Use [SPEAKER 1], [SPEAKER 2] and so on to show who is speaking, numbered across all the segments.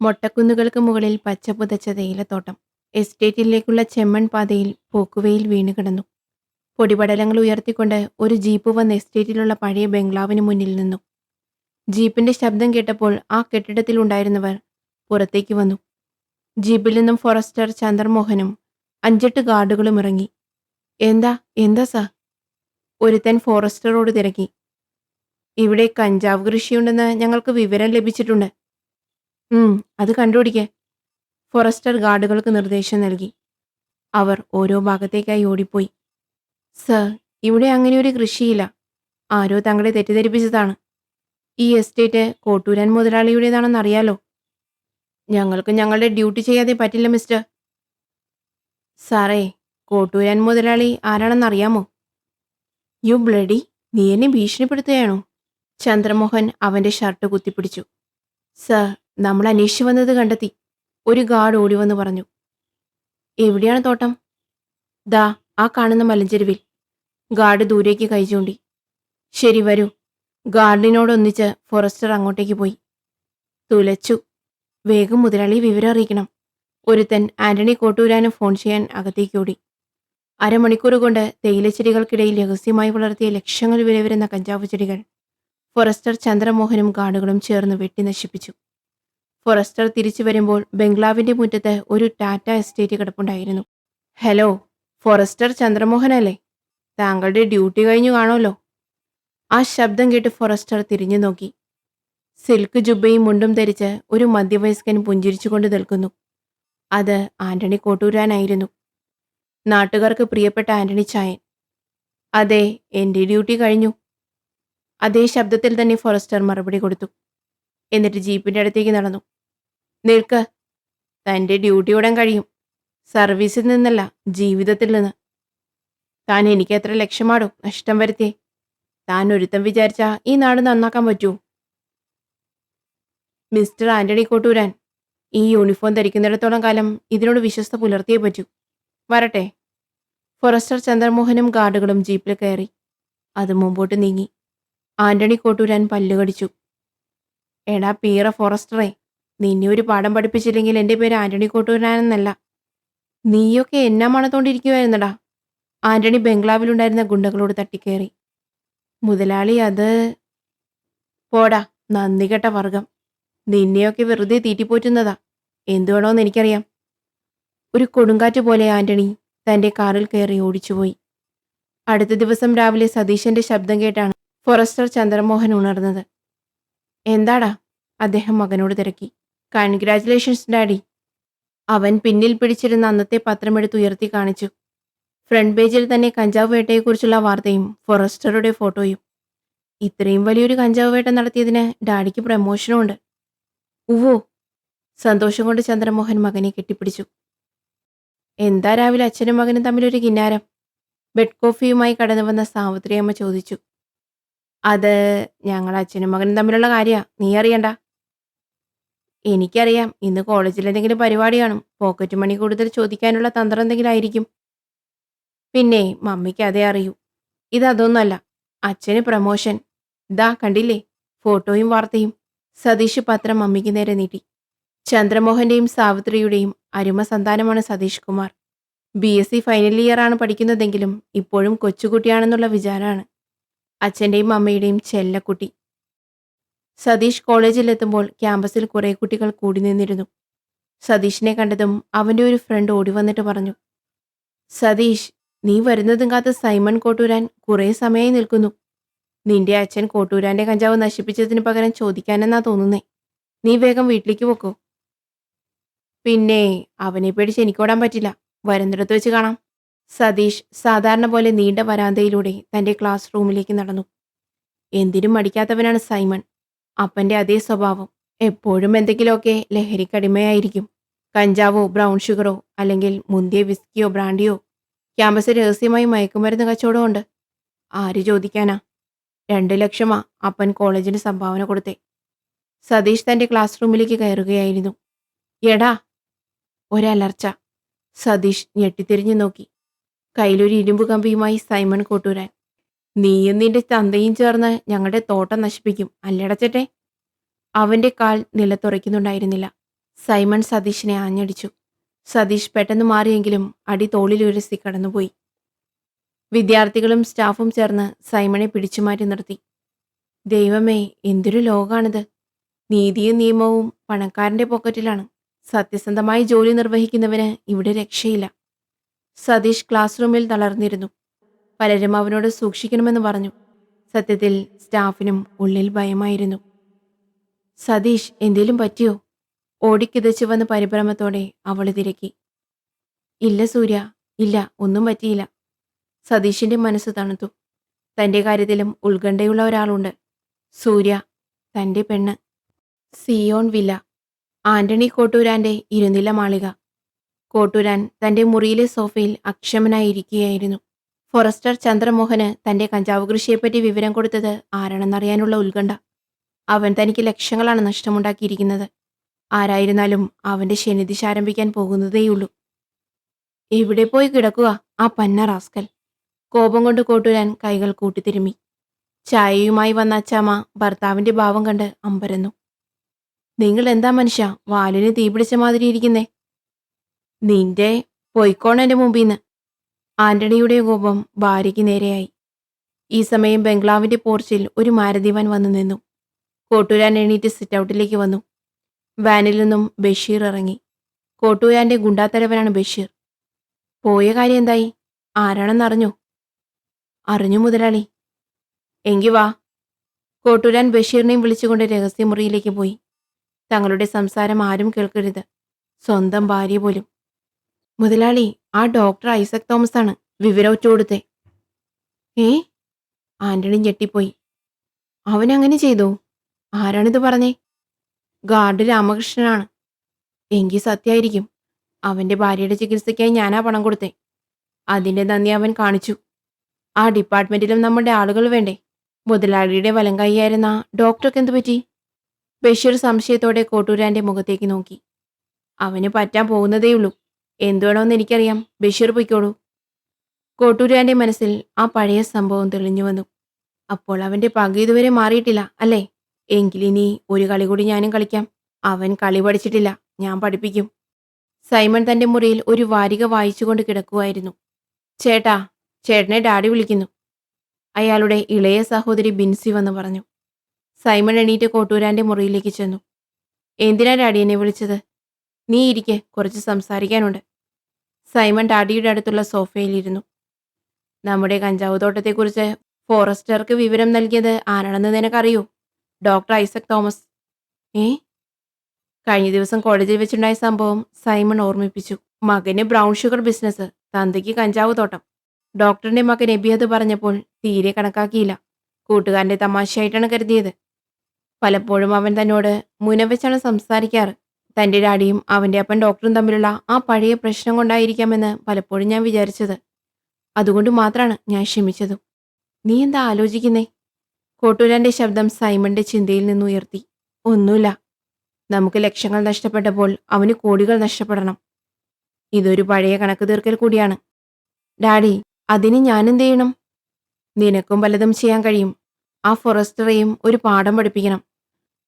[SPEAKER 1] മൊട്ടക്കുന്നുകൾക്ക് മുകളിൽ പച്ച പുതച്ച തേയിലത്തോട്ടം. എസ്റ്റേറ്റിലേക്കുള്ള ചെമ്മൺ പാതയിൽ പോക്കുവെയിൽ വീണുകിടന്നു. പൊടിപടലങ്ങൾ ഉയർത്തിക്കൊണ്ട് ഒരു ജീപ്പ് വന്ന് എസ്റ്റേറ്റിലുള്ള പഴയ ബംഗ്ലാവിന് മുന്നിൽ നിന്നു. ജീപ്പിന്റെ ശബ്ദം കേട്ടപ്പോൾ ആ കെട്ടിടത്തിലുണ്ടായിരുന്നവർ പുറത്തേക്ക് വന്നു. ജീപ്പിൽ നിന്നും ഫോറസ്റ്റർ ചന്ദ്രമോഹനും 5-8 ഗാർഡുകളും ഇറങ്ങി. എന്താ എന്താ സാർ? ഒരുത്തൻ ഫോറസ്റ്ററോട് തിരക്കി. ഇവിടെ കഞ്ചാവ് കൃഷിയുണ്ടെന്ന് ഞങ്ങൾക്ക് വിവരം ലഭിച്ചിട്ടുണ്ട്. അത് കണ്ടുപിടിക്കേ. ഫോറസ്റ്റർ ഗാർഡുകൾക്ക് നിർദ്ദേശം നൽകി. അവർ ഓരോ ഭാഗത്തേക്കായി ഓടിപ്പോയി. സർ, ഇവിടെ അങ്ങനെയൊരു കൃഷിയില്ല. ആരോ തങ്ങളെ തെറ്റിദ്ധരിപ്പിച്ചതാണ്. ഈ എസ്റ്റേറ്റ് കോട്ടൂരാൻ മുതലാളിയുടേതാണെന്നറിയാലോ. ഞങ്ങൾക്ക് ഞങ്ങളുടെ ഡ്യൂട്ടി ചെയ്യാതെ പറ്റില്ല മിസ്റ്റർ. സാറേ, കോട്ടൂരാൻ മുതലാളി ആരാണെന്നറിയാമോ? യു ബ്ലഡി, നീ എന്നെ ഭീഷണിപ്പെടുത്തുകയാണോ? ചന്ദ്രമോഹൻ അവന്റെ ഷർട്ട് കുത്തിപ്പിടിച്ചു. സർ, നമ്മൾ അന്വേഷിച്ചു വന്നത് കണ്ടെത്തി. ഒരു ഗാർഡ് ഓടി വന്ന് പറഞ്ഞു. എവിടെയാണ് തോട്ടം? ദാ ആ കാണുന്ന മലഞ്ചെരുവിൽ. ഗാർഡ് ദൂരേക്ക് കൈ ചൂണ്ടി. ശരി, വരൂ. ഗാർഡിനോടൊന്നിച്ച് ഫോറസ്റ്റർ അങ്ങോട്ടേക്ക് പോയി. തുലച്ചു. വേഗം മുതലാളി വിവരം അറിയിക്കണം. ഒരുത്തൻ ആന്റണി കോട്ടൂരാനും ഫോൺ ചെയ്യാൻ അകത്തേക്ക് ഓടി. അരമണിക്കൂർ കൊണ്ട് തേയിലച്ചെടികൾക്കിടയിൽ രഹസ്യമായി വളർത്തിയ ലക്ഷങ്ങൾ വില വരുന്ന കഞ്ചാവ് ചെടികൾ ഫോറസ്റ്റർ ചന്ദ്രമോഹനും ഗാർഡുകളും ചേർന്ന് വെട്ടി നശിപ്പിച്ചു. ഫോറസ്റ്റർ തിരിച്ചു വരുമ്പോൾ ബംഗ്ലാവിന്റെ മുറ്റത്ത് ഒരു ടാറ്റ എസ്റ്റേറ്റ് കിടപ്പുണ്ടായിരുന്നു. ഹലോ, ഫോറസ്റ്റർ ചന്ദ്രമോഹനല്ലേ? താങ്കളുടെ ഡ്യൂട്ടി കഴിഞ്ഞു കാണുമല്ലോ. ആ ശബ്ദം കേട്ട് ഫോറസ്റ്റർ തിരിഞ്ഞു നോക്കി. സിൽക്ക് ജുബയും മുണ്ടും ധരിച്ച് ഒരു മധ്യവയസ്കൻ പുഞ്ചിരിച്ചുകൊണ്ട് നിൽക്കുന്നു. അത് ആന്റണി കോട്ടൂരാനായിരുന്നു. നാട്ടുകാർക്ക് പ്രിയപ്പെട്ട ആന്റണി ചായൻ. അതെ, എന്റെ ഡ്യൂട്ടി കഴിഞ്ഞു. അതേ ശബ്ദത്തിൽ തന്നെ ഫോറസ്റ്റർ മറുപടി കൊടുത്തു. എന്നിട്ട് ജീപ്പിന്റെ അടുത്തേക്ക് നടന്നു. നിൽക്ക്, തന്റെ ഡ്യൂട്ടി ഉടൻ കഴിയും. സർവീസിൽ നിന്നല്ല, ജീവിതത്തിൽ നിന്ന്. താൻ എനിക്ക് എത്ര ലക്ഷമാടോ നഷ്ടം വരുത്തിയേ? താൻ ഒരുത്തം വിചാരിച്ചാ ഈ നാട് നന്നാക്കാൻ പറ്റൂ? മിസ്റ്റർ ആന്റണി കോട്ടൂരാൻ, ഈ യൂണിഫോം ധരിക്കുന്നിടത്തോളം കാലം ഇതിനോട് വിശ്വസ്ത പുലർത്തിയേ പറ്റൂ. വരട്ടെ. ഫോറസ്റ്റർ ചന്ദ്രമോഹനും ഗാർഡുകളും ജീപ്പിൽ കയറി. അത് മുമ്പോട്ട് നീങ്ങി. ആന്റണി കോട്ടൂരാൻ പല്ലുകടിച്ചു. എടാ പീറ ഫോറസ്റ്ററെ, നിന്നെ ഒരു പാഠം പഠിപ്പിച്ചില്ലെങ്കിൽ എൻ്റെ പേര് ആന്റണി കോട്ടൂരാനെന്നല്ല. നീയൊക്കെ എന്നാ മണത്തോണ്ടിരിക്കുവായിരുന്നടാ. ആന്റണി ബംഗ്ലാവിലുണ്ടായിരുന്ന ഗുണ്ടകളോട് തട്ടിക്കയറി. മുതലാളി അത്... പോടാ, നന്ദികെട്ട വർഗം. നിന്നെയൊക്കെ വെറുതെ തീറ്റിപ്പോറ്റുന്നതാ. എന്തു വേണോന്ന് എനിക്കറിയാം. ഒരു കൊടുങ്കാറ്റ് പോലെ ആന്റണി തന്റെ കാറിൽ കയറി ഓടിച്ചുപോയി. അടുത്ത ദിവസം രാവിലെ സതീശന്റെ ശബ്ദം കേട്ടാണ് ഫോറസ്റ്റർ ചന്ദ്രമോഹൻ ഉണർന്നത്. എന്താടാ? അദ്ദേഹം മകനോട് തിരക്കി. Congratulations daddy. അവൻ പിന്നിൽ പിടിച്ചിരുന്ന അന്നത്തെ പത്രമെടുത്തുയർത്തി കാണിച്ചു. ഫ്രണ്ട് പേജിൽ തന്നെ കഞ്ചാവ് വേട്ടയെക്കുറിച്ചുള്ള വാർത്തയും ഫോറസ്റ്ററുടെ ഫോട്ടോയും. ഇത്രയും വലിയൊരു കഞ്ചാവ് വേട്ട നടത്തിയതിന് ഡാഡിക്ക് പ്രമോഷനും ഉണ്ട്. ഉവ്വോ. സന്തോഷം കൊണ്ട് ചന്ദ്രമോഹൻ മകനെ കെട്ടിപ്പിടിച്ചു. എന്താ രാവിലെ അച്ഛനും മകനും തമ്മിലൊരു കിന്നാരം? ബെഡ് കോഫിയുമായി കടന്നു വന്ന സാവിത്രിയമ്മ ചോദിച്ചു. അത് ഞങ്ങൾ അച്ഛനും മകനും തമ്മിലുള്ള കാര്യാ, നീ അറിയണ്ട. എനിക്കറിയാം, ഇന്ന് കോളേജിൽ എന്തെങ്കിലും പരിപാടി കാണും. പോക്കറ്റ് മണി കൂടുതൽ ചോദിക്കാനുള്ള തന്ത്രം എന്തെങ്കിലും ആയിരിക്കും. പിന്നെ മമ്മിക്ക് അതേ അറിയൂ. ഇതൊന്നുമല്ല, അച്ഛന് പ്രമോഷൻ. ദാ കണ്ടില്ലേ, ഫോട്ടോയും വാർത്തയും. സതീഷ് പത്രം മമ്മിക്ക് നേരെ നീട്ടി. ചന്ദ്രമോഹന്റെയും സാവിത്രിയുടെയും അരുമ സന്താനമാണ് Satish Kumar. BSc final year ആണ് പഠിക്കുന്നതെങ്കിലും ഇപ്പോഴും കൊച്ചുകുട്ടിയാണെന്നുള്ള വിചാരമാണ്. അച്ഛൻ്റെയും അമ്മയുടെയും ചെല്ലക്കുട്ടി. സതീഷ് കോളേജിലെത്തുമ്പോൾ ക്യാമ്പസിൽ കുറേ കുട്ടികൾ കൂടി നിന്നിരുന്നു. സതീഷിനെ കണ്ടതും അവൻ്റെ ഒരു ഫ്രണ്ട് ഓടി വന്നിട്ട് പറഞ്ഞു. സതീഷ്, നീ വരുന്നതും കാത്ത് സൈമൺ കോട്ടൂരാൻ കുറേ സമയമായി നിൽക്കുന്നു. നിന്റെ അച്ഛൻ കോട്ടൂരാന്റെ കഞ്ചാവ് നശിപ്പിച്ചതിന് പകരം ചോദിക്കാനെന്നാ തോന്നുന്നേ. നീ വേഗം വീട്ടിലേക്ക് പോക്കോ. പിന്നെ അവനെ പേടിച്ച് എനിക്കോടാൻ പറ്റില്ല. വരുന്നിടത്ത് വെച്ച് കാണാം. സതീഷ് സാധാരണ പോലെ നീണ്ട വരാന്തയിലൂടെ തന്റെ ക്ലാസ് റൂമിലേക്ക് നടന്നു. എന്തിനും മടിക്കാത്തവനാണ് സൈമൺ. അപ്പന്റെ അതേ സ്വഭാവം. എപ്പോഴും എന്തെങ്കിലുമൊക്കെ ലഹരിക്കടിമയായിരിക്കും. കഞ്ചാവോ ബ്രൗൺ ഷുഗറോ അല്ലെങ്കിൽ മുന്തിയ വിസ്കിയോ ബ്രാൻഡിയോ. ക്യാമ്പസിൽ രഹസ്യമായി മയക്കുമരുന്ന് കച്ചവടമുണ്ട്. ആര് ചോദിക്കാനാ? 2 ലക്ഷമാ അപ്പൻ കോളേജിന് സംഭാവന കൊടുത്തേ. സതീഷ് തന്റെ ക്ലാസ് റൂമിലേക്ക് കയറുകയായിരുന്നു. എടാ! ഒരലർച്ച. സതീഷ് ഞെട്ടിത്തിരിഞ്ഞു നോക്കി. കയ്യിലൊരു ഇരുമ്പ് കമ്പിയുമായി സൈമൺ കോട്ടൂരാൻ. നീയും നിന്റെ തന്തയും ചേർന്ന് ഞങ്ങളുടെ തോട്ടം നശിപ്പിക്കും അല്ലടച്ചട്ടെ. അവന്റെ കാൽ നിലത്തുറയ്ക്കുന്നുണ്ടായിരുന്നില്ല. സൈമൺ സതീഷിനെ ആഞ്ഞടിച്ചു. സതീഷ് പെട്ടെന്ന് മാറിയെങ്കിലും അടി തോളിലുരസി കടന്നുപോയി. വിദ്യാർത്ഥികളും സ്റ്റാഫും ചേർന്ന് സൈമണെ പിടിച്ചുമാറ്റി നിർത്തി. ദൈവമേ, എന്തൊരു ലോകാണിത്! നീതിയും നിയമവും പണക്കാരന്റെ പോക്കറ്റിലാണ്. സത്യസന്ധമായി ജോലി നിർവഹിക്കുന്നവന് ഇവിടെ രക്ഷയില്ല. സതീഷ് ക്ലാസ് റൂമിൽ തളർന്നിരുന്നു. പലരും അവനോട് സൂക്ഷിക്കണമെന്ന് പറഞ്ഞു. സത്യത്തിൽ സ്റ്റാഫിനും ഉള്ളിൽ ഭയമായിരുന്നു. സതീഷ്, എന്തേലും പറ്റിയോ? ഓടിക്കിതച്ചു വന്ന് പരിഭ്രമത്തോടെ അവൾ തിരക്കി. ഇല്ല സൂര്യ, ഇല്ല, ഒന്നും പറ്റിയില്ല. സതീഷിന്റെ മനസ്സ് തണുത്തു. തന്റെ കാര്യത്തിലും ഉത്കണ്ഠയുള്ള ഒരാളുണ്ട്. സൂര്യ, തന്റെ പെണ്ണ്. Zion Villa. ആന്റണി കോട്ടൂരാന്റെ ഇരുനില മാളിക. കോട്ടൂരാൻ തന്റെ മുറിയിലെ സോഫയിൽ അക്ഷമനായിരിക്കുകയായിരുന്നു. ഫോറസ്റ്റർ ചന്ദ്രമോഹന് തന്റെ കഞ്ചാവ് കൃഷിയെപ്പറ്റി വിവരം കൊടുത്തത് ആരാണെന്നറിയാനുള്ള ഉത്കണ്ഠ. അവൻ തനിക്ക് ലക്ഷങ്ങളാണ് നഷ്ടമുണ്ടാക്കിയിരിക്കുന്നത്. ആരായിരുന്നാലും അവന്റെ ശനിദിശ ആരംഭിക്കാൻ പോകുന്നതേയുള്ളൂ. എവിടെ പോയി കിടക്കുക ആ പന്ന റാസ്കൽ! കോപം കൊണ്ട് കോട്ടൂരാൻ കൈകൾ കൂട്ടിത്തിരുമ്മി. ചായയുമായി വന്ന അച്ചാമ്മ ഭർത്താവിന്റെ ഭാവം കണ്ട് അമ്പരന്നു. നിങ്ങൾ എന്താ മനുഷ്യ വാലിന് തീപിടിച്ച മാതിരി ഇരിക്കുന്നേ? നിന്റെ പൊയ്ക്കോണെന്റെ മുമ്പീന്ന്. ആന്റണിയുടെ കോപം ഭാര്യയ്ക്ക് നേരെയായി. ഈ സമയം ബംഗ്ലാവിന്റെ പോർച്ചിൽ ഒരു മാരുതി വാൻ വന്നു നിന്നു. കോട്ടൂരാൻ എണീറ്റ് സിറ്റൗട്ടിലേക്ക് വന്നു. വാനിൽ നിന്നും ബഷീർ ഇറങ്ങി. കോട്ടൂരാന്റെ ഗുണ്ടാത്തലവനാണ് ബഷീർ. പോയ കാര്യം എന്തായി? ആരാണെന്നറിഞ്ഞോ? അറിഞ്ഞു മുതലാളി. എങ്കി വാ. കോട്ടൂരാൻ ബഷീറിനെയും വിളിച്ചുകൊണ്ട് രഹസ്യമുറിയിലേക്ക് പോയി. തങ്ങളുടെ സംസാരം ആരും കേൾക്കരുത്, സ്വന്തം ഭാര്യ പോലും. മുതലാളി, ആ ഡോക്ടർ ഐസക് തോമസ് ആണ് വിവരം ഒറ്റുകൊടുത്തേ. ഏ? ആന്റണി ഞെട്ടിപ്പോയി. അവനങ്ങനെ ചെയ്തു? ആരാണിത് പറഞ്ഞേ? ഗാർഡ് രാമകൃഷ്ണനാണ്. എങ്കിൽ സത്യായിരിക്കും. അവന്റെ ഭാര്യയുടെ ചികിത്സയ്ക്കായി ഞാനാ പണം കൊടുത്തേ. അതിന്റെ നന്ദി അവൻ കാണിച്ചു. ആ ഡിപ്പാർട്ട്മെന്റിലും നമ്മുടെ ആളുകൾ വേണ്ടേ? മുതലാളിയുടെ വലങ്കൈയായിരുന്ന ഡോക്ടർക്ക് എന്തു പറ്റി? ബഷീർ സംശയത്തോടെ കോട്ടൂരാന്റെ മുഖത്തേക്ക് നോക്കി. അവന് പറ്റാൻ പോകുന്നതേയുള്ളൂ. എന്തുവേണമെന്ന് എനിക്കറിയാം. ബഷീർ പൊയ്ക്കോളൂ. കോട്ടൂരാന്റെ മനസ്സിൽ ആ പഴയ സംഭവം തെളിഞ്ഞു വന്നു. അപ്പോൾ അവന്റെ പക ഇതുവരെ മാറിയിട്ടില്ല അല്ലേ? എങ്കിലിനി ഒരു കളി കൂടി ഞാനും കളിക്കാം. അവൻ കളി പഠിച്ചിട്ടില്ല, ഞാൻ പഠിപ്പിക്കും. സൈമൺ തന്റെ മുറിയിൽ ഒരു വാരിക വായിച്ചുകൊണ്ട് കിടക്കുമായിരുന്നു. ചേട്ടാ, ചേട്ടനെ ഡാഡി വിളിക്കുന്നു. അയാളുടെ ഇളയ സഹോദരി ബിൻസി വന്ന് പറഞ്ഞു. സൈമൺ എണീറ്റ് കോട്ടൂരാന്റെ മുറിയിലേക്ക് ചെന്നു. എന്തിനാ ഡാഡി എന്നെ വിളിച്ചത്? നീ ഇരിക്കെ, കുറച്ച് സംസാരിക്കാനുണ്ട്. സൈമൺ ഡാഡിയുടെ അടുത്തുള്ള സോഫയിലിരുന്നു. നമ്മുടെ കഞ്ചാവ് തോട്ടത്തെക്കുറിച്ച് ഫോറസ്റ്റർക്ക് വിവരം നൽകിയത് ആരാണെന്ന് നിനക്കറിയോ? Doctor Isaac Thomas. ഏ? കഴിഞ്ഞ ദിവസം കോളേജിൽ വെച്ചുണ്ടായ സംഭവം സൈമൺ ഓർമ്മിപ്പിച്ചു. മകന് ബ്രൗൺ ഷുഗർ ബിസിനസ്, തന്തയ്ക്ക് കഞ്ചാവ് തോട്ടം. ഡോക്ടറിന്റെ മകൻ എബിയത് പറഞ്ഞപ്പോൾ തീരെ കണക്കാക്കിയില്ല. കൂട്ടുകാരന്റെ തമാശയായിട്ടാണ് കരുതിയത്. പലപ്പോഴും അവൻ തന്നോട് മുനവെച്ചാണ് സംസാരിക്കാറ്. തന്റെ ഡാഡിയും അവന്റെ അപ്പൻ ഡോക്ടറും തമ്മിലുള്ള ആ പഴയ പ്രശ്നം കൊണ്ടായിരിക്കാമെന്ന് പലപ്പോഴും ഞാൻ വിചാരിച്ചത്. അതുകൊണ്ട് മാത്രമാണ് ഞാൻ ക്ഷമിച്ചതും. നീ എന്താ ആലോചിക്കുന്നേ? കോട്ടൂരാന്റെ ശബ്ദം സൈമന്റെ ചിന്തയിൽ നിന്നുയർത്തി. ഒന്നുമില്ല. നമുക്ക് ലക്ഷങ്ങൾ നഷ്ടപ്പെട്ടപ്പോൾ അവന് കോടികൾ നഷ്ടപ്പെടണം. ഇതൊരു പഴയ കണക്ക് തീർക്കൽ കൂടിയാണ്. ഡാഡി, അതിന് ഞാനെന്ത് ചെയ്യണം? നിനക്കും പലതും ചെയ്യാൻ കഴിയും. ആ ഫോറസ്റ്ററെയും ഒരു പാഠം പഠിപ്പിക്കണം.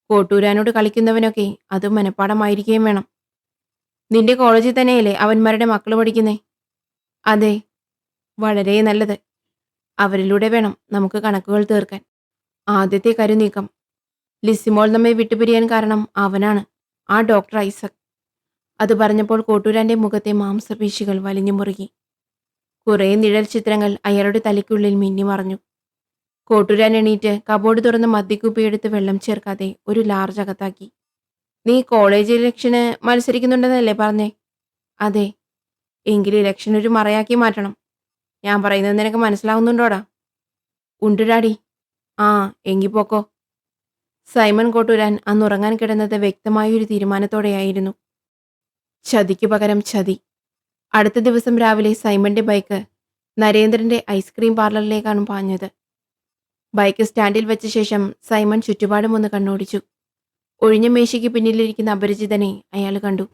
[SPEAKER 1] കോട്ടൂരാനോട് കളിക്കുന്നവനൊക്കെ അത് മനഃപ്പാടമായിരിക്കുകയും വേണം. നിന്റെ കോളേജിൽ തന്നെയല്ലേ അവന്മാരുടെ മക്കൾ പഠിക്കുന്നേ? അതെ. വളരെ നല്ലത്. അവരിലൂടെ വേണം നമുക്ക് കണക്കുകൾ തീർക്കാൻ. ആദ്യത്തെ കരുനീക്കം. ലിസിമോൾ നമ്മെ വിട്ടുപിരിയാൻ കാരണം അവനാണ്, ആ ഡോക്ടർ ഐസക്. അത് പറഞ്ഞപ്പോൾ കോട്ടൂരാന്റെ മുഖത്തെ മാംസപേശികൾ വലിഞ്ഞു മുറുകി. കുറേ നിഴൽ ചിത്രങ്ങൾ അയാളുടെ തലയ്ക്കുള്ളിൽ മിന്നിമറഞ്ഞു. കോട്ടൂരാൻ എണീറ്റ് കബോർഡ് തുറന്ന് മദ്യക്കുപ്പിയെടുത്ത് വെള്ളം ചേർക്കാതെ ഒരു ലാർജ് അകത്താക്കി. നീ കോളേജ് ഇലക്ഷന് മത്സരിക്കുന്നുണ്ടെന്നല്ലേ പറഞ്ഞേ? അതെ. എങ്കിൽ ഇലക്ഷൻ ഒരു മറയാക്കി മാറ്റണം. ഞാൻ പറയുന്നത് നിനക്ക് മനസ്സിലാവുന്നുണ്ടോടാ? ഉണ്ട് ഡാഡി. ആ, എങ്കി പോക്കോ. സൈമൺ കോട്ടൂരാൻ അന്ന് ഉറങ്ങാൻ കിടന്നത് വ്യക്തമായൊരു തീരുമാനത്തോടെയായിരുന്നു. ചതിക്ക് പകരം ചതി. അടുത്ത ദിവസം രാവിലെ സൈമന്റെ ബൈക്ക് നരേന്ദ്രന്റെ ഐസ്ക്രീം പാർലറിലേക്കാണ് പാഞ്ഞത്. ബൈക്ക് സ്റ്റാൻഡിൽ വെച്ച ശേഷം സൈമൺ ചുറ്റുപാടും ഒന്ന് കണ്ണോടിച്ചു. ഒഴിഞ്ഞ മേശയ്ക്ക് പിന്നിലിരിക്കുന്ന അപരിചിതനെ അയാൾ കണ്ടു.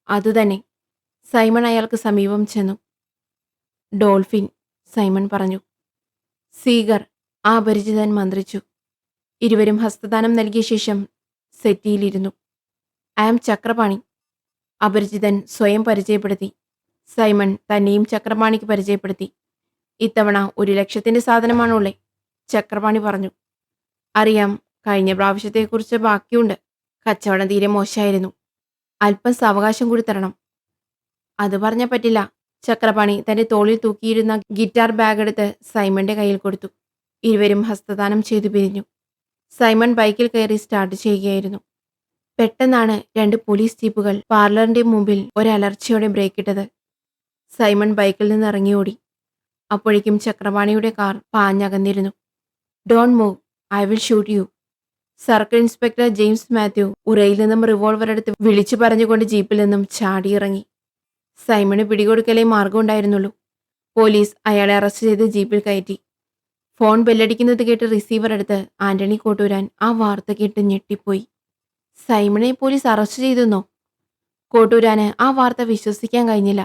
[SPEAKER 1] അതുതന്നെ. സൈമൺ അയാൾക്ക് സമീപം ചെന്നു. ഡോൾഫിൻ, സൈമൺ പറഞ്ഞു. സീഗർ, ആ അപരിചിതൻ മന്ത്രിച്ചു. ഇരുവരും ഹസ്തദാനം നൽകിയ ശേഷം സെറ്റിയിലിരുന്നു. I am Chakrapani. അപരിചിതൻ സ്വയം പരിചയപ്പെടുത്തി. സൈമൺ തന്നെയും ചക്രപാണിക്ക് പരിചയപ്പെടുത്തി. ഇത്തവണ 1,00,000 സാധനമാണുള്ളേ, ചക്രപാണി പറഞ്ഞു. അറിയാം, കഴിഞ്ഞ പ്രാവശ്യത്തെക്കുറിച്ച് ബാക്കിയുണ്ട്. കച്ചവടം തീരെ മോശമായിരുന്നു. അല്പം സാവകാശം കൂടി തരണം. അത് പറഞ്ഞാൽ പറ്റില്ല. ചക്രപാണി തന്റെ തോളിൽ തൂക്കിയിരുന്ന ഗിറ്റാർ ബാഗ് എടുത്ത് സൈമന്റെ കയ്യിൽ കൊടുത്തു. ഇരുവരും ഹസ്തദാനം ചെയ്തു പിരിഞ്ഞു. സൈമൺ ബൈക്കിൽ കയറി സ്റ്റാർട്ട് ചെയ്യുകയായിരുന്നു. പെട്ടെന്നാണ് 2 പോലീസ് ജീപ്പുകൾ പാർലറിന്റെ മുമ്പിൽ ഒരലർച്ചയോടെ ബ്രേക്കിട്ടത്. സൈമൺ ബൈക്കിൽ നിന്ന് ഇറങ്ങിയോടി. അപ്പോഴേക്കും ചക്രപാണിയുടെ കാർ പാഞ്ഞകന്നിരുന്നു. Don't move, I will shoot you. Circle inspector James Mathew ഉറയിൽ നിന്നും റിവോൾവർ എടുത്ത് വിളിച്ചു പറഞ്ഞുകൊണ്ട് ജീപ്പിൽ നിന്നും ചാടിയിറങ്ങി. സൈമണ് പിടികൊടുക്കലേ മാർഗമുണ്ടായിരുന്നുള്ളൂ. പോലീസ് അയാളെ അറസ്റ്റ് ചെയ്ത് ജീപ്പിൽ കയറ്റി. ഫോൺ ബെല്ലടിക്കുന്നത് കേട്ട് റിസീവർ എടുത്ത് ആന്റണി കോട്ടൂരാൻ ആ വാർത്ത കേട്ട് ഞെട്ടിപ്പോയി. സൈമണെ പോലീസ് അറസ്റ്റ് ചെയ്തെന്നോ? കോട്ടൂരാന് ആ വാർത്ത വിശ്വസിക്കാൻ കഴിഞ്ഞില്ല.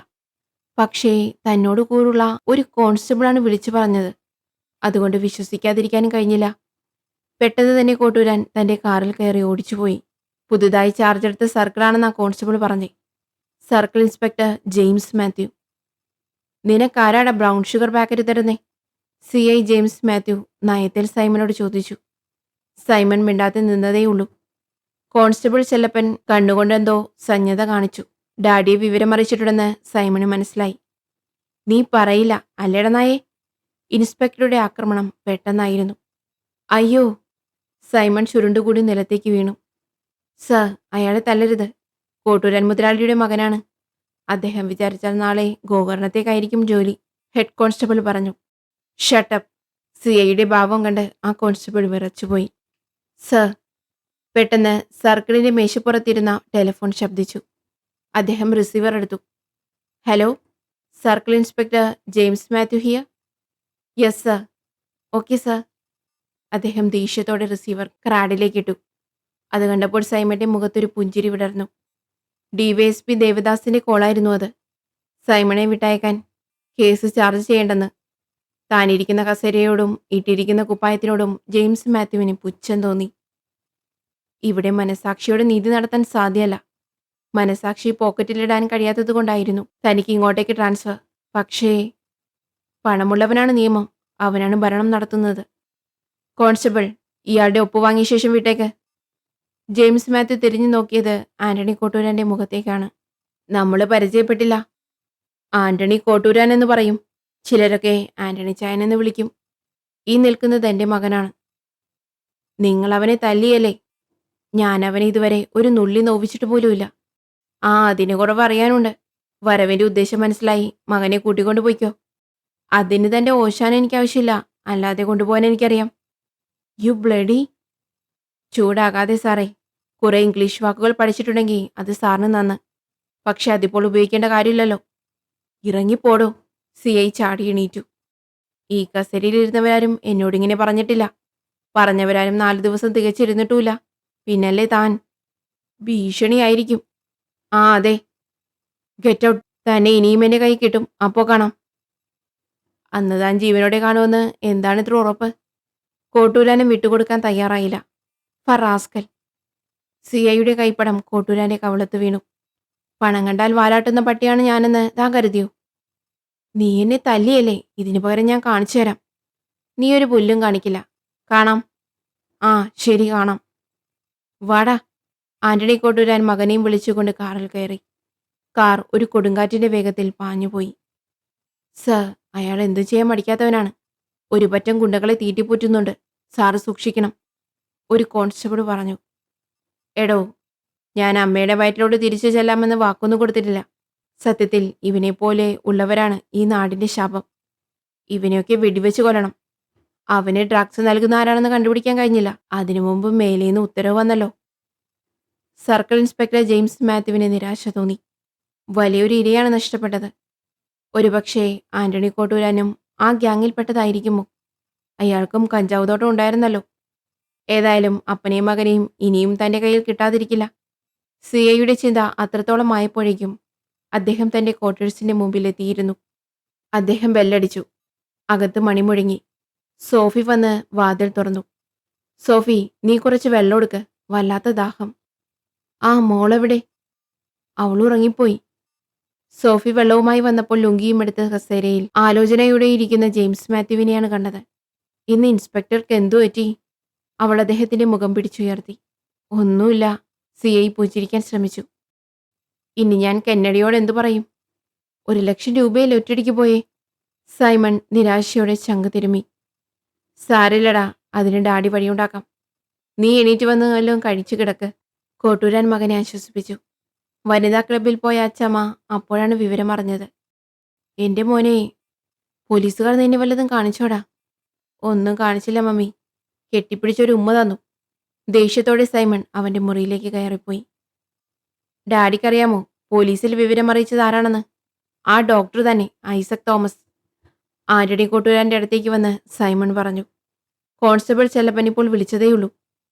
[SPEAKER 1] പക്ഷേ തന്നോട് കൂറുള്ള ഒരു കോൺസ്റ്റബിളാണ് വിളിച്ചു പറഞ്ഞത്. അതുകൊണ്ട് വിശ്വസിക്കാതിരിക്കാനും കഴിഞ്ഞില്ല. പെട്ടെന്ന് തന്നെ കോട്ടൂരാൻ തന്റെ കാറിൽ കയറി ഓടിച്ചുപോയി. പുതുതായി ചാർജ് എടുത്ത സർക്കിളാണെന്ന് ആ കോൺസ്റ്റബിൾ പറഞ്ഞേ. Circle inspector James Mathew. നിനക്കാരാടാ ബ്രൗൺ ഷുഗർ പാക്കറ്റ് തരുന്നേ? CI ജെയിംസ് മാത്യു നയത്തിൽ സൈമനോട് ചോദിച്ചു. സൈമൺ മിണ്ടാതെ നിന്നതേയുള്ളൂ. കോൺസ്റ്റബിൾ ചെല്ലപ്പൻ കണ്ണുകൊണ്ടെന്തോ സജ്ഞത കാണിച്ചു. ഡാഡിയെ വിവരമറിയിച്ചിട്ടുണ്ടെന്ന് സൈമന് മനസ്സിലായി. നീ പറയില്ല അല്ലേട നായേ? ഇൻസ്പെക്ടറുടെ ആക്രമണം പെട്ടെന്നായിരുന്നു. അയ്യോ! സൈമൺ ചുരുണ്ടുകൂടി നിലത്തേക്ക് വീണു. സർ, അയാളെ തല്ലരുത്. കോട്ടൂരാൻ മുതലാളിയുടെ മകനാണ്. അദ്ദേഹം വിചാരിച്ചാൽ നാളെ ഗോകർണത്തേക്കായിരിക്കും ജോലി, ഹെഡ് കോൺസ്റ്റബിൾ പറഞ്ഞു. ഷട്ടപ്പ്. CIയുടെ ഭാവം കണ്ട് ആ കോൺസ്റ്റബിൾ വിറച്ചുപോയി. സർ. പെട്ടെന്ന് സർക്കിളിന്റെ മേശപ്പുറത്തിരുന്ന ടെലിഫോൺ ശബ്ദിച്ചു. അദ്ദേഹം റിസീവർ എടുത്തു. Hello, circle inspector James Mathew here. Yes sir. Okay sir. അദ്ദേഹം ദേഷ്യത്തോടെ റിസീവർ ക്രാഡിലേക്കിട്ടു. അത് കണ്ടപ്പോൾ സൈമന്റെ മുഖത്തൊരു പുഞ്ചിരി വിടർന്നു. DYSP ദേവദാസിന്റെ കോളായിരുന്നു അത്. സൈമണെ വിട്ടയക്കാൻ, കേസ് ചാർജ് ചെയ്യേണ്ടെന്ന്. താനിരിക്കുന്ന കസേരയോടും ഇട്ടിരിക്കുന്ന കുപ്പായത്തിനോടും ജെയിംസ് മാത്യുവിന് പുച്ഛം തോന്നി. ഇവിടെ മനസാക്ഷിയോട് നീതി നടത്താൻ സാധ്യമല്ല. മനസാക്ഷി പോക്കറ്റിലിടാൻ കഴിയാത്തതുകൊണ്ടായിരുന്നു തനിക്ക് ഇങ്ങോട്ടേക്ക് ട്രാൻസ്ഫർ. പക്ഷേ പണമുള്ളവനാണ് നിയമം, അവനാണ് ഭരണം നടത്തുന്നത്. കോൺസ്റ്റബിൾ, ഇയാളുടെ ഒപ്പ് വാങ്ങിയ ശേഷം വിട്ടേക്ക്. ജെയിംസ് മാത്യു തിരിഞ്ഞു നോക്കിയത് ആന്റണി കോട്ടൂരാന്റെ മുഖത്തേക്കാണ്. നമ്മൾ പരിചയപ്പെട്ടില്ല. ആന്റണി കോട്ടൂരാൻ എന്ന് പറയും. ചിലരൊക്കെ ആന്റണി ചായൻ എന്ന് വിളിക്കും. ഈ നിൽക്കുന്നത് എൻ്റെ മകനാണ്. നിങ്ങൾ അവനെ തല്ലിയല്ലേ? ഞാൻ അവനെ ഇതുവരെ ഒരു നുള്ളി നോവിച്ചിട്ട് പോലുമില്ല. അതിന് കുറവ് അറിയാനുണ്ട്. വരവിന്റെ ഉദ്ദേശം മനസ്സിലായി. മകനെ കൂട്ടിക്കൊണ്ടു പോയിക്കോ. അതിന് തന്റെ ഓശാൻ എനിക്ക് ആവശ്യമില്ല, അല്ലാതെ കൊണ്ടുപോകാൻ എനിക്കറിയാം. You bloody. ചൂടാകാതെ സാറേ. കുറെ ഇംഗ്ലീഷ് വാക്കുകൾ പഠിച്ചിട്ടുണ്ടെങ്കിൽ അത് സാറിന് നന്ന്. പക്ഷെ അതിപ്പോൾ ഉപയോഗിക്കേണ്ട കാര്യമില്ലല്ലോ. ഇറങ്ങിപ്പോടോ. CI ചാടി എണീറ്റു. ഈ കസേരയിലിരുന്നവരാരും എന്നോടിങ്ങനെ പറഞ്ഞിട്ടില്ല. പറഞ്ഞവരാരും 4 ദിവസം തികച്ചിരുന്നിട്ടുമില്ല. പിന്നല്ലേ താൻ. ഭീഷണിയായിരിക്കും. അതെ. Get out. തന്നെ ഇനിയും എന്റെ കൈ കിട്ടും. അപ്പോ കാണാം. അന്ന് താൻ ജീവനോടെ കാണുമെന്ന് എന്താണ് ഇത്ര ഉറപ്പ്? കോട്ടൂരാനും വിട്ടുകൊടുക്കാൻ തയ്യാറായില്ല. ഫറാസ്കൽ. CIയുടെ കൈപ്പടം കോട്ടൂരാന്റെ കവളത്ത് വീണു. പണം കണ്ടാൽ വാലാട്ടുന്ന പട്ടിയാണ് ഞാനെന്ന് താൻ കരുതിയോ? നീ എന്നെ തല്ലിയല്ലേ? ഇതിനു പകരം ഞാൻ കാണിച്ചു തരാം. നീ ഒരു പുല്ലും കാണിക്കില്ല. കാണാം. ശരി, കാണാം. വാടാ. ആന്റണി കോട്ടൂരാൻ മകനെയും വിളിച്ചുകൊണ്ട് കാറിൽ കയറി. കാർ ഒരു കൊടുങ്കാറ്റിന്റെ വേഗത്തിൽ പാഞ്ഞുപോയി. സർ, അയാൾ എന്തു ചെയ്യാൻ മടിക്കാത്തവനാണ്. ഒരു പറ്റം ഗുണ്ടകളെ തീറ്റിപ്പൂറ്റുന്നുണ്ട്. സാറ് സൂക്ഷിക്കണം, ഒരു കോൺസ്റ്റബിൾ പറഞ്ഞു. എടോ, ഞാൻ അമ്മയുടെ വയറ്റിലോട്ട് തിരിച്ചു ചെല്ലാമെന്ന് വാക്കൊന്നും കൊടുത്തിട്ടില്ല. സത്യത്തിൽ ഇവനെപ്പോലെ ഉള്ളവരാണ് ഈ നാടിന്റെ ശാപം. ഇവനെയൊക്കെ വെടിവെച്ച് കൊല്ലണം. അവന് ഡ്രഗ്സ് നൽകുന്ന ആരാണെന്ന് കണ്ടുപിടിക്കാൻ കഴിഞ്ഞില്ല. അതിനു മുമ്പ് മേലേന്ന് ഉത്തരവ് വന്നല്ലോ. സർക്കിൾ ഇൻസ്പെക്ടർ ജെയിംസ് മാത്യുവിന് നിരാശ തോന്നി. വലിയൊരു ഇരയാണ് നഷ്ടപ്പെട്ടത്. ഒരുപക്ഷെ ആന്റണി കോട്ടൂരാനും ആ ഗ്യാങ്ങിൽപ്പെട്ടതായിരിക്കുമോ? അയാൾക്കും കഞ്ചാവ് തോട്ടം ഉണ്ടായിരുന്നല്ലോ. ഏതായാലും അപ്പനെയും മകനെയും ഇനിയും തന്റെ കയ്യിൽ കിട്ടാതിരിക്കില്ല. CIയുടെ ചിന്ത അത്രത്തോളം ആയപ്പോഴേക്കും അദ്ദേഹം തന്റെ ക്വാർട്ടേഴ്സിന്റെ മുമ്പിലെത്തിയിരുന്നു. അദ്ദേഹം ബെല്ലടിച്ചു. അകത്ത് മണിമുഴങ്ങി. സോഫി വന്ന് വാതിൽ തുറന്നു. സോഫി, നീ കുറച്ച് വെള്ളം എടുക്ക്, വല്ലാത്ത ദാഹം. ആ മോളെവിടെ? അവൾ ഉറങ്ങിപ്പോയി. സോഫി വെള്ളവുമായി വന്നപ്പോൾ ലുങ്കിയും എടുത്ത് കസേരയിൽ ആലോചനയോടെ ഇരിക്കുന്ന ജെയിംസ് മാത്യുവിനെയാണ് കണ്ടത്. ഇന്ന് ഇൻസ്പെക്ടർക്ക് എന്തു പറ്റി? അവൾ അദ്ദേഹത്തിന്റെ മുഖം പിടിച്ചുയർത്തി. ഒന്നുമില്ല. സിഐ പുഞ്ചിരിക്കാൻ ശ്രമിച്ചു. ഇനി ഞാൻ കെന്നഡിയോട് എന്തു പറയും? 1,00,000 രൂപയല്ലേ ഒറ്റയടിക്ക് പോയേ? സൈമൺ നിരാശയോടെ ചങ്ക് തിരുമ്മി. സാരില്ലടാ, അതിന് ഡാഡി വഴിയുണ്ടാക്കാം. നീ എണീറ്റ് വന്ന് വല്ലതും കഴിച്ചു കിടക്ക്. കോട്ടൂരാൻ മകനെ ആശ്വസിപ്പിച്ചു. വനിതാ ക്ലബ്ബിൽ പോയ അച്ചമ്മ അപ്പോഴാണ് വിവരം അറിഞ്ഞത്. എന്റെ മോനെ, പോലീസുകാർ നിന്നെ വല്ലതും കാണിച്ചോടാ? ഒന്നും കാണിച്ചില്ല മമ്മി. കെട്ടിപ്പിടിച്ചൊരു ഉമ്മ തന്നു. ദേഷ്യത്തോടെ സൈമൺ അവന്റെ മുറിയിലേക്ക് കയറിപ്പോയി. ഡാഡിക്കറിയാമോ പോലീസിൽ വിവരം അറിയിച്ചത് ആരാണെന്ന്? ആ ഡോക്ടർ തന്നെ, ഐസക് തോമസ്. ആന്റണി കോട്ടൂരാന്റെ അടുത്തേക്ക് വന്ന് സൈമൺ പറഞ്ഞു. കോൺസ്റ്റബിൾ ചെല്ലപ്പൻ ഇപ്പോൾ വിളിച്ചതേയുള്ളൂ.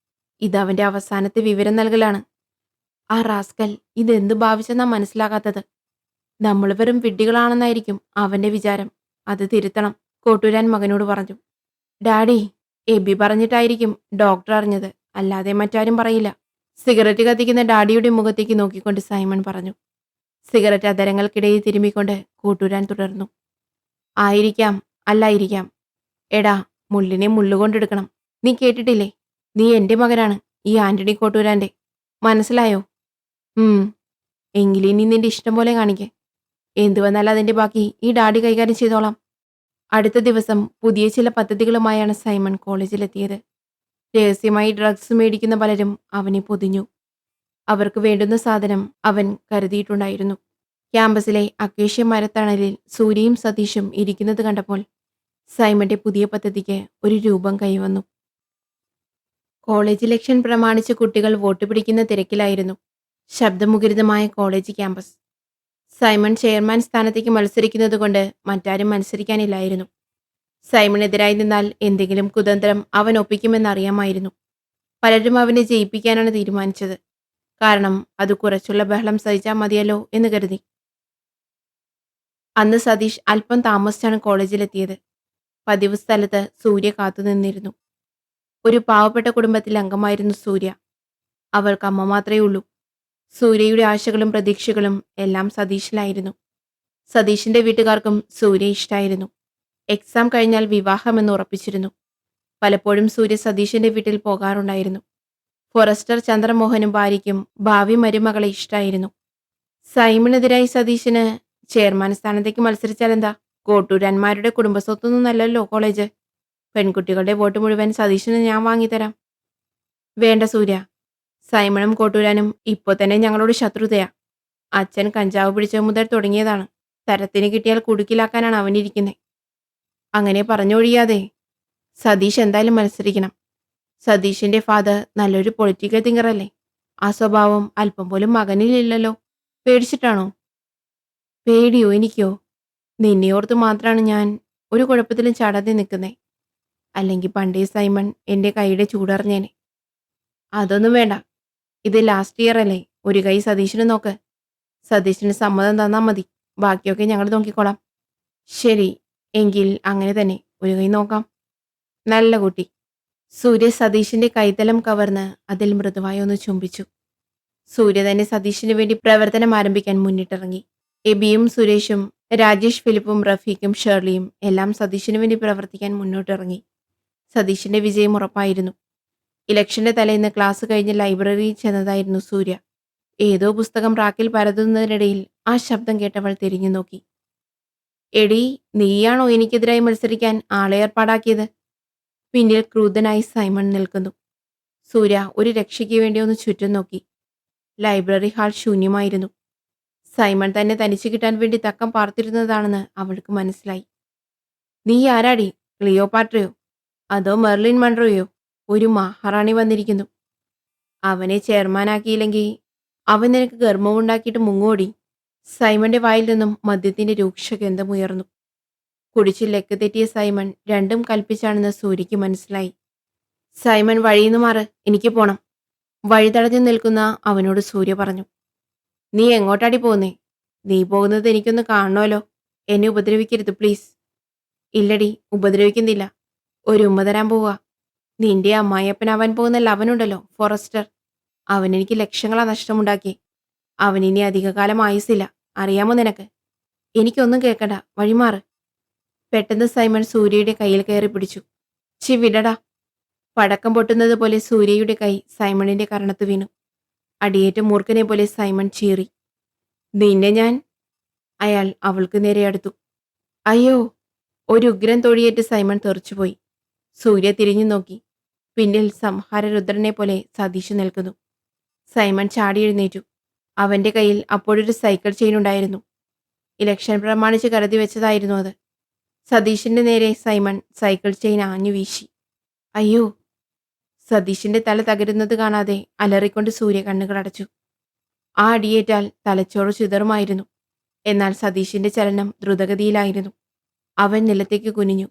[SPEAKER 1] ഇതവന്റെ അവസാനത്തെ വിവരം നൽകലാണ്. ആ റാസ്കൽ ഇതെന്ത് ഭാവിച്ചെന്നാ മനസ്സിലാകാത്തത്. നമ്മൾ വെറും വിഡ്ഢികളാണെന്നായിരിക്കും അവന്റെ വിചാരം. അത് തിരുത്തണം, കോട്ടൂരാൻ മകനോട് പറഞ്ഞു. ഡാഡി, എബി പറഞ്ഞിട്ടായിരിക്കും ഡോക്ടർ അറിഞ്ഞത്, അല്ലാതെ മറ്റാരും പറയില്ല. സിഗരറ്റ് കത്തിക്കുന്ന ഡാഡിയുടെ മുഖത്തേക്ക് നോക്കിക്കൊണ്ട് സൈമൺ പറഞ്ഞു. സിഗരറ്റ് അധരങ്ങൾക്കിടയിൽ തിരുമ്മിക്കൊണ്ട് കോട്ടൂരാൻ തുടർന്നു. ആയിരിക്കാം, അല്ലായിരിക്കാം. എടാ, മുള്ളിനെ മുള്ളുകൊണ്ടെടുക്കണം. നീ കേട്ടിട്ടില്ലേ? നീ എന്റെ മകനാണ്, ഈ ആന്റണി കോട്ടൂരാന്റെ. മനസ്സിലായോ? എങ്കിലിനി നിന്റെ ഇഷ്ടം പോലെ കാണിക്കേ. എന്തു വന്നാൽ അതിന്റെ ബാക്കി ഈ ഡാഡി കൈകാര്യം ചെയ്തോളാം. അടുത്ത ദിവസം പുതിയ ചില പദ്ധതികളുമായാണ് സൈമൺ കോളേജിലെത്തിയത്. രഹസ്യമായി ഡ്രഗ്സ് മേടിക്കുന്ന പലരും അവനെ പൊതിഞ്ഞു. അവർക്ക് വേണ്ടുന്ന സാധനം അവൻ കരുതിയിട്ടുണ്ടായിരുന്നു. ക്യാമ്പസിലെ അക്കേഷ്യ മരത്തണലിൽ സൂര്യയും സതീഷും ഇരിക്കുന്നത് കണ്ടപ്പോൾ സൈമന്റെ പുതിയ പദ്ധതിക്ക് ഒരു രൂപം കൈവന്നു. കോളേജ് ഇലക്ഷൻ പ്രമാണിച്ച് കുട്ടികൾ വോട്ട് പിടിക്കുന്ന തിരക്കിലായിരുന്നു ശബ്ദമുഖരിതമായ കോളേജ് ക്യാമ്പസ്. സൈമൺ ചെയർമാൻ സ്ഥാനത്തേക്ക് മത്സരിക്കുന്നതുകൊണ്ട് മറ്റാരും മത്സരിക്കാനില്ലായിരുന്നു. സൈമണെതിരായി നിന്നാൽ എന്തെങ്കിലും കുതന്ത്രം അവൻ ഒപ്പിക്കുമെന്നറിയാമായിരുന്നു. പലരും അവനെ ജയിപ്പിക്കാനാണ് തീരുമാനിച്ചത്. കാരണം അത് കുറച്ചുള്ള ബഹളം സഹിച്ചാൽ മതിയല്ലോ എന്ന് കരുതി. അന്ന് സതീഷ് അല്പം താമസിച്ചാണ് കോളേജിലെത്തിയത്. പതിവ് സ്ഥലത്ത് സൂര്യ കാത്തുനിന്നിരുന്നു. ഒരു പാവപ്പെട്ട കുടുംബത്തിലെ അംഗമായിരുന്നു സൂര്യ. അവൾക്ക് അമ്മ മാത്രമേ ഉള്ളൂ. സൂര്യയുടെ ആശകളും പ്രതീക്ഷകളും എല്ലാം സതീഷിലായിരുന്നു. സതീഷിന്റെ വീട്ടുകാർക്കും സൂര്യ ഇഷ്ടായിരുന്നു. എക്സാം കഴിഞ്ഞാൽ വിവാഹമെന്ന് ഉറപ്പിച്ചിരുന്നു. പലപ്പോഴും സൂര്യ സതീഷിന്റെ വീട്ടിൽ പോകാറുണ്ടായിരുന്നു. ഫോറസ്റ്റർ ചന്ദ്രമോഹനും ഭാര്യയ്ക്കും ഭാവി മരുമകളെ ഇഷ്ടായിരുന്നു. സൈമണെതിരായി സതീഷിന് ചെയർമാൻ സ്ഥാനത്തേക്ക് മത്സരിച്ചാൽ എന്താ? കോട്ടൂരാന്മാരുടെ കുടുംബസ്വത്തൊന്നുമല്ലല്ലോ കോളേജ്. പെൺകുട്ടികളുടെ വോട്ട് മുഴുവൻ സതീഷിന് ഞാൻ വാങ്ങിത്തരാം. വേണ്ട സൂര്യ, സൈമണും കോട്ടൂരാനും ഇപ്പോൾ തന്നെ ഞങ്ങളോട് ശത്രുതയാ. അച്ഛൻ കഞ്ചാവ് പിടിച്ചത് മുതൽ തുടങ്ങിയതാണ്. തരത്തിന് കിട്ടിയാൽ കുടുക്കിലാക്കാനാണ് അവനിരിക്കുന്നത്. അങ്ങനെ പറഞ്ഞൊഴിയാതെ. സതീഷ് എന്തായാലും മത്സരിക്കണം. സതീഷിന്റെ ഫാദർ നല്ലൊരു പൊളിറ്റിക്കൽ തിങ്കറല്ലേ. ആ സ്വഭാവം അല്പം പോലും മകനിലില്ലല്ലോ. പേടിച്ചിട്ടാണോ? പേടിയോ എനിക്കോ? നിന്നെയോർത്ത് മാത്രമാണ് ഞാൻ ഒരു കുഴപ്പത്തിലും ചാടാതെ നിൽക്കുന്നേ. അല്ലെങ്കിൽ പണ്ടേ സൈമൺ എൻ്റെ കൈയുടെ ചൂടറിഞ്ഞേനെ. അതൊന്നും വേണ്ട. ഇത് ലാസ്റ്റ് ഇയർ അല്ലേ. ഒരു കൈ സതീഷിന് നോക്ക്. സതീഷിന് സമ്മതം തന്നാൽ മതി. ബാക്കിയൊക്കെ ഞങ്ങൾ നോക്കിക്കോളാം. ശരി, എങ്കിൽ അങ്ങനെ തന്നെ ഒരു കൈ നോക്കാം. നല്ല കുട്ടി. സൂര്യ സതീഷിന്റെ കൈത്തലം കവർന്ന് അതിൽ മൃദുവായി ഒന്ന് ചുംബിച്ചു. സൂര്യ തന്നെ സതീഷിന് വേണ്ടി പ്രവർത്തനം ആരംഭിക്കാൻ മുന്നിട്ടിറങ്ങി. എബിയും സുരേഷും രാജേഷ് ഫിലിപ്പും റഫീഖും ഷേർലിയും എല്ലാം സതീഷിന് വേണ്ടി പ്രവർത്തിക്കാൻ മുന്നോട്ടിറങ്ങി. സതീഷിന്റെ വിജയം ഉറപ്പായിരുന്നു. ഇലക്ഷന്റെ തലേന്ന് ക്ലാസ് കഴിഞ്ഞ് ലൈബ്രറിയിൽ ചെന്നതായിരുന്നു സൂര്യ. ഏതോ പുസ്തകം റാക്കിൽ പരതുന്നതിനിടയിൽ ആ ശബ്ദം കേട്ടവൾ തിരിഞ്ഞു നോക്കി. എടി, നീയാണോ എനിക്കെതിരായി മത്സരിക്കാൻ ആളെ ഏർപ്പാടാക്കിയത്? പിന്നിൽ ക്രൂദ്ധനായി സൈമൺ നിൽക്കുന്നു. സൂര്യ ഒരു രക്ഷയ്ക്ക് വേണ്ടി ഒന്ന് ചുറ്റും നോക്കി. Library hall ശൂന്യമായിരുന്നു. സൈമൺ തന്നെ തനിച്ചു കിട്ടാൻ വേണ്ടി തക്കം പാർത്തിരുന്നതാണെന്ന് അവൾക്ക് മനസ്സിലായി. നീ ആരാടി? ക്ലിയോപാട്രയോ അതോ മെർലിൻ മൺട്രോയോ? ഒരു മഹാറാണി വന്നിരിക്കുന്നു. അവനെ ചെയർമാനാക്കിയില്ലെങ്കിൽ അവൻ നിനക്ക് ഗർഭമുണ്ടാക്കിയിട്ട് മുങ്ങോടി. സൈമന്റെ വായിൽ നിന്നും മദ്യത്തിന്റെ രൂക്ഷഗന്ധമുയർന്നു. കുടിച്ച് ലെക്ക് തെറ്റിയ സൈമൺ രണ്ടും കൽപ്പിച്ചാണെന്ന് സൂര്യയ്ക്ക് മനസ്സിലായി. സൈമൺ വഴിയിന്ന് മാറ്, എനിക്ക് പോണം. വഴി തടഞ്ഞു നിൽക്കുന്ന അവനോട് സൂര്യ പറഞ്ഞു. നീ എങ്ങോട്ടാടി പോകുന്നേ? നീ പോകുന്നത് എനിക്കൊന്ന് കാണണമല്ലോ. എന്നെ ഉപദ്രവിക്കരുത് പ്ലീസ്. ഇല്ലടി, ഉപദ്രവിക്കുന്നില്ല. ഒരു ഉമ്മ തരാൻ പോവുക. നിന്റെ അമ്മായിയപ്പനാവാൻ പോകുന്ന ലവനുണ്ടല്ലോ, ഫോറസ്റ്റർ. അവനെനിക്ക് ലക്ഷങ്ങളാ നഷ്ടമുണ്ടാക്കി. അവനിനി അധികകാലം ആയുസില്ല. അറിയാമോ നിനക്ക്? എനിക്കൊന്നും കേൾക്കണ്ട, വഴിമാറ്. പെട്ടെന്ന് സൈമൺ സൂര്യയുടെ കയ്യിൽ കയറി പിടിച്ചു. ചി വിടടാ. പടക്കം പൊട്ടുന്നത് പോലെ സൂര്യയുടെ കൈ സൈമണിന്റെ കരണത്ത് വീണു. അടിയേറ്റ മൂർഖനെ പോലെ സൈമൺ ചീറി. നിന്നെ ഞാൻ... അയാൾ അവൾക്ക് നേരെ അടുത്തു. അയ്യോ! ഒരു ഉഗ്രൻ തൊഴിയേറ്റ് സൈമൺ തെറിച്ചുപോയി. സൂര്യ തിരിഞ്ഞു നോക്കി. പിന്നിൽ സംഹാരരുദ്രനെ പോലെ സതീഷ് നിൽക്കുന്നു. സൈമൺ ചാടി എഴുന്നേറ്റു. അവന്റെ കയ്യിൽ അപ്പോഴൊരു സൈക്കിൾ ചെയിൻ ഉണ്ടായിരുന്നു. ഇലക്ഷൻ പ്രമാണിച്ച് കരുതി വെച്ചതായിരുന്നു അത്. സതീഷിന്റെ നേരെ സൈമൺ സൈക്കിൾ ചെയിൻ ആഞ്ഞു വീശി. അയ്യോ! സതീഷിന്റെ തല തകരുന്നത് കാണാതെ അലറിക്കൊണ്ട് സൂര്യ കണ്ണുകൾ അടച്ചു. ആ അടിയേറ്റാൽ തലച്ചോറ് ചിതറുമായിരുന്നു. എന്നാൽ സതീഷിന്റെ ചലനം ദ്രുതഗതിയിലായിരുന്നു. അവൻ നിലത്തേക്ക് കുനിഞ്ഞു.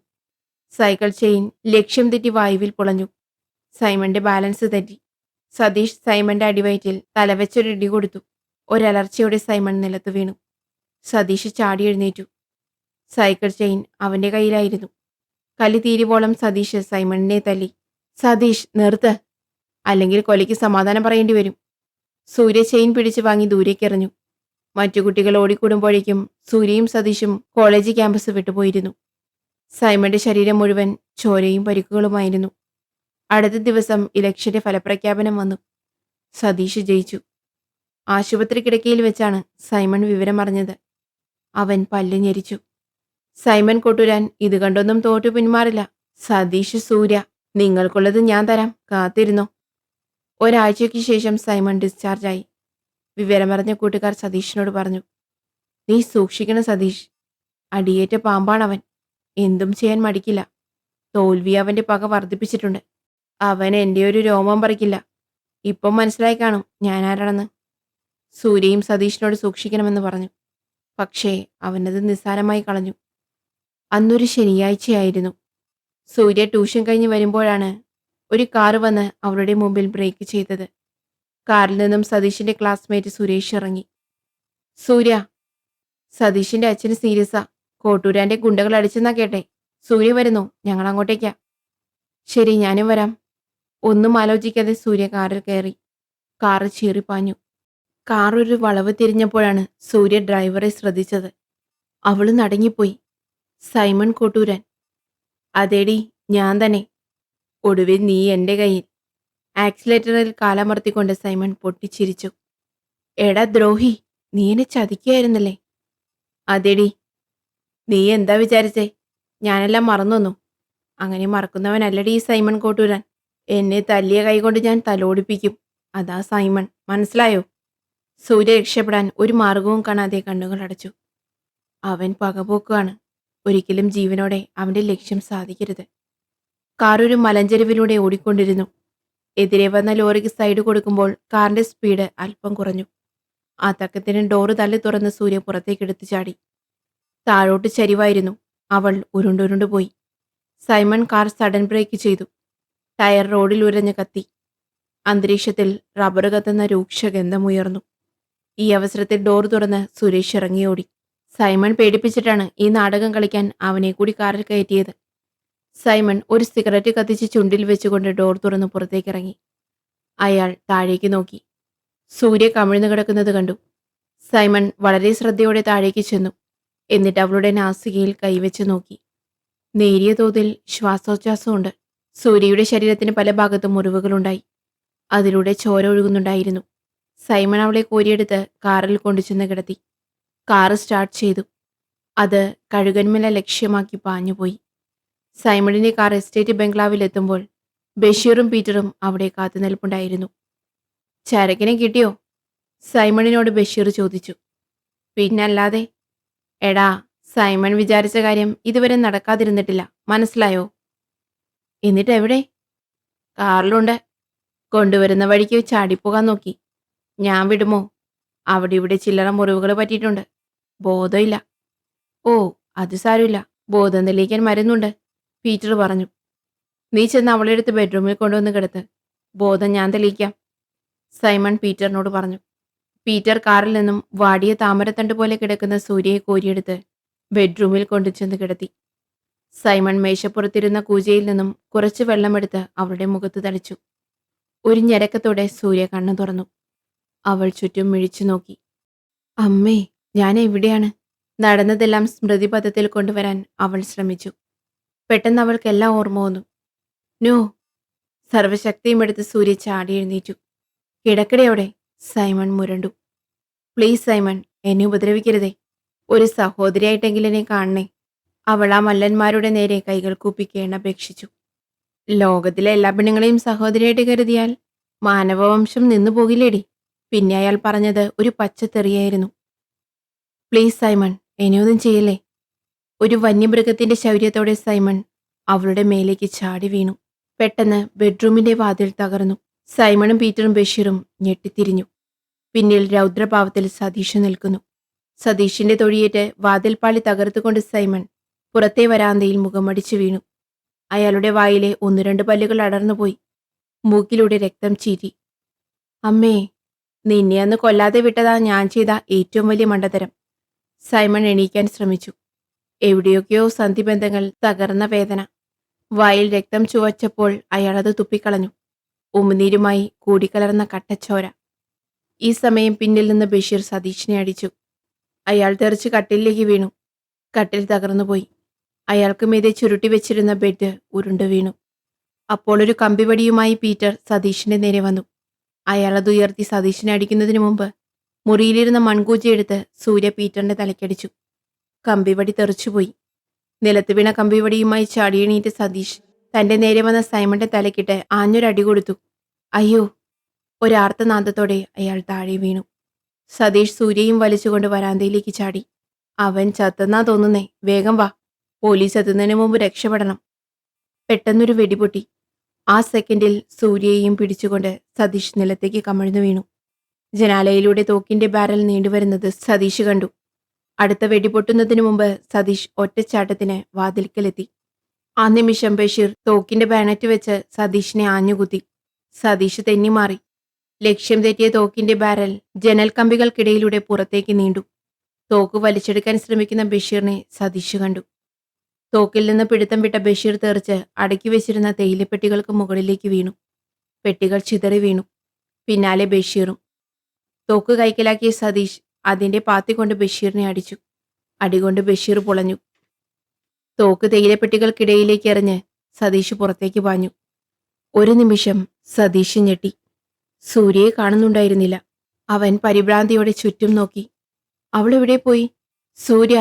[SPEAKER 1] സൈക്കിൾ ചെയിൻ ലക്ഷ്യം തെറ്റി വായുവിൽ പുളഞ്ഞു. സൈമന്റെ ബാലൻസ് തെറ്റി. സതീഷ് സൈമന്റെ അടിവയറ്റിൽ തലവെച്ചൊരിടി കൊടുത്തു. ഒരലർച്ചയോടെ സൈമൺ നിലത്ത് വീണു. സതീഷ് ചാടി എഴുന്നേറ്റു. സൈക്കിൾ ചെയിൻ അവന്റെ കയ്യിലായിരുന്നു. കലി തീരുവോളം സതീഷ് സൈമണിനെ തല്ലി. സതീഷ് നിർത്ത്, അല്ലെങ്കിൽ കൊലയ്ക്ക് സമാധാനം പറയേണ്ടി വരും. സൂര്യ ചെയിൻ പിടിച്ചു വാങ്ങി ദൂരേക്കെറിഞ്ഞു. മറ്റു കുട്ടികൾ ഓടിക്കൂടുമ്പോഴേക്കും സൂര്യയും സതീഷും കോളേജ് ക്യാമ്പസ് വിട്ടുപോയിരുന്നു. സൈമന്റെ ശരീരം മുഴുവൻ ചോരയും പരിക്കുകളുമായിരുന്നു. അടുത്ത ദിവസം ഇലക്ഷന്റെ ഫലപ്രഖ്യാപനം വന്നു. സതീഷ് ജയിച്ചു. ആശുപത്രി കിടക്കയിൽ വെച്ചാണ് സൈമൺ വിവരമറിഞ്ഞത്. അവൻ പല്ല് ഞെരിച്ചു. സൈമൺ കൊട്ടുരാൻ ഇത് കണ്ടൊന്നും തോറ്റു പിന്മാറില്ല. സതീഷ്, സൂര്യ, നിങ്ങൾക്കുള്ളത് ഞാൻ തരാം, കാത്തിരുന്നോ. ഒരാഴ്ചയ്ക്ക് ശേഷം സൈമൺ ഡിസ്ചാർജായി. വിവരമറിഞ്ഞ കൂട്ടുകാർ സതീഷിനോട് പറഞ്ഞു, നീ സൂക്ഷിക്കണം സതീഷ്. അടിയേറ്റ പാമ്പാണവൻ. എന്തും ചെയ്യാൻ മടിക്കില്ല. തോൽവി അവന്റെ പക വർദ്ധിപ്പിച്ചിട്ടുണ്ട്. അവൻ എൻ്റെ ഒരു രോമം പറിക്കില്ല. ഇപ്പം മനസ്സിലായി കാണും ഞാൻ ആരാണെന്ന്. സൂര്യയും സതീഷിനോട് സൂക്ഷിക്കണമെന്ന് പറഞ്ഞു. പക്ഷേ അവനത് നിസ്സാരമായി കളഞ്ഞു. അന്നൊരു ശനിയാഴ്ചയായിരുന്നു. സൂര്യ ട്യൂഷൻ കഴിഞ്ഞ് വരുമ്പോഴാണ് ഒരു കാറ് വന്ന് അവളുടെ മുമ്പിൽ ബ്രേക്ക് ചെയ്തത്. കാറിൽ നിന്നും സതീഷിന്റെ ക്ലാസ്മേറ്റ് സുരേഷ് ഇറങ്ങി. സൂര്യ, സതീഷിന്റെ അച്ഛന് സീരിയസാ. കോട്ടൂരാന്റെ ഗുണ്ടകൾ അടിച്ചെന്നാ കേട്ടെ. സൂര്യ വരുന്നു, ഞങ്ങൾ അങ്ങോട്ടേക്കാ. ശരി, ഞാനും വരാം. ഒന്നും ആലോചിക്കാതെ സൂര്യ കാറിൽ കയറി. കാറ് ചീറിപ്പാഞ്ഞു. കാർ ഒരു വളവ് തിരിഞ്ഞപ്പോഴാണ് സൂര്യ ഡ്രൈവറെ ശ്രദ്ധിച്ചത്. അവള് നടുങ്ങിപ്പോയി. സൈമൺ കോട്ടൂരാൻ. അതേടി, ഞാൻ തന്നെ. ഒടുവിൽ നീ എൻ്റെ കയ്യിൽ. ആക്സിലേറ്ററിൽ കാലമർത്തിക്കൊണ്ട് സൈമൺ പൊട്ടിച്ചിരിച്ചു. എടാ ദ്രോഹി, നീ എന്നെ ചതിക്കുകയായിരുന്നല്ലേ. അതെടി. നീ എന്താ വിചാരിച്ചേ? ഞാനെല്ലാം മറന്നൊന്നു. അങ്ങനെ മറക്കുന്നവനല്ലടി ഈ സൈമൺ കോട്ടൂരാൻ. എന്നെ തല്ലിയ കൈകൊണ്ട് ഞാൻ തലോടിപ്പിക്കും. അതാ സൈമൺ, മനസ്സിലായോ? സൂര്യ രക്ഷപ്പെടാൻ ഒരു മാർഗവും കാണാതെ കണ്ണുകൾ അടച്ചു. അവൻ പകപോക്കുകയാണ്. ഒരിക്കലും ജീവനോടെ അവന്റെ ലക്ഷ്യം സാധിക്കരുത്. കാറൊരു മലഞ്ചെരുവിലൂടെ ഓടിക്കൊണ്ടിരുന്നു. എതിരെ വന്ന ലോറിക്ക് സൈഡ് കൊടുക്കുമ്പോൾ കാറിന്റെ സ്പീഡ് അല്പം കുറഞ്ഞു. ആ തക്കത്തിന് ഡോറ് തള്ളി തുറന്ന് സൂര്യ പുറത്തേക്ക് എടുത്തു ചാടി. താഴോട്ട് ചരിവായിരുന്നു. അവൾ ഉരുണ്ടുരുണ്ടു പോയി. സൈമൺ കാർ സഡൻ ബ്രേക്ക് ചെയ്തു. ടയർ റോഡിൽ ഉരഞ്ഞ് കത്തി. അന്തരീക്ഷത്തിൽ റബ്ബർ കത്തുന്ന രൂക്ഷഗന്ധമുയർന്നു. ഈ അവസരത്തിൽ ഡോർ തുറന്ന് സുരേഷ് ഇറങ്ങിയോടി. സൈമൺ പേടിപ്പിച്ചിട്ടാണ് ഈ നാടകം കളിക്കാൻ അവനെ കൂടി കാറിൽ കയറ്റിയത്. സൈമൺ ഒരു സിഗരറ്റ് കത്തിച്ച് ചുണ്ടിൽ വെച്ചുകൊണ്ട് ഡോർ തുറന്ന് പുറത്തേക്കിറങ്ങി. അയാൾ താഴേക്ക് നോക്കി. സൂര്യ കമിഴ്ന്നു കിടക്കുന്നത് കണ്ടു. സൈമൺ വളരെ ശ്രദ്ധയോടെ താഴേക്ക് ചെന്നു. എന്നിട്ട് അവളുടെ നാസികയിൽ കൈവച്ച് നോക്കി. നേരിയ തോതിൽ ശ്വാസോച്ഛ്വാസമുണ്ട്. സൂര്യയുടെ ശരീരത്തിന് പല ഭാഗത്തും മുറിവുകളുണ്ടായി. അതിലൂടെ ചോര ഒഴുകുന്നുണ്ടായിരുന്നു. സൈമൺ അവളെ കോരിയെടുത്ത് കാറിൽ കൊണ്ടുചെന്ന് കിടത്തി. കാറ് സ്റ്റാർട്ട് ചെയ്തു. അത് കഴുകന്മല ലക്ഷ്യമാക്കി പാഞ്ഞുപോയി. സൈമണിന്റെ കാർ എസ്റ്റേറ്റ് ബംഗ്ലാവിൽ എത്തുമ്പോൾ ബഷീറും പീറ്ററും അവിടെ കാത്തുനിൽപ്പുണ്ടായിരുന്നു. ചരക്കിനെ കിട്ടിയോ? സൈമണിനോട് ബഷീർ ചോദിച്ചു. പിന്നല്ലാതെ. എടാ, സൈമൺ വിചാരിച്ച കാര്യം ഇതുവരെ നടക്കാതിരുന്നിട്ടില്ല, മനസ്സിലായോ? എന്നിട്ട് എവിടെ? കാറിലുണ്ട്. കൊണ്ടുവരുന്ന വഴിക്ക് ചാടിപ്പോകാൻ നോക്കി. ഞാൻ വിടുമോ? അവിടെ ഇവിടെ ചില്ലറ മുറിവുകൾ പറ്റിയിട്ടുണ്ട്. ബോധമില്ല. ഓ, അത് സാരമില്ല, ബോധം തെളിയിക്കാൻ മരുന്നുണ്ട്, പീറ്റർ പറഞ്ഞു. നീ ചെന്ന് അവളെ എടുത്ത് ബെഡ്റൂമിൽ കൊണ്ടുവന്ന് കിടത്ത്. ബോധം ഞാൻ തെളിയിക്കാം, സൈമൺ പീറ്ററിനോട് പറഞ്ഞു. പീറ്റർ കാറിൽ നിന്നും വാടിയ താമരത്തണ്ട് പോലെ കിടക്കുന്ന സൂര്യയെ കോരിയെടുത്ത് ബെഡ്റൂമിൽ കൊണ്ടുചെന്ന് കിടത്തി. സൈമൺ മേശപ്പുറത്തിരുന്ന കൂജയിൽ നിന്നും കുറച്ച് വെള്ളമെടുത്ത് അവളുടെ മുഖത്ത് തളിച്ചു. ഒരു ഞരക്കത്തോടെ സൂര്യ കണ്ണു തുറന്നു. അവൾ ചുറ്റും മിഴിച്ചു നോക്കി. അമ്മേ, ഞാൻ എവിടെയാണ്? നടന്നതെല്ലാം സ്മൃതിപഥത്തിൽ കൊണ്ടുവരാൻ അവൾ ശ്രമിച്ചു. പെട്ടെന്ന് അവൾക്കെല്ലാം ഓർമ്മ വന്നു. നോ! സർവശക്തിയും എടുത്ത് സൂര്യ ചാടി എഴുന്നേറ്റു. കിടക്കടെ സൈമൺ മുരണ്ടു. പ്ലീസ് സൈമൺ, എന്നെ ഉപദ്രവിക്കരുതേ. ഒരു സഹോദരിയായിട്ടെങ്കിലും എന്നെ കാണണേ. അവൾ ആ മല്ലന്മാരുടെ നേരെ കൈകൾ കൂപ്പി കേണപേക്ഷിച്ചു. ലോകത്തിലെ എല്ലാ പെണ്ണുങ്ങളെയും സഹോദരിയായിട്ട് കരുതിയാൽ മാനവവംശം നിന്നു പോകില്ലേടി? പിന്നെ അയാൾ പറഞ്ഞത് ഒരു പച്ചത്തെറിയായിരുന്നു. പ്ലീസ് സൈമൺ, എന്നെയൊന്നും ചെയ്യല്ലേ. ഒരു വന്യമൃഗത്തിന്റെ ശൗര്യത്തോടെ സൈമൺ അവളുടെ മേലേക്ക് ചാടി വീണു. പെട്ടെന്ന് ബെഡ്റൂമിന്റെ വാതിൽ തകർന്നു. സൈമണും പീറ്ററും ബഷീറും ഞെട്ടിത്തിരിഞ്ഞു. പിന്നിൽ രൗദ്രഭാവത്തിൽ സതീഷ് നിൽക്കുന്നു. സതീഷിന്റെ തൊഴിയേറ്റ് വാതിൽപ്പാളി തകർത്തുകൊണ്ട് സൈമൺ പുറത്തെ വരാന്തയിൽ മുഖമടിച്ചു വീണു. അയാളുടെ വായിലെ 1-2 പല്ലുകൾ അടർന്നുപോയി. മൂക്കിലൂടെ രക്തം ചീറ്റി. അമ്മേ, നിന്നെ അന്ന് കൊല്ലാതെ വിട്ടതാ ഞാൻ ചെയ്ത ഏറ്റവും വലിയ മണ്ടത്തരം. സൈമൺ എണീക്കാൻ ശ്രമിച്ചു. എവിടെയൊക്കെയോ സന്ധിബന്ധങ്ങൾ തകർന്ന വേദന. വായിൽ രക്തം ചുവച്ചപ്പോൾ അയാളത് തുപ്പിക്കളഞ്ഞു. ഉമിനീരുമായി കൂടിക്കലർന്ന കട്ടച്ചോര. ഈ സമയം പിന്നിൽ നിന്ന് ബഷീർ സതീഷിനെ അടിച്ചു. അയാൾ തെറിച്ച് കട്ടിലിലേക്ക് വീണു. കട്ടിൽ തകർന്നുപോയി. അയാൾക്ക് മീതെ ചുരുട്ടി വെച്ചിരുന്ന ബെഡ് ഉരുണ്ടു വീണു. അപ്പോൾ ഒരു കമ്പിവടിയുമായി പീറ്റർ സതീഷിന്റെ നേരെ വന്നു. അയാളത് ഉയർത്തി സതീഷിനെ അടിക്കുന്നതിനു മുമ്പ് മുറിയിലിരുന്ന മൺകൂജയെടുത്ത് സൂര്യ പീറ്ററിന്റെ തലയ്ക്കടിച്ചു. കമ്പിവടി തെറിച്ചുപോയി. നിലത്ത് വീണ കമ്പിവടിയുമായി ചാടിയെണീറ്റ് സതീഷ് തന്റെ നേരെ വന്ന സൈമന്റെ തലക്കിട്ട് ആഞ്ഞൊരടി കൊടുത്തു. അയ്യോ! ഒരാർത്തനാദത്തോടെ അയാൾ താഴെ വീണു. സതീഷ് സൂര്യയും വലിച്ചുകൊണ്ട് വരാന്തയിലേക്ക് ചാടി. അവൻ ചത്തെന്നാ തോന്നുന്നേ, വേഗം വാ, പോലീസ് എത്തുന്നതിന് മുമ്പ് രക്ഷപ്പെടണം. പെട്ടെന്നൊരു വെടിപൊട്ടി. ആ സെക്കൻഡിൽ സൂര്യയെയും പിടിച്ചുകൊണ്ട് സതീഷ് നിലത്തേക്ക് കമിഴ്ന്നു വീണു. ജനാലയിലൂടെ തോക്കിന്റെ ബാരൽ നീണ്ടുവരുന്നത് സതീഷ് കണ്ടു. അടുത്ത വെടിപൊട്ടുന്നതിനു മുമ്പ് സതീഷ് ഒറ്റച്ചാട്ടത്തിന് വാതിൽക്കലെത്തി. ആ നിമിഷം ബഷീർ തോക്കിന്റെ ബാനറ്റ് വെച്ച് സതീഷിനെ ആഞ്ഞുകുത്തി. സതീഷ് തെന്നിമാറി. ലക്ഷ്യം തെറ്റിയ തോക്കിന്റെ ബാരൽ ജനൽ കമ്പികൾക്കിടയിലൂടെ പുറത്തേക്ക് നീണ്ടു. തോക്ക് വലിച്ചെടുക്കാൻ ശ്രമിക്കുന്ന ബഷീറിനെ സതീഷ് കണ്ടു. തോക്കിൽ നിന്ന് പിടുത്തം വിട്ട ബഷീർ തെറിച്ച് അടക്കി വെച്ചിരുന്ന തേയിലപ്പെട്ടികൾക്ക് മുകളിലേക്ക് വീണു. പെട്ടികൾ ചിതറി വീണു. പിന്നാലെ ബഷീറും. തോക്ക് കൈക്കലാക്കിയ സതീഷ് അതിന്റെ പാത്തി കൊണ്ട് ബഷീറിനെ അടിച്ചു. അടികൊണ്ട് ബഷീർ പൊളഞ്ഞു. തോക്ക് തേയിലപ്പെട്ടികൾക്കിടയിലേക്ക് എറിഞ്ഞ് സതീഷ് പുറത്തേക്ക് പാഞ്ഞു. ഒരു നിമിഷം സതീഷ് ഞെട്ടി. സൂര്യയെ കാണുന്നുണ്ടായിരുന്നില്ല. അവൻ പരിഭ്രാന്തിയോടെ ചുറ്റും നോക്കി. അവളെവിടെ പോയി? സൂര്യ!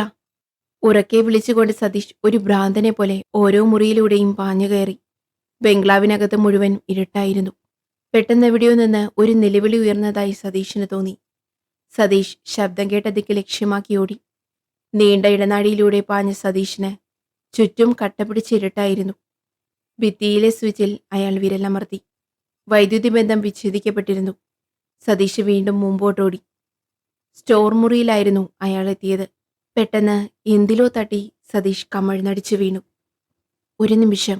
[SPEAKER 1] ഉറക്കെ വിളിച്ചുകൊണ്ട് സതീഷ് ഒരു ഭ്രാന്തനെ പോലെ ഓരോ മുറിയിലൂടെയും പാഞ്ഞു കയറി. ബംഗ്ലാവിനകത്ത് മുഴുവൻ ഇരുട്ടായിരുന്നു. പെട്ടെന്ന് എവിടെയോ നിന്ന് ഒരു നിലവിളി ഉയർന്നതായി സതീഷിന് തോന്നി. സതീഷ് ശബ്ദം കേട്ട ദിക്ക് ലക്ഷ്യമാക്കി ഓടി. നീണ്ട ഇടനാഴിയിലൂടെ പാഞ്ഞ സതീഷിന് ചുറ്റും കട്ടപിടിച്ചിരുട്ടായിരുന്നു. ഭിത്തിയിലെ സ്വിച്ചിൽ അയാൾ വിരലമർത്തി. വൈദ്യുതി ബന്ധം വിച്ഛേദിക്കപ്പെട്ടിരുന്നു. സതീഷ് വീണ്ടും മുമ്പോട്ടോടി. സ്റ്റോർ മുറിയിലായിരുന്നു അയാൾ എത്തിയത്. പെട്ടെന്ന് എന്തിലോ തട്ടി സതീഷ് കമഴ്ന്നടിച്ചു വീണു. ഒരു നിമിഷം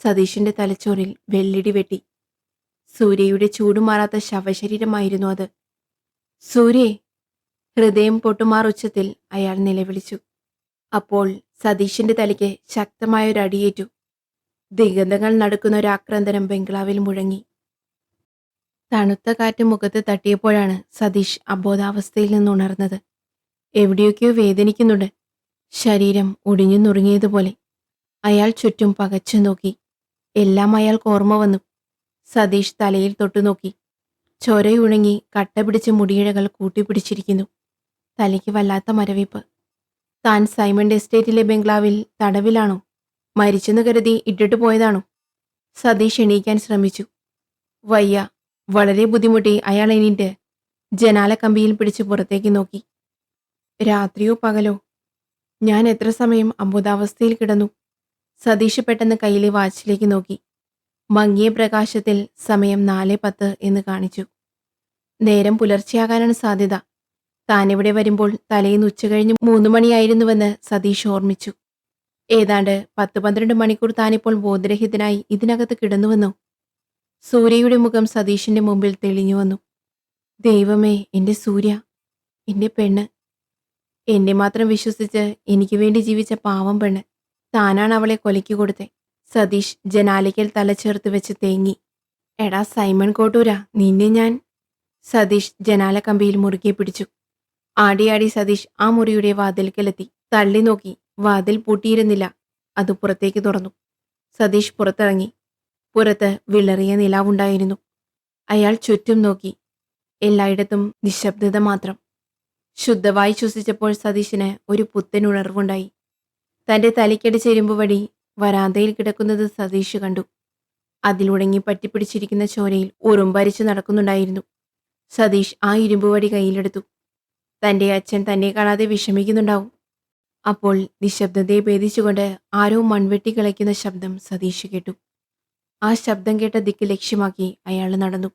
[SPEAKER 1] സതീഷിന്റെ തലച്ചോറിൽ വെള്ളിടി വെട്ടി. സൂര്യയുടെ ചൂടുമാറാത്ത ശവശരീരമായിരുന്നു അത്. സൂര്യേ! ഹൃദയം പൊട്ടുമാർ ഉച്ചത്തിൽ അയാൾ നിലവിളിച്ചു. അപ്പോൾ സതീഷിന്റെ തലയ്ക്ക് ശക്തമായൊരടിയേറ്റു. ദിഗന്ധങ്ങൾ നടക്കുന്ന ഒരാക്രന്ദനം ബംഗ്ലാവിൽ മുഴങ്ങി. തണുത്ത കാറ്റ് മുഖത്ത് തട്ടിയപ്പോഴാണ് സതീഷ് അബോധാവസ്ഥയിൽ നിന്നുണർന്നത്. എവിടെയൊക്കെയോ വേദനിക്കുന്നുണ്ട്. ശരീരം ഒടിഞ്ഞു നുറുങ്ങിയതുപോലെ. അയാൾ ചുറ്റും പകച്ചു നോക്കി. എല്ലാം അയാൾക്ക് ഓർമ്മ വന്നു. സതീഷ് തലയിൽ തൊട്ടുനോക്കി. ചൊരയുണങ്ങി കട്ട പിടിച്ച മുടിയിഴകൾ കൂട്ടിപ്പിടിച്ചിരിക്കുന്നു. തലയ്ക്ക് വല്ലാത്ത മരവിപ്പ്. താൻ സൈമണ്ട് എസ്റ്റേറ്റിലെ ബംഗ്ലാവിൽ തടവിലാണോ? മരിച്ചെന്ന് കരുതി ഇട്ടിട്ട് പോയതാണോ? സതീഷ് എണീക്കാൻ ശ്രമിച്ചു. വയ്യ. വളരെ ബുദ്ധിമുട്ടി അയാൾ എണീറ്റ് ജനാല കമ്പിയിൽ പിടിച്ച് പുറത്തേക്ക് നോക്കി. രാത്രിയോ പകലോ? ഞാൻ എത്ര സമയം അബോധാവസ്ഥയിൽ കിടന്നു? സതീഷ് പെട്ടെന്ന് കയ്യിലെ വാച്ചിലേക്ക് നോക്കി. മങ്ങിയ പ്രകാശത്തിൽ സമയം 4:10 എന്ന് കാണിച്ചു. നേരം പുലർച്ചെയാകാനാണ് സാധ്യത. താനിവിടെ വരുമ്പോൾ തലേന്ന് ഉച്ചകഴിഞ്ഞ് 3 മണിയായിരുന്നുവെന്ന് സതീഷ് ഓർമ്മിച്ചു. ഏതാണ്ട് 10-12 മണിക്കൂർ താനിപ്പോൾ ബോധരഹിതനായി ഇതിനകത്ത് കിടന്നുവെന്നോ? സൂര്യയുടെ മുഖം സതീഷിന്റെ മുമ്പിൽ തെളിഞ്ഞു വന്നു. ദൈവമേ, എന്റെ സൂര്യ, എന്റെ പെണ്ണ്. എന്നെ മാത്രം വിശ്വസിച്ച് എനിക്ക് വേണ്ടി ജീവിച്ച പാവം പെണ്ണ്. താനാണ് അവളെ കൊലയ്ക്ക് കൊടുത്തേ. സതീഷ് ജനാലയ്ക്കൽ തലചേർത്ത് വെച്ച് തേങ്ങി. എടാ സൈമൺ കോട്ടൂര, നിന്നെ ഞാൻ. സതീഷ് ജനാല കമ്പിയിൽ മുറുകെ പിടിച്ചു. ആടിയാടി സതീഷ് ആ മുറിയുടെ വാതിൽക്കലെത്തി. തള്ളി നോക്കി. വാതിൽ പൂട്ടിയിരുന്നില്ല. അത് പുറത്തേക്ക് തുറന്നു. സതീഷ് പുറത്തിറങ്ങി. പുറത്ത് വിളറിയ നിലാവുണ്ടായിരുന്നു. അയാൾ ചുറ്റും നോക്കി. എല്ലായിടത്തും നിശബ്ദത മാത്രം. ശുദ്ധവായു ശ്വസിച്ചപ്പോൾ സതീഷിന് ഒരു പുത്തൻ ഉണർവുണ്ടായി. തന്റെ തലയ്ക്കടിച്ച ഇരുമ്പ് വടി വരാന്തയിൽ കിടക്കുന്നത് സതീഷ് കണ്ടു. അതിലുടങ്ങി പറ്റിപ്പിടിച്ചിരിക്കുന്ന ചോരയിൽ ഉറുമ്പരിച്ചു നടക്കുന്നുണ്ടായിരുന്നു. സതീഷ് ആ ഇരുമ്പുവടി കയ്യിലെടുത്തു. തന്റെ അച്ഛൻ തന്നെ കാണാതെ വിഷമിക്കുന്നുണ്ടാവും. അപ്പോൾ നിശബ്ദതയെ ഭേദിച്ചുകൊണ്ട് ആരോ മൺവെട്ടി കളിക്കുന്ന ശബ്ദം സതീഷ് കേട്ടു. ആ ശബ്ദം കേട്ട ദിക്ക് ലക്ഷ്യമാക്കി അയാൾ നടന്നു.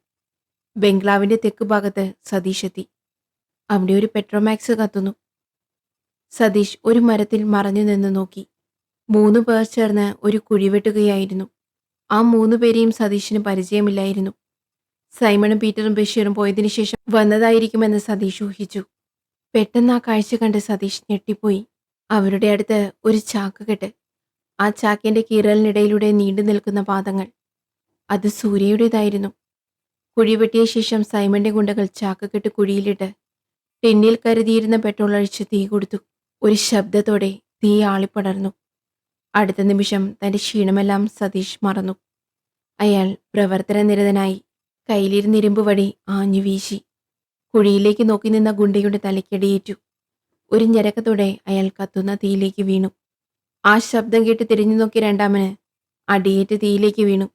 [SPEAKER 1] ബംഗ്ലാവിന്റെ തെക്കുഭാഗത്ത് സതീഷ് എത്തി. അവിടെ ഒരു പെട്രോമാക്സ് കത്തുന്നു. സതീഷ് ഒരു മരത്തിൽ മറഞ്ഞു നിന്ന് നോക്കി. 3 പേർ ചേർന്ന് ഒരു കുഴി വെട്ടുകയായിരുന്നു. ആ 3 പേരെയും സതീഷിന് പരിചയമില്ലായിരുന്നു. സൈമണും പീറ്ററും ബഷീറും പോയതിനു ശേഷം വന്നതായിരിക്കുമെന്ന് സതീഷ് ഊഹിച്ചു. പെട്ടെന്ന് ആ കാഴ്ച കണ്ട് സതീഷ് ഞെട്ടിപ്പോയി. അവരുടെ അടുത്ത് ഒരു ചാക്ക് കെട്ട്. ആ ചാക്കിന്റെ കീറലിനിടയിലൂടെ നീണ്ടു നിൽക്കുന്ന പാദങ്ങൾ. അത് സൂര്യയുടേതായിരുന്നു. കുഴി വെട്ടിയ ശേഷം സൈമന്റെ ഗുണ്ടകൾ ചാക്ക് കെട്ട് കുഴിയിലിട്ട് ടിന്നിൽ കരുതിയിരുന്ന പെട്രോൾ അഴിച്ച് തീ കൊടുത്തു. ഒരു ശബ്ദത്തോടെ തീ ആളിപ്പടർന്നു. അടുത്ത നിമിഷം തന്റെ ക്ഷീണമെല്ലാം സതീഷ് മറന്നു. അയാൾ പ്രവർത്തനനിരതനായി. കയ്യിലിരുന്ന് ഇരുമ്പ് വടി ആഞ്ഞു വീശി. കുഴിയിലേക്ക് നോക്കി നിന്ന ഗുണ്ടയുടെ തലയ്ക്കടിയേറ്റു. ഒരു ഞരക്കത്തോടെ അയാൾ കത്തുന്ന തീയിലേക്ക് വീണു. ആ ശബ്ദം കേട്ട് തിരിഞ്ഞു നോക്കി രണ്ടാമന് അടിയേറ്റ് തീയിലേക്ക് വീണു.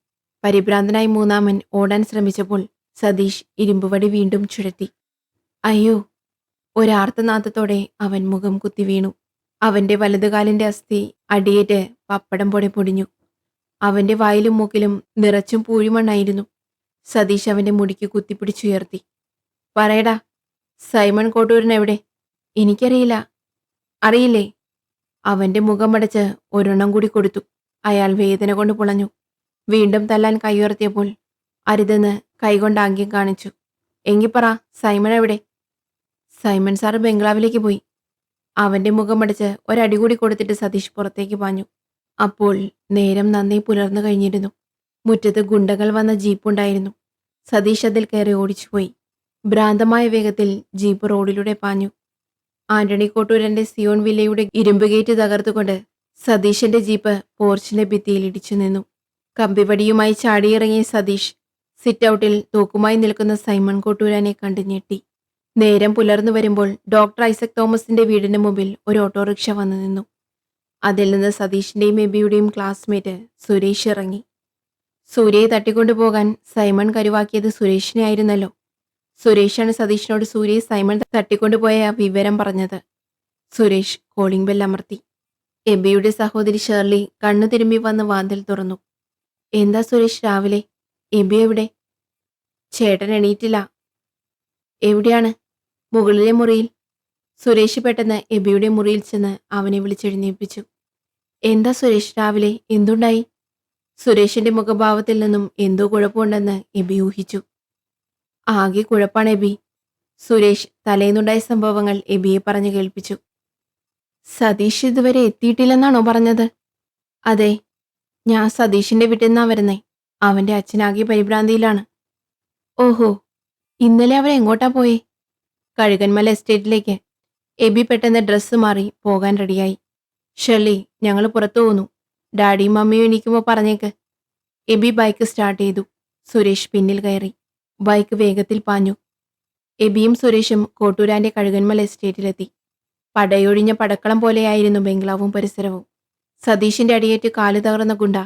[SPEAKER 1] പരിഭ്രാന്തനായി മൂന്നാമൻ ഓടാൻ ശ്രമിച്ചപ്പോൾ സതീഷ് ഇരുമ്പുവടി വീണ്ടും ചുഴറ്റി. അയ്യോ! ഒരാർത്തനാദത്തോടെ അവൻ മുഖം കുത്തി വീണു. അവന്റെ വലതുകാലിന്റെ അസ്ഥി അടിയേറ്റ് പപ്പടം പോലെ പൊടിഞ്ഞു. അവന്റെ വായിലും മൂക്കിലും നിറച്ചും പൂഴിമണ്ണായിരുന്നു. സതീഷ് അവന്റെ മുടിക്ക് കുത്തിപ്പിടിച്ചുയർത്തി. പറയടാ, സൈമൺ കോട്ടൂരനെവിടെ? എനിക്കറിയില്ല. അറിയില്ലേ? അവന്റെ മുഖമടച്ച് ഒരെണ്ണം കൂടി കൊടുത്തു. അയാൾ വേദന കൊണ്ട് പുളഞ്ഞു. വീണ്ടും തല്ലാൻ കൈയുയർത്തിയപ്പോൾ അരുതെന്ന് കൈകൊണ്ട് ആംഗ്യം കാണിച്ചു. എങ്കി പറ, സൈമൺ എവിടെ? സൈമൺ സാറ് ബംഗ്ലാവിലേക്ക് പോയി. അവന്റെ മുഖമടച്ച് ഒരടി കൂടി കൊടുത്തിട്ട് സതീഷ് പുറത്തേക്ക് പാഞ്ഞു. അപ്പോൾ നേരം നന്നേ പുലർന്നു കഴിഞ്ഞിരുന്നു. മുറ്റത്ത് ഗുണ്ടകൾ വന്ന ജീപ്പുണ്ടായിരുന്നു. സതീഷ് അതിൽ കയറി ഓടിച്ചുപോയി. ഭ്രാന്തമായ വേഗത്തിൽ ജീപ്പ് റോഡിലൂടെ പാഞ്ഞു. ആന്റണി കോട്ടൂരന്റെ സിയോൺ വില്ലയുടെ ഇരുമ്പ് ഗേറ്റ് തകർത്തുകൊണ്ട് സതീഷിന്റെ ജീപ്പ് പോർച്ചിന്റെ ഭിത്തിയിൽ ഇടിച്ചു നിന്നു. കമ്പിവടിയുമായി ചാടിയിറങ്ങിയ സതീഷ് സിറ്റ് ഔട്ടിൽ തൂക്കുമായി നിൽക്കുന്ന സൈമൺ കോട്ടൂരനെ കണ്ടു ഞെട്ടി. നേരം പുലർന്നു വരുമ്പോൾ ഡോക്ടർ ഐസക് തോമസിന്റെ വീടിന് മുമ്പിൽ ഒരു ഓട്ടോറിക്ഷ വന്നു നിന്നു. അതിൽ നിന്ന് സതീഷിന്റെയും എബിയുടെയും ക്ലാസ്മേറ്റ് സുരേഷ് ഇറങ്ങി. സൂര്യയെ തട്ടിക്കൊണ്ടുപോകാൻ സൈമൺ കരുവാക്കിയത് സുരേഷിനെ ആയിരുന്നല്ലോ. സുരേഷാണ് സതീഷിനോട് സൂര്യയെ സൈമൺ തട്ടിക്കൊണ്ടുപോയ വിവരം പറഞ്ഞത്. സുരേഷ് കോളിംഗ് ബെൽ അമർത്തി. എബിയുടെ സഹോദരി ഷേർലി കണ്ണു തിരുമ്പി വന്ന് വാതിൽ തുറന്നു. എന്താ സുരേഷ് രാവിലെ? എബി എവിടെ? ചേട്ടൻ എണീറ്റില്ല. എവിടെയാണ്? മുകളിലെ മുറിയിൽ. സുരേഷ് പെട്ടെന്ന് എബിയുടെ മുറിയിൽ ചെന്ന് അവനെ വിളിച്ചെഴുന്നേൽപ്പിച്ചു. എന്താ സുരേഷ് രാവിലെ? എന്തുണ്ടായി? സുരേഷിന്റെ മുഖഭാവത്തിൽ നിന്നും എന്തോ കുഴപ്പമുണ്ടെന്ന് എബി ഊഹിച്ചു. ആകെ കുഴപ്പാണ് എബി. സുരേഷ് തലേന്നുണ്ടായ സംഭവങ്ങൾ എബിയെ പറഞ്ഞു കേൾപ്പിച്ചു. സതീഷ് ഇതുവരെ എത്തിയിട്ടില്ലെന്നാണോ പറഞ്ഞത്? അതെ, ഞാൻ സതീഷിന്റെ വീട്ടിൽ നിന്നാ വരുന്നേ. അവന്റെ അച്ഛനാകെ പരിഭ്രാന്തിയിലാണ്. ഓഹോ, ഇന്നലെ അവൻ എങ്ങോട്ടാ പോയേ? കഴുകന്മല എസ്റ്റേറ്റിലേക്ക്. എബി പെട്ടെന്ന് ഡ്രസ്സ് മാറി പോകാൻ റെഡിയായി. ഷെർലി, ഞങ്ങൾ പുറത്തു പോന്നു. ഡാഡിയും മമ്മിയും എണീക്കുമ്പോൾ പറഞ്ഞേക്ക്. എബി ബൈക്ക് സ്റ്റാർട്ട് ചെയ്തു. സുരേഷ് പിന്നിൽ കയറി. ബൈക്ക് വേഗത്തിൽ പാഞ്ഞു. എബിയും സുരേഷും കോട്ടൂരാന്റെ കഴുകന്മല എസ്റ്റേറ്റിലെത്തി. പടയൊഴിഞ്ഞ പടക്കളം പോലെയായിരുന്നു ബംഗ്ലാവും പരിസരവും. സതീഷിന്റെ അടിയേറ്റ് കാല് തകർന്ന ഗുണ്ട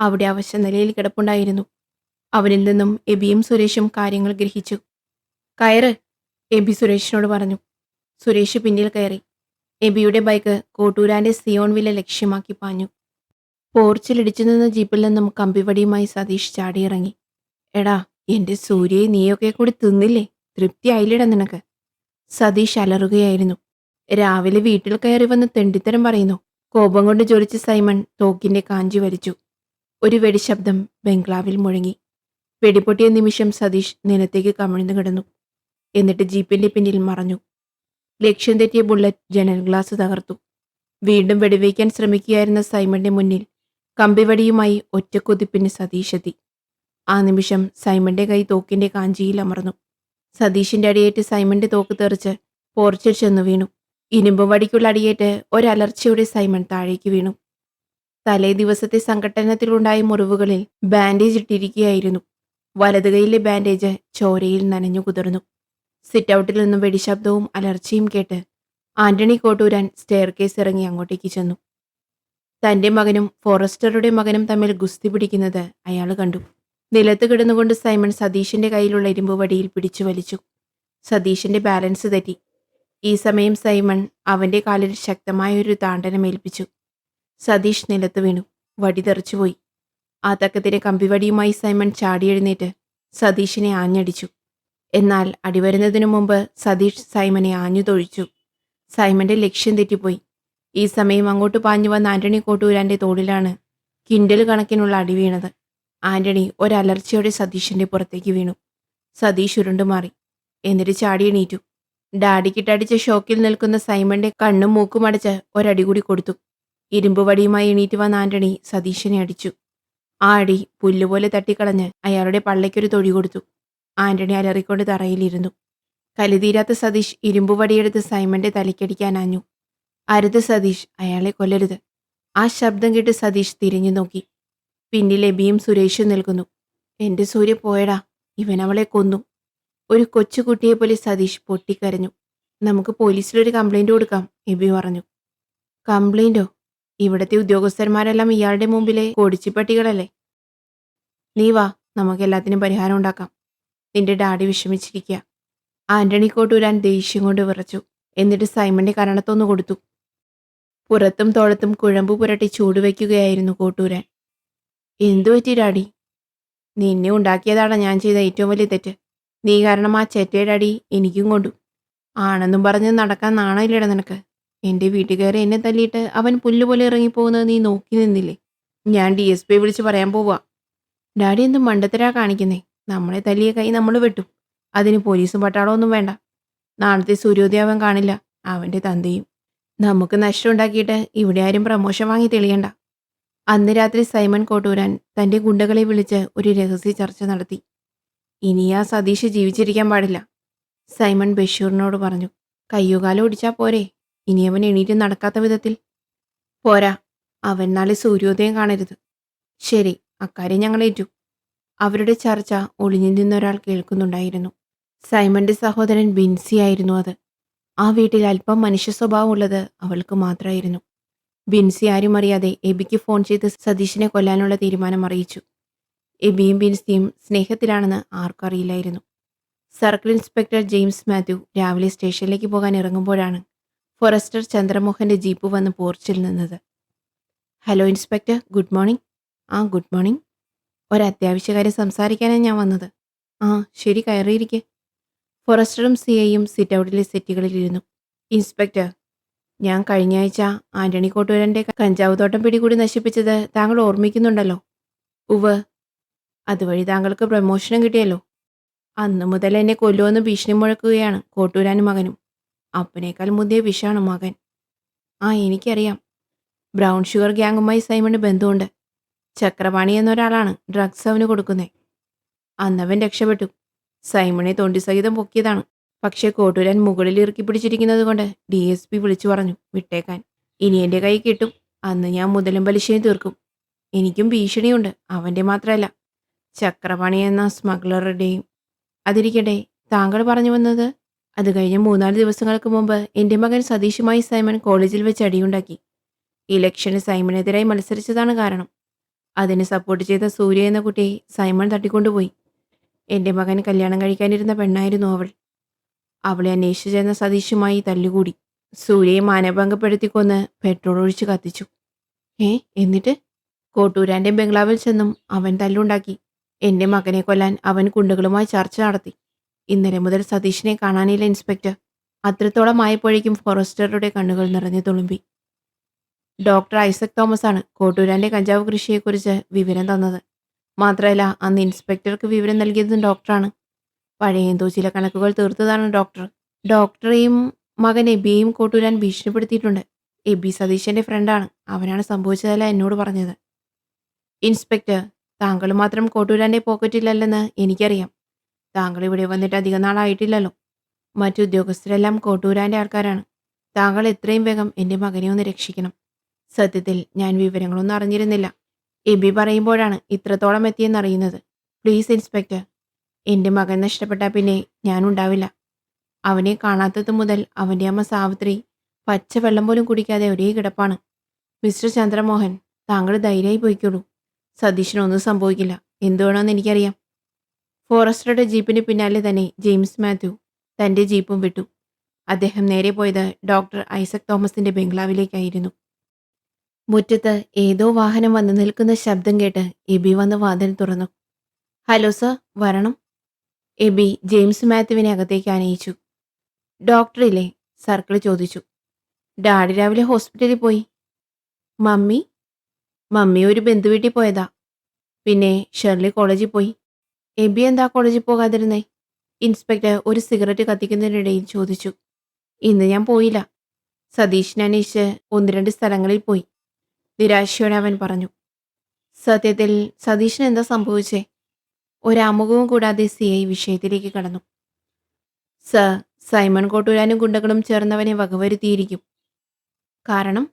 [SPEAKER 1] അവിടെ അവശനിലയിൽ കിടപ്പുണ്ടായിരുന്നു. അവനിൽ നിന്നും എബിയും സുരേഷും കാര്യങ്ങൾ ഗ്രഹിച്ചു. കയറ്, എബി സുരേഷിനോട് പറഞ്ഞു. സുരേഷ് പിന്നിൽ കയറി. എബിയുടെ ബൈക്ക് കോട്ടൂരാന്റെ സിയോൺ വില്ല ലക്ഷ്യമാക്കി പാഞ്ഞു. പോർച്ചിലിടിച്ചു നിന്ന ജീപ്പിൽ നിന്നും കമ്പിവടിയുമായി സതീഷ് ചാടിയിറങ്ങി. എടാ, എന്റെ സൂര്യയെ നീയൊക്കെ കൂടി തിന്നില്ലേ? തൃപ്തിയായില്ലിട നിനക്ക്? സതീഷ് അലറുകയായിരുന്നു. രാവിലെ വീട്ടിൽ കയറി വന്ന് തെണ്ടിത്തരം പറയുന്നു. കോപം കൊണ്ട് ജ്വലിച്ച സൈമൺ തോക്കിന്റെ കാഞ്ചി വലിച്ചു. ഒരു വെടിശബ്ദം ബംഗ്ലാവിൽ മുഴങ്ങി. വെടിപൊട്ടിയ നിമിഷം സതീഷ് നിലത്തേക്ക് കമിഴ്ന്നു കിടന്നു. എന്നിട്ട് ജീപ്പിന്റെ പിന്നിൽ മറഞ്ഞു. ലക്ഷ്യം തെറ്റിയ ബുള്ളറ്റ് ജനൽ ഗ്ലാസ് തകർത്തു. വീണ്ടും വെടിവയ്ക്കാൻ ശ്രമിക്കുകയായിരുന്ന സൈമന്റെ മുന്നിൽ കമ്പിവടിയുമായി ഒറ്റക്കുതിപ്പിന് സതീഷ് എത്തി. ആ നിമിഷം സൈമന്റെ കൈ തോക്കിന്റെ കാഞ്ചിയിൽ അമർന്നു. സതീഷിന്റെ അടിയേറ്റ് സൈമന്റെ തോക്ക് തെറിച്ച് പോർച്ചിൽ ചെന്നു വീണു. ഇരുമ്പ് വടിക്കുള്ള അടിയേറ്റ് ഒരലർച്ചയോടെ സൈമൺ താഴേക്ക് വീണു. തലേ ദിവസത്തെ സംഘട്ടനത്തിലുണ്ടായ മുറിവുകളിൽ ബാൻഡേജ് ഇട്ടിരിക്കുകയായിരുന്നു. വലതു കൈയിലെ ബാൻഡേജ് ചോരയിൽ നനഞ്ഞു കുതിർന്നു. സിറ്റൗട്ടിൽ നിന്നും വെടിശബ്ദവും അലർച്ചയും കേട്ട് ആന്റണി കോട്ടൂരാൻ സ്റ്റെയർ കേസ് ഇറങ്ങി അങ്ങോട്ടേക്ക് ചെന്നു. തന്റെ മകനും ഫോറസ്റ്ററുടെ മകനും തമ്മിൽ ഗുസ്തി പിടിക്കുന്നത് അയാൾ കണ്ടു. നിലത്ത് കിടന്നുകൊണ്ട് സൈമൺ സതീഷിന്റെ കയ്യിലുള്ള ഇരുമ്പ് വടിയിൽ പിടിച്ചു വലിച്ചു. സതീഷിന്റെ ബാലൻസ് തെറ്റി. ഈ സമയം സൈമൺ അവന്റെ കാലിൽ ശക്തമായൊരു താണ്ഡനമേൽപ്പിച്ചു. സതീഷ് നിലത്ത് വീണു. വടി തെറിച്ചുപോയി. ആ തക്കത്തിന് കമ്പിവടിയുമായി സൈമൺ ചാടിയെഴുന്നേറ്റ് സതീഷിനെ ആഞ്ഞടിച്ചു. എന്നാൽ അടിവരുന്നതിനു മുമ്പ് സതീഷ് സൈമനെ ആഞ്ഞു തൊഴിച്ചു. സൈമന്റെ ലക്ഷ്യം തെറ്റിപ്പോയി. ഈ സമയം അങ്ങോട്ട് പാഞ്ഞു വന്ന ആന്റണി കോട്ടൂരാന്റെ തോളിലാണ് കിൻഡൽ കണക്കിനുള്ള അടി വീണത്. ആന്റണി ഒരലർച്ചയോടെ സതീഷിന്റെ പുറത്തേക്ക് വീണു. സതീഷ് ഉരുണ്ടുമാറി. എന്നിട്ട് ചാടി എണീറ്റു. ഡാഡിക്കിട്ടടിച്ച ഷോക്കിൽ നിൽക്കുന്ന സൈമന്റെ കണ്ണും മൂക്കും അടച്ച് ഒരടി കൂടി കൊടുത്തു. ഇരുമ്പ് വടിയുമായി എണീറ്റ് വന്ന ആന്റണി സതീഷിനെ അടിച്ചു. ആ അടി പുല്ലുപോലെ തട്ടിക്കളഞ്ഞ് അയാളുടെ പള്ളയ്ക്കൊരു തൊഴി കൊടുത്തു. ആന്റണി അലറിക്കൊണ്ട് തറയിലിരുന്നു. കലിതീരാത്ത സതീഷ് ഇരുമ്പ് വടിയെടുത്ത് സൈമന്റെ തലയ്ക്കടിക്കാനാഞ്ഞു. അരുത് സതീഷ്, അയാളെ കൊല്ലരുത്. ആ ശബ്ദം കേട്ട് സതീഷ് തിരിഞ്ഞു നോക്കി. പിന്നിൽ എബിയും സുരേഷും നിൽക്കുന്നു. എന്റെ സൂര്യ പോയടാ, ഇവൻ അവളെ കൊന്നു. ഒരു കൊച്ചുകുട്ടിയെപ്പോലെ സതീഷ് പൊട്ടിക്കരഞ്ഞു. നമുക്ക് പോലീസിലൊരു കംപ്ലൈന്റ് കൊടുക്കാം, എബി പറഞ്ഞു. കംപ്ലൈന്റോ? ഇവിടുത്തെ ഉദ്യോഗസ്ഥന്മാരെല്ലാം ഇയാളുടെ മുമ്പിലെ കൊടിച്ചിപ്പട്ടികളല്ലേ. നീ വാ, നമുക്ക് എല്ലാത്തിനും പരിഹാരം ഉണ്ടാക്കാം. നിന്റെ ഡാഡി വിഷമിച്ചിരിക്കുക. ആന്റണി കോട്ടൂരാൻ ദേഷ്യം കൊണ്ട് വിറച്ചു. എന്നിട്ട് സൈമന്റെ കരണത്തൊന്നു കൊടുത്തു. പുറത്തും തോളത്തും കുഴമ്പ് പുരട്ടി ചൂടുവെക്കുകയായിരുന്നു കോട്ടൂരാൻ. എന്തു പറ്റി ഡാഡി? നിന്നെ ഉണ്ടാക്കിയതാണ് ഞാൻ ചെയ്ത ഏറ്റവും വലിയ തെറ്റ്. നീ കാരണം ആ ചെറ്റയുടെ അടി എനിക്കും കൊണ്ടു. ആണെന്നും പറഞ്ഞ് നടക്കാൻ നാണമില്ലട നിനക്ക്. എൻ്റെ വീട്ടിൽ കയറി എന്നെ തല്ലിയിട്ട് അവൻ പുല്ലുപോലെ ഇറങ്ങിപ്പോകുന്നത് നീ നോക്കി നിന്നില്ലേ? ഞാൻ DSP വിളിച്ച് പറയാൻ പോവാ. ഡാഡി എന്തും മണ്ടത്തരാ കാണിക്കുന്നേ. നമ്മളെ തല്ലിയ കൈ നമ്മൾ വെട്ടും. അതിന് പോലീസും പട്ടാളമൊന്നും വേണ്ട. നാളത്തെ സൂര്യോദയം അവൻ കാണില്ല, അവൻ്റെ തന്തയും. നമുക്ക് നഷ്ടം ഉണ്ടാക്കിയിട്ട് ഇവിടെ ആരും പ്രമോഷൻ വാങ്ങി തെളിയണ്ട. അന്ന് രാത്രി സൈമൺ കോട്ടൂരാൻ തൻ്റെ ഗുണ്ടകളെ വിളിച്ച് ഒരു രഹസ്യ ചർച്ച നടത്തി. ഇനി ആ സതീഷ് ജീവിച്ചിരിക്കാൻ പാടില്ല. സൈമൺ ബഷീറിനോട് പറഞ്ഞു. കയ്യുകാലം ഒടിച്ചാൽ പോരെ, ഇനി അവൻ എണീറ്റ് നടക്കാത്ത വിധത്തിൽ? പോരാ, അവൻ നാളെ സൂര്യോദയം കാണരുത്. ശരി, അക്കാര്യം ഞങ്ങളേറ്റു. അവരുടെ ചർച്ച ഒളിഞ്ഞു നിന്നൊരാൾ കേൾക്കുന്നുണ്ടായിരുന്നു. സൈമന്റെ സഹോദരൻ ബിൻസിയായിരുന്നു അത്. ആ വീട്ടിൽ അല്പം മനുഷ്യ സ്വഭാവമുള്ളത് അവൾക്ക് മാത്രമായിരുന്നു. ബിൻസി ആരും അറിയാതെ എബിക്ക് ഫോൺ ചെയ്ത് സതീഷിനെ കൊല്ലാനുള്ള തീരുമാനം അറിയിച്ചു. എബിയും ബിൻസിയും സ്നേഹത്തിലാണെന്ന് ആർക്കും അറിയില്ലായിരുന്നു. സർക്കിൾ ഇൻസ്പെക്ടർ ജെയിംസ് മാത്യു രാവിലെ സ്റ്റേഷനിലേക്ക് പോകാൻ ഇറങ്ങുമ്പോഴാണ് ഫോറസ്റ്റർ ചന്ദ്രമോഹന്റെ ജീപ്പ് വന്ന് പോർച്ചിൽ നിന്നത്. Hello inspector, good morning. ആ ഗുഡ് മോർണിംഗ്. ഒരത്യാവശ്യ കാര്യം സംസാരിക്കാനാണ് ഞാൻ വന്നത്. ആ ശരി, കയറിയിരിക്കെ. ഫോറസ്റ്ററും CIയും സിറ്റൗട്ടിലെ സെറ്റുകളിലിരുന്നു. ഇൻസ്പെക്ടർ, ഞാൻ കഴിഞ്ഞ ആഴ്ച ആന്റണി കോട്ടൂരൻ്റെ കഞ്ചാവ് തോട്ടം പിടികൂടി നശിപ്പിച്ചത് താങ്കൾ ഓർമ്മിക്കുന്നുണ്ടല്ലോ? ഉവ്. അതുവഴി താങ്കൾക്ക് പ്രമോഷനും കിട്ടിയല്ലോ. അന്നു മുതൽ എന്നെ കൊല്ലുമെന്ന് ഭീഷണി മുഴക്കുകയാണ് കോട്ടൂരാനും മകനും. അപ്പനേക്കാൾ മുതിയ വിഷാണ് മകൻ. ആ എനിക്കറിയാം. ബ്രൗൺ ഷുഗർ ഗ്യാങ്ങുമായി സൈമണ് ബന്ധമുണ്ട്. ചക്രപാണി എന്നൊരാളാണ് ഡ്രഗ്സ് അവന് കൊടുക്കുന്നത്. അന്നവൻ രക്ഷപ്പെട്ടു. സൈമണെ തൊണ്ടി സഹിതം പൊക്കിയതാണ്. പക്ഷേ കോട്ടൂരാൻ മുകളിൽ ഇറുക്കി പിടിച്ചിരിക്കുന്നത് കൊണ്ട് DSP വിളിച്ചു പറഞ്ഞു വിട്ടേക്കാൻ. ഇനി എൻ്റെ കൈ കിട്ടും, അന്ന് ഞാൻ മുതലും പലിശയും തീർക്കും. എനിക്കും ഭീഷണിയുണ്ട്, അവൻ്റെ മാത്രമല്ല, ചക്രപാണി എന്ന സ്മഗ്ലറുടെയും. അതിരിക്കട്ടെ, താങ്കൾ പറഞ്ഞു വന്നത്? അത് കഴിഞ്ഞ് 3-4 ദിവസങ്ങൾക്ക് മുമ്പ് എൻ്റെ മകൻ സതീഷുമായി സൈമൺ കോളേജിൽ വെച്ച് അടിയുണ്ടാക്കി. ഇലക്ഷന് സൈമണെതിരായി മത്സരിച്ചതാണ് കാരണം. അതിന് സപ്പോർട്ട് ചെയ്ത സൂര്യ എന്ന കുട്ടിയെ സൈമൺ തട്ടിക്കൊണ്ടുപോയി. എൻ്റെ മകൻ കല്യാണം കഴിക്കാനിരുന്ന പെണ്ണായിരുന്നു അവൾ. അവളെ അന്വേഷിച്ചു ചെന്ന സതീഷുമായി തല്ലുകൂടി. സൂര്യയെ മാനഭംഗപ്പെടുത്തിക്കൊന്ന് പെട്രോൾ ഒഴിച്ച് കത്തിച്ചു. എന്നിട്ട് കോട്ടൂരാൻ്റെ ബംഗ്ലാവിൽ ചെന്നും അവൻ തല്ലുണ്ടാക്കി. എൻ്റെ മകനെ കൊല്ലാൻ അവൻ കുണ്ടുകളുമായി ചർച്ച നടത്തി. ഇന്നലെ മുതൽ സതീഷിനെ കാണാനില്ല ഇൻസ്പെക്ടർ. അത്രത്തോളം ആയപ്പോഴേക്കും ഫോറസ്റ്ററുടെ കണ്ണുകൾ നിറഞ്ഞു തുളുമ്പി. ഡോക്ടർ ഐസക് തോമസ് ആണ് കോട്ടൂരാൻ്റെ കഞ്ചാവ് കൃഷിയെക്കുറിച്ച് വിവരം തന്നത്. മാത്രമല്ല, അന്ന് ഇൻസ്പെക്ടർക്ക് വിവരം നൽകിയതും ഡോക്ടറാണ്. പഴയ എന്തോ ചില കണക്കുകൾ തീർത്തതാണ് ഡോക്ടർ. ഡോക്ടറെയും മകൻ എബിയെയും കോട്ടൂരാൻ ഭീഷണിപ്പെടുത്തിയിട്ടുണ്ട്. എബി സതീശൻ്റെ ഫ്രണ്ടാണ്. അവനാണ് സംഭവിച്ചതല്ല എന്നോട് പറഞ്ഞത്. ഇൻസ്പെക്ടർ, താങ്കൾ മാത്രം കോട്ടൂരാൻ്റെ പോക്കറ്റിലല്ലെന്ന് എനിക്കറിയാം. താങ്കൾ ഇവിടെ വന്നിട്ട് അധിക നാളായിട്ടില്ലല്ലോ. മറ്റുദ്യോഗസ്ഥരെല്ലാം കോട്ടൂരാൻ്റെ ആൾക്കാരാണ്. താങ്കൾ എത്രയും വേഗം എൻ്റെ മകനെ ഒന്ന് രക്ഷിക്കണം. സത്യത്തിൽ ഞാൻ വിവരങ്ങളൊന്നും അറിഞ്ഞിരുന്നില്ല. എബി പറയുമ്പോഴാണ് ഇത്രത്തോളം എത്തിയെന്നറിയുന്നത്. പ്ലീസ് ഇൻസ്പെക്ടർ, എൻ്റെ മകൻ നഷ്ടപ്പെട്ടാൽ പിന്നെ ഞാനുണ്ടാവില്ല. അവനെ കാണാത്തത് മുതൽ അവൻ്റെ അമ്മ സാവിത്രി പച്ചവെള്ളം പോലും കുടിക്കാതെ ഒരേ കിടപ്പാണ്. മിസ്റ്റർ ചന്ദ്രമോഹൻ, താങ്കൾ ധൈര്യമായി പോയിക്കോളൂ. സതീഷിനൊന്നും സംഭവിക്കില്ല. എന്തു വേണമെന്ന് എനിക്കറിയാം. ഫോറസ്റ്ററുടെ ജീപ്പിന് പിന്നാലെ തന്നെ ജെയിംസ് മാത്യു തൻ്റെ ജീപ്പും വിട്ടു. അദ്ദേഹം നേരെ പോയത് ഡോക്ടർ ഐസക് തോമസിന്റെ ബംഗ്ലാവിലേക്കായിരുന്നു. മുറ്റത്ത് ഏതോ വാഹനം വന്നു നിൽക്കുന്ന ശബ്ദം കേട്ട് എബി വന്ന് വാതിൽ തുറന്നു. ഹലോ സർ, വരണം. എബി ജെയിംസ് മാത്യുവിനെ അകത്തേക്ക് ആനയിച്ചു. ഡോക്ടറില്ലേ? സർക്കിൾ ചോദിച്ചു. ഡാഡി രാവിലെ ഹോസ്പിറ്റലിൽ പോയി. മമ്മി? മമ്മി ഒരു ബന്ധുവീട്ടിൽ പോയതാ. പിന്നെ ഷെർലി കോളേജിൽ പോയി. എബി എന്താ കോളേജിൽ പോകാതിരുന്നേ? ഇൻസ്പെക്ടർ ഒരു സിഗരറ്റ് കത്തിക്കുന്നതിനിടയിൽ ചോദിച്ചു. ഇന്ന് ഞാൻ പോയില്ല. സതീഷിനെ അന്വേഷിച്ച് 1-2 സ്ഥലങ്ങളിൽ പോയി. നിരാശയോടെ അവൻ പറഞ്ഞു. സത്യത്തിൽ സതീഷിന് എന്താ സംഭവിച്ചേ? ഒരാമുഖവും കൂടാതെ CI വിഷയത്തിലേക്ക് കടന്നു. സർ, സൈമൺ കോട്ടൂരാനും ഗുണ്ടകളും ചേർന്നവനെ വകവരുത്തിയിരിക്കും. കാരണം?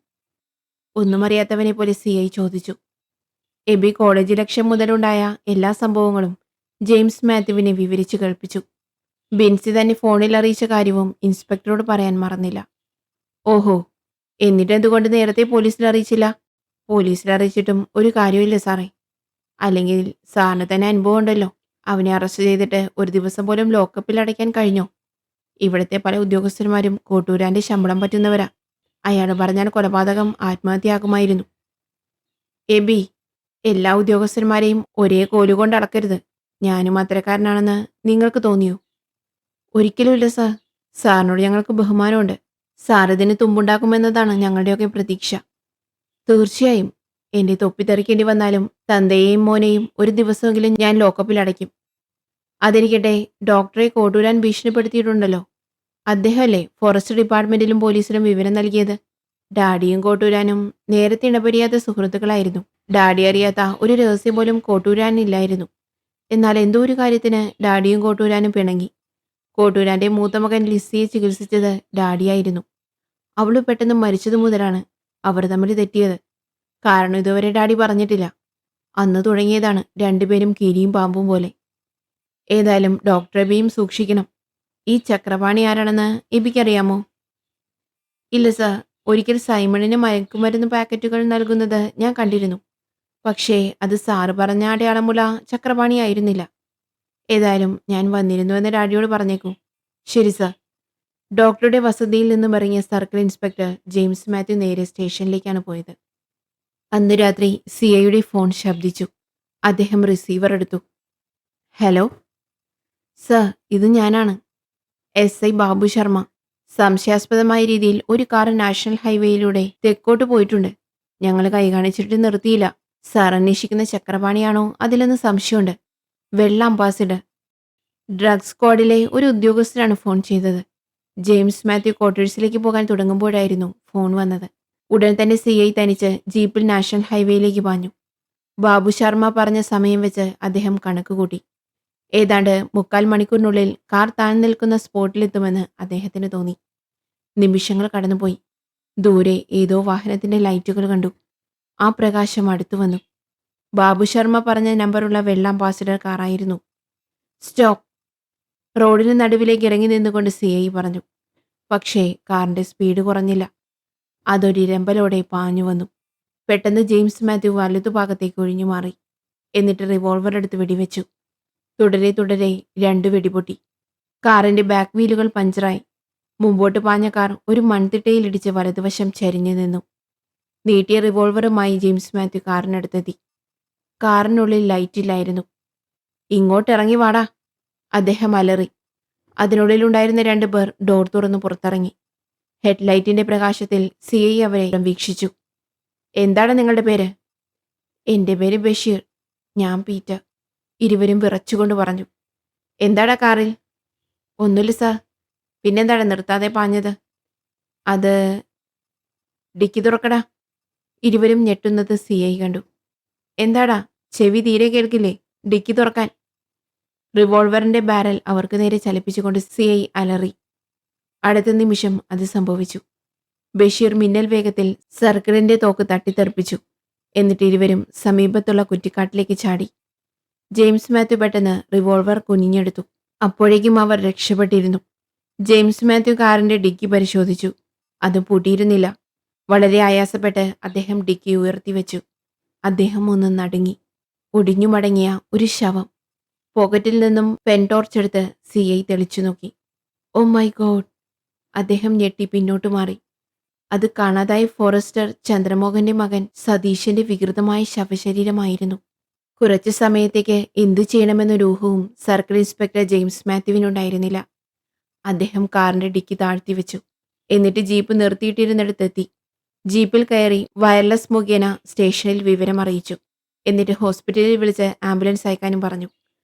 [SPEAKER 1] ഒന്നും അറിയാത്തവനെ പോലെ CI ചോദിച്ചു. എബി കോളേജ് ലക്ഷ്യം മുതലുണ്ടായ എല്ലാ സംഭവങ്ങളും ജെയിംസ് മാത്യുവിനെ വിവരിച്ചു കേൾപ്പിച്ചു. ബിൻസി തന്നെ ഫോണിൽ അറിയിച്ച കാര്യവും ഇൻസ്പെക്ടറോട് പറയാൻ മറന്നില്ല. ഓഹോ, എന്നിട്ട് എന്തുകൊണ്ട് നേരത്തെ പോലീസിൽ അറിയിച്ചില്ല? പോലീസിൽ അറിയിച്ചിട്ടും ഒരു കാര്യമില്ല സാറേ. അല്ലെങ്കിൽ സാറിന് തന്നെ അനുഭവം ഉണ്ടല്ലോ. അവനെ അറസ്റ്റ് ചെയ്തിട്ട് ഒരു ദിവസം പോലും ലോക്കപ്പിൽ അടയ്ക്കാൻ കഴിഞ്ഞോ? ഇവിടുത്തെ പല ഉദ്യോഗസ്ഥന്മാരും കോട്ടൂരാന്റെ ശമ്പളം പറ്റുന്നവരാ. അയാൾ പറഞ്ഞാൽ കൊലപാതകം ആത്മഹത്യയാകുമായിരുന്നു. എബി, എല്ലാ ഉദ്യോഗസ്ഥന്മാരെയും ഒരേ കോലുകൊണ്ട് അളക്കരുത്. ഞാനും അത്തരക്കാരനാണെന്ന് നിങ്ങൾക്ക് തോന്നിയോ? ഒരിക്കലുമില്ല സാർ. സാറിനോട് ഞങ്ങൾക്ക് ബഹുമാനമുണ്ട്. സാർ ഇതിന് തുമ്പുണ്ടാക്കുമെന്നതാണ് ഞങ്ങളുടെയൊക്കെ പ്രതീക്ഷ. തീർച്ചയായും. എന്റെ തൊപ്പി തെറിക്കേണ്ടി വന്നാലും തന്തയെയും മോനെയും ഒരു ദിവസമെങ്കിലും ഞാൻ ലോക്കപ്പിൽ അടയ്ക്കും. അതിരിക്കട്ടെ, ഡോക്ടറെ കോട്ടൂരാൻ ഭീഷണിപ്പെടുത്തിയിട്ടുണ്ടല്ലോ. അദ്ദേഹമല്ലേ ഫോറസ്റ്റ് ഡിപ്പാർട്ട്മെന്റിലും പോലീസിലും വിവരം നൽകിയത്? ഡാഡിയും കോട്ടൂരാനും നേരത്തെ ഇടപെടിയാത്ത സുഹൃത്തുക്കളായിരുന്നു. ഡാഡി അറിയാത്ത ഒരു രഹസ്യം പോലും കോട്ടൂരാനില്ലായിരുന്നു. എന്നാൽ എന്തോ ഒരു കാര്യത്തിന് ഡാഡിയും കോട്ടൂരാനും പിണങ്ങി. കോട്ടൂരാന്റെ മൂത്ത മകൻ ലിസിയെ ചികിത്സിച്ചത് ഡാഡിയായിരുന്നു. അവള് പെട്ടെന്ന് മരിച്ചതു മുതലാണ് അവർ തമ്മിൽ തെറ്റിയത്. കാരണം ഇതുവരെ ഡാഡി പറഞ്ഞിട്ടില്ല. അന്ന് തുടങ്ങിയതാണ് രണ്ടുപേരും കീരിയും പാമ്പും പോലെ. ഏതായാലും ഡോക്ടർ എബിയും സൂക്ഷിക്കണം. ഈ ചക്രപാണി ആരാണെന്ന് എബിക്കറിയാമോ? ഇല്ല സർ. ഒരിക്കൽ സൈമണിന് മയക്കുമരുന്ന് പാക്കറ്റുകൾ നൽകുന്നത് ഞാൻ കണ്ടിരുന്നു. പക്ഷേ അത് സാറ് പറഞ്ഞ അടയാളമുള്ള ചക്രപാണിയായിരുന്നില്ല. ഏതായാലും ഞാൻ വന്നിരുന്നുവെന്ന് ഡാഡിയോട് പറഞ്ഞേക്കൂ. ശരി സർ. ഡോക്ടറുടെ വസതിയിൽ നിന്നും ഇറങ്ങിയ സർക്കിൾ ഇൻസ്പെക്ടർ ജെയിംസ് മാത്യു നേരെ സ്റ്റേഷനിലേക്കാണ് പോയത്. അന്ന് രാത്രി CIയുടെ ഫോൺ ശബ്ദിച്ചു. അദ്ദേഹം റിസീവർ എടുത്തു. ഹലോ സർ, ഇത് ഞാനാണ്. SI ബാബു ശർമ്മ. സംശയാസ്പദമായ രീതിയിൽ ഒരു കാർ നാഷണൽ ഹൈവേയിലൂടെ തെക്കോട്ട് പോയിട്ടുണ്ട്. ഞങ്ങൾ കൈ കാണിച്ചിട്ട് നിർത്തിയില്ല. സാർ അന്വേഷിക്കുന്ന ചക്രപാണിയാണോ അതിലെന്ന് സംശയമുണ്ട്. വെള്ള അംബാസിഡർ. ഡ്രഗ് സ്ക്വാഡിലെ ഒരു ഉദ്യോഗസ്ഥരാണ് ഫോൺ ചെയ്തത്. ജെയിംസ് മാത്യു ക്വാർട്ടേഴ്സിലേക്ക് പോകാൻ തുടങ്ങുമ്പോഴായിരുന്നു ഫോൺ വന്നത്. ഉടൻ തന്നെ CI തനിച്ച് ജീപ്പിൽ നാഷണൽ ഹൈവേയിലേക്ക് പാഞ്ഞു. ബാബു ശർമ്മ പറഞ്ഞ സമയം വെച്ച് അദ്ദേഹം കണക്കുകൂട്ടി. ഏതാണ്ട് 3/4 മണിക്കൂറിനുള്ളിൽ കാർ താൻ നിൽക്കുന്ന സ്പോട്ടിലെത്തുമെന്ന് അദ്ദേഹത്തിന് തോന്നി. നിമിഷങ്ങൾ കടന്നുപോയി. ദൂരെ ഏതോ വാഹനത്തിന്റെ ലൈറ്റുകൾ കണ്ടു. ആ പ്രകാശം അടുത്തു വന്നു. ബാബു ശർമ്മ പറഞ്ഞ നമ്പറുള്ള വെള്ള അംബാസിഡർ കാറായിരുന്നു. സ്റ്റോപ്പ്. റോഡിന് നടുവിലേക്ക് ഇറങ്ങി നിന്നുകൊണ്ട് CI പറഞ്ഞു. പക്ഷേ കാറിന്റെ സ്പീഡ് കുറഞ്ഞില്ല. അതൊരിരമ്പലോടെ പാഞ്ഞു വന്നു. പെട്ടെന്ന് ജെയിംസ് മാത്യു വലതുഭാഗത്തേക്ക് ഒഴിഞ്ഞു മാറി. എന്നിട്ട് റിവോൾവർ എടുത്ത് വെടിവെച്ചു. തുടരെ തുടരെ 2 വെടിപൊട്ടി. കാറിന്റെ ബാക്ക് വീലുകൾ പഞ്ചറായി. മുമ്പോട്ട് പാഞ്ഞ കാർ ഒരു മൺതിട്ടയിലിടിച്ച് വലതുവശം ചരിഞ്ഞു നിന്നു. നീട്ടിയ റിവോൾവറുമായി ജെയിംസ് മാത്യു കാറിനടുത്തെത്തി. കാറിനുള്ളിൽ ലൈറ്റില്ലായിരുന്നു. ഇങ്ങോട്ടിറങ്ങി വാടാ, അദ്ദേഹം അലറി. അതിനുള്ളിലുണ്ടായിരുന്ന 2 പേർ ഡോർ തുറന്നു പുറത്തിറങ്ങി. ഹെഡ്ലൈറ്റിന്റെ പ്രകാശത്തിൽ CI അവരെ വീക്ഷിച്ചു. എന്താണ് നിങ്ങളുടെ പേര്? എൻ്റെ പേര് ബഷീർ. ഞാൻ പീറ്റർ. ഇരുവരും വിറച്ചുകൊണ്ട് പറഞ്ഞു. എന്താടാ കാറിൽ? ഒന്നുമില്ല സാർ. പിന്നെന്താണ് നിർത്താതെ പാഞ്ഞത്? അത് ഡിക്കി തുറക്കടാ. ഇരുവരും ഞെട്ടുന്നത് CI കണ്ടു. എന്താടാ, ചെവി തീരെ കേൾക്കില്ലേ? ഡിക്കി തുറക്കാൻ. റിവോൾവറിന്റെ ബാരൽ അവർക്ക് നേരെ ചലിപ്പിച്ചുകൊണ്ട് CI അലറി. അടുത്ത നിമിഷം അത് സംഭവിച്ചു. ബഷീർ മിന്നൽ വേഗത്തിൽ സർക്കിളിന്റെ തോക്ക് തട്ടിത്തെറിപ്പിച്ചു. എന്നിട്ട് ഇരുവരും സമീപത്തുള്ള കുറ്റിക്കാട്ടിലേക്ക് ചാടി. ജെയിംസ് മാത്യു പെട്ടെന്ന് റിവോൾവർ കുനിഞ്ഞെടുത്തു. അപ്പോഴേക്കും അവർ രക്ഷപ്പെട്ടിരുന്നു. ജെയിംസ് മാത്യു കാറിന്റെ ഡിക്കി പരിശോധിച്ചു. അത് പൂട്ടിയിരുന്നില്ല. വളരെ ആയാസപ്പെട്ട് അദ്ദേഹം ഡിക്കി ഉയർത്തിവെച്ചു. അദ്ദേഹം ഒന്ന് നടുങ്ങി. ഒടിഞ്ഞു മടങ്ങിയ ഒരു ശവം. പോക്കറ്റിൽ നിന്നും പെൻ ടോർച്ച് എടുത്ത് CI തെളിച്ചു നോക്കി. Oh my God! അദ്ദേഹം ഞെട്ടി പിന്നോട്ട് മാറി. അത് കാണാതായ ഫോറസ്റ്റർ ചന്ദ്രമോഹന്റെ മകൻ സതീശന്റെ വികൃതമായ ശവശരീരമായിരുന്നു. കുറച്ചു സമയത്തേക്ക് എന്തു ചെയ്യണമെന്നൊരു ഊഹവും സർക്കിൾ ഇൻസ്പെക്ടർ ജെയിംസ് മാത്യുവിനുണ്ടായിരുന്നില്ല. അദ്ദേഹം കാറിന്റെ ഡിക്കി താഴ്ത്തിവെച്ചു. എന്നിട്ട് ജീപ്പ് നിർത്തിയിട്ടിരുന്നിടത്തെത്തി. ജീപ്പിൽ കയറി വയർലെസ് മുഖേന സ്റ്റേഷനിൽ വിവരം അറിയിച്ചു. എന്നിട്ട് ഹോസ്പിറ്റലിൽ വിളിച്ച് ആംബുലൻസ് അയക്കാനും പറഞ്ഞു.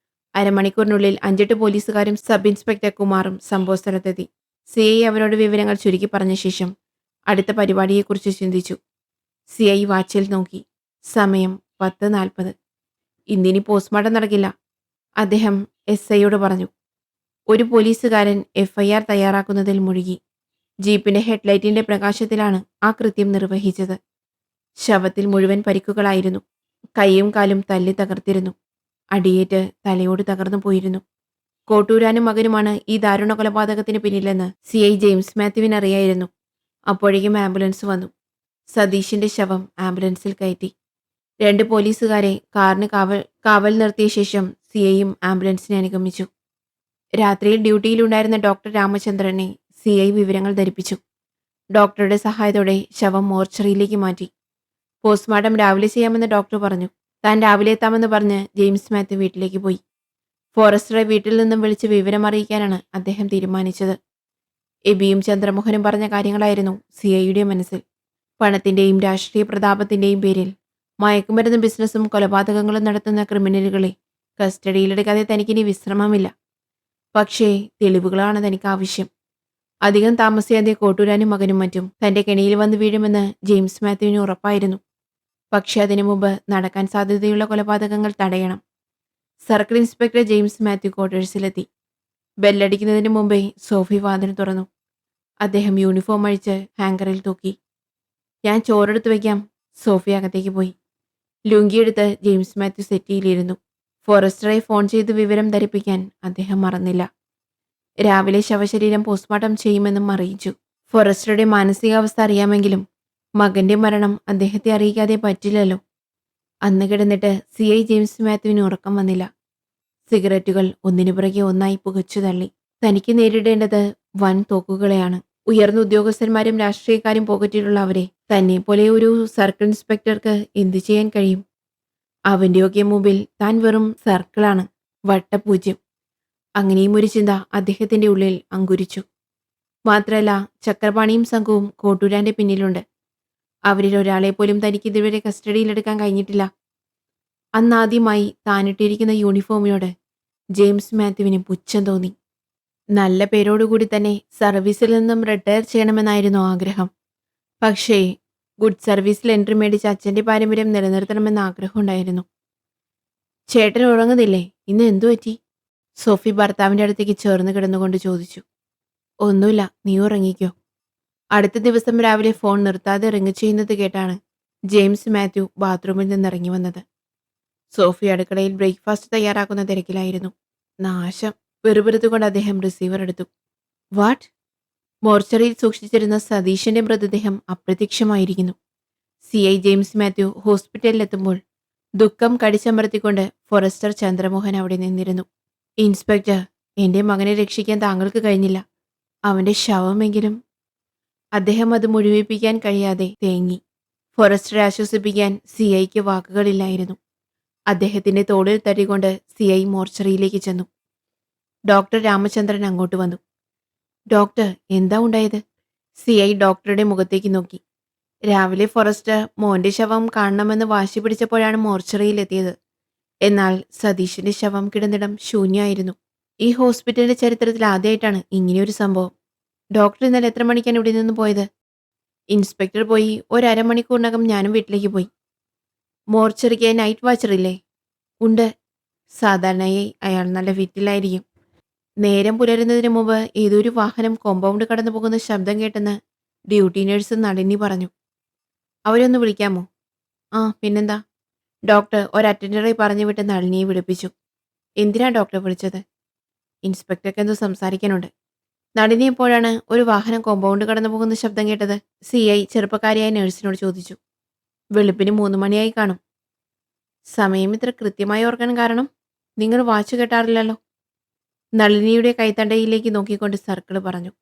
[SPEAKER 1] അരമണിക്കൂറിനുള്ളിൽ 5-8 പോലീസുകാരും സബ് ഇൻസ്പെക്ടർ കുമാറും സംഭവസ്ഥലത്തെത്തി. CI അവരോട് വിവരങ്ങൾ ചുരുക്കി പറഞ്ഞ ശേഷം അടുത്ത പരിപാടിയെക്കുറിച്ച് ചിന്തിച്ചു. CI വാച്ചിൽ നോക്കി. സമയം 10:40. ഇന്നിനി പോസ്റ്റ്മോർട്ടം നടക്കില്ല, അദ്ദേഹം SIയോട് പറഞ്ഞു. ഒരു പോലീസുകാരൻ FIR തയ്യാറാക്കുന്നതിൽ മുഴുകി. ജീപ്പിന്റെ ഹെഡ്ലൈറ്റിന്റെ പ്രകാശത്തിലാണ് ആ കൃത്യം നിർവഹിച്ചത്. ശവത്തിൽ മുഴുവൻ പരിക്കുകളായിരുന്നു. കൈയും കാലും തല്ലി തകർത്തിരുന്നു. അടിയേറ്റ് തലയോട് തകർന്നു പോയിരുന്നു. കോട്ടൂരാനും മകനുമാണ് ഈ ദാരുണ കൊലപാതകത്തിന് പിന്നിലെന്ന് CI ജെയിംസ് മാത്യുവിനറിയായിരുന്നു. അപ്പോഴേക്കും ആംബുലൻസ് വന്നു. സതീഷിന്റെ ശവം ആംബുലൻസിൽ കയറ്റി. 2 പോലീസുകാരെ കാറിന് കാവൽ നിർത്തിയ ശേഷം CIയും ആംബുലൻസിനെ അനുഗമിച്ചു. രാത്രിയിൽ ഡ്യൂട്ടിയിലുണ്ടായിരുന്ന ഡോക്ടർ രാമചന്ദ്രനെ CI വിവരങ്ങൾ ധരിപ്പിച്ചു. ഡോക്ടറുടെ സഹായത്തോടെ ശവം മോർച്ചറിയിലേക്ക് മാറ്റി. പോസ്റ്റ്മോർട്ടം രാവിലെ ചെയ്യാമെന്ന് ഡോക്ടർ പറഞ്ഞു. താൻ രാവിലെ എത്താമെന്ന് പറഞ്ഞ് ജെയിംസ് മാത്യു വീട്ടിലേക്ക് പോയി. ഫോറസ്റ്ററെ വീട്ടിൽ നിന്നും വിളിച്ച് വിവരം അറിയിക്കാനാണ് അദ്ദേഹം തീരുമാനിച്ചത്. എബിയും ചന്ദ്രമോഹനും പറഞ്ഞ കാര്യങ്ങളായിരുന്നു CIയുടെ മനസ്സിൽ. പണത്തിന്റെയും രാഷ്ട്രീയ പ്രതാപത്തിന്റെയും പേരിൽ മയക്കുമരുന്ന് ബിസിനസ്സും കൊലപാതകങ്ങളും നടത്തുന്ന ക്രിമിനലുകളെ കസ്റ്റഡിയിലെടുക്കാതെ തനിക്കിനി വിശ്രമമില്ല. പക്ഷേ തെളിവുകളാണ് തനിക്ക് ആവശ്യം. അധികം താമസിയാതെ കോട്ടൂരാനും മകനും മറ്റും തന്റെ കെണിയിൽ വന്ന് വീഴുമെന്ന് ജെയിംസ് മാത്യുവിന് ഉറപ്പായിരുന്നു. പക്ഷെ അതിനു മുമ്പ് നടക്കാൻ സാധ്യതയുള്ള കൊലപാതകങ്ങൾ തടയണം. സർക്കിൾ ഇൻസ്പെക്ടർ ജെയിംസ് മാത്യു ക്വാർട്ടേഴ്സിലെത്തി. ബെല്ലടിക്കുന്നതിന് മുമ്പേ സോഫി വാതിൽ തുറന്നു. അദ്ദേഹം യൂണിഫോം അഴിച്ച് ഹാങ്കറിൽ തൂക്കി. ഞാൻ ചോറെടുത്ത് വയ്ക്കാം. സോഫി അകത്തേക്ക് പോയി. ലുങ്കിയെടുത്ത് ജെയിംസ് മാത്യു സെറ്റിയിലിരുന്നു. ഫോറസ്റ്ററെ ഫോൺ ചെയ്ത് വിവരം ധരിപ്പിക്കാൻ അദ്ദേഹം മറന്നില്ല. രാവിലെ ശവശരീരം പോസ്റ്റ്മോർട്ടം ചെയ്യുമെന്നും അറിയിച്ചു. ഫോറസ്റ്ററുടെ മാനസികാവസ്ഥ അറിയാമെങ്കിലും മകന്റെ മരണം അദ്ദേഹത്തെ അറിയിക്കാതെ പറ്റില്ലല്ലോ. അന്ന് കിടന്നിട്ട് CI ജെയിംസ് മാത്യുവിന് ഉറക്കം വന്നില്ല. സിഗരറ്റുകൾ ഒന്നിനു പുറകെ ഒന്നായി പുകച്ചു തള്ളി. തനിക്ക് നേരിടേണ്ടത് വൻ തോക്കുകളെയാണ്. ഉയർന്ന ഉദ്യോഗസ്ഥന്മാരും രാഷ്ട്രീയക്കാരും പോക്കറ്റിലുള്ള അവരെ തന്നെ പോലെ ഒരു സർക്കിൾ ഇൻസ്പെക്ടർക്ക് എന്തു ചെയ്യാൻ കഴിയും? അവന്റെയൊക്കെ മുമ്പിൽ താൻ വെറും സർക്കിളാണ്, വട്ടപൂജ്യം. അങ്ങനെയും ഒരു ചിന്ത അദ്ദേഹത്തിന്റെ ഉള്ളിൽ അങ്കുരിച്ചു. മാത്രമല്ല, ചക്രപാണിയും സംഘവും കോട്ടൂരാന്റെ പിന്നിലുണ്ട്. അവരിൽ ഒരാളെ പോലും തനിക്ക് ഇതുവരെ കസ്റ്റഡിയിലെടുക്കാൻ കഴിഞ്ഞിട്ടില്ല. അന്നാദ്യമായി താനിട്ടിരിക്കുന്ന യൂണിഫോമിനോട് ജെയിംസ് മാത്യുവിന് പുച്ഛം തോന്നി. നല്ല പേരോടുകൂടി തന്നെ സർവീസിൽ നിന്നും റിട്ടയർ ചെയ്യണമെന്നായിരുന്നു ആഗ്രഹം. പക്ഷേ ഗുഡ് സർവീസിൽ എൻട്രി മേടിച്ച അച്ഛന്റെ പാരമ്പര്യം നിലനിർത്തണമെന്ന ആഗ്രഹമുണ്ടായിരുന്നു. ചേട്ടൻ ഉറങ്ങുന്നില്ലേ? ഇന്ന് എന്തു പറ്റി? സോഫി ഭർത്താവിന്റെ അടുത്തേക്ക് ചേർന്ന് കിടന്നുകൊണ്ട് ചോദിച്ചു. ഒന്നുമില്ല, നീ ഉറങ്ങിക്കോ. അടുത്ത ദിവസം രാവിലെ ഫോൺ നിർത്താതെ റിങ് ചെയ്യുന്നത് കേട്ടാണ് ജെയിംസ് മാത്യു ബാത്റൂമിൽ നിന്നിറങ്ങി വന്നത്. സോഫി അടുക്കളയിൽ ബ്രേക്ക്ഫാസ്റ്റ് തയ്യാറാക്കുന്ന തിരക്കിലായിരുന്നു. നാശം! വെറുപെറുത്തുകൊണ്ട് അദ്ദേഹം റിസീവർ എടുത്തു. വാട്ട്? മോർച്ചറിയിൽ സൂക്ഷിച്ചിരുന്ന സതീശന്റെ മൃതദേഹം അപ്രത്യക്ഷമായിരിക്കുന്നു. CI ജെയിംസ് മാത്യു ഹോസ്പിറ്റലിലെത്തുമ്പോൾ ദുഃഖം കടിച്ചമർത്തിക്കൊണ്ട് ഫോറസ്റ്റർ ചന്ദ്രമോഹൻ അവിടെ നിന്നിരുന്നു. ഇൻസ്പെക്ടർ, എന്റെ മകനെ രക്ഷിക്കാൻ താങ്കൾക്ക് കഴിഞ്ഞില്ല. അവന്റെ ശവമെങ്കിലും. അദ്ദേഹം അത് മുഴുവിപ്പിക്കാൻ കഴിയാതെ തേങ്ങി. ഫോറസ്റ്ററെ ആശ്വസിപ്പിക്കാൻ CIക്ക് വാക്കുകളില്ലായിരുന്നു. അദ്ദേഹത്തിന്റെ തോളിൽ തട്ടിക്കൊണ്ട് CI മോർച്ചറിയിലേക്ക് ചെന്നു. ഡോക്ടർ രാമചന്ദ്രൻ അങ്ങോട്ട് വന്നു. ഡോക്ടർ, എന്താ ഉണ്ടായത്? CI ഡോക്ടറുടെ മുഖത്തേക്ക് നോക്കി. രാവിലെ ഫോറസ്റ്റർ മോന്റെ ശവം കാണണമെന്ന് വാശി പിടിച്ചപ്പോഴാണ് മോർച്ചറിയിലെത്തിയത്. എന്നാൽ സതീഷിന്റെ ശവം കിടന്നിടം ശൂന്യമായിരുന്നു. ഈ ഹോസ്പിറ്റലിന്റെ ചരിത്രത്തിൽ ആദ്യമായിട്ടാണ് ഇങ്ങനെയൊരു സംഭവം. ഡോക്ടർ ഇന്നലെ എത്ര മണിക്കാണ് ഇവിടെ നിന്ന് പോയത്? ഇൻസ്പെക്ടർ പോയി 1 അരമണിക്കൂറിനകം ഞാനും വീട്ടിലേക്ക് പോയി. മോർച്ചറിക്ക് നൈറ്റ് വാച്ചറില്ലേ? ഉണ്ട്. സാധാരണയായി അയാൾ നല്ല ഫിറ്റിലായിരിക്കും. നേരം പുലരുന്നതിന് മുമ്പ് ഏതൊരു വാഹനം കോമ്പൗണ്ട് കടന്നു പോകുന്ന ശബ്ദം കേട്ടെന്ന് ഡ്യൂട്ടി നഴ്സ് നളിനി പറഞ്ഞു. അവരൊന്ന് വിളിക്കാമോ? ആ, പിന്നെന്താ? ഡോക്ടർ ഒരു അറ്റൻഡറെ പറഞ്ഞു വിട്ട് നളിനിയെ വിളിപ്പിച്ചു. എന്തിനാ ഡോക്ടറെ വിളിച്ചത്? ഇൻസ്പെക്ടർക്ക് എന്തോ സംസാരിക്കാനുണ്ട്. നളിനി എപ്പോഴാണ് ഒരു വാഹനം കോമ്പൗണ്ട് കടന്നു പോകുന്ന ശബ്ദം കേട്ടത്? CI ചെറുപ്പക്കാരിയായ നഴ്സിനോട് ചോദിച്ചു. വെളുപ്പിന് 3 മണിയായി കാണും. സമയം ഇത്ര കൃത്യമായി ഓർക്കാൻ കാരണം? നിങ്ങൾ വാച്ച് കെട്ടാറില്ലല്ലോ. നളിനിയുടെ കൈത്തണ്ടയിലേക്ക് നോക്കിക്കൊണ്ട് സർക്കിൾ പറഞ്ഞു.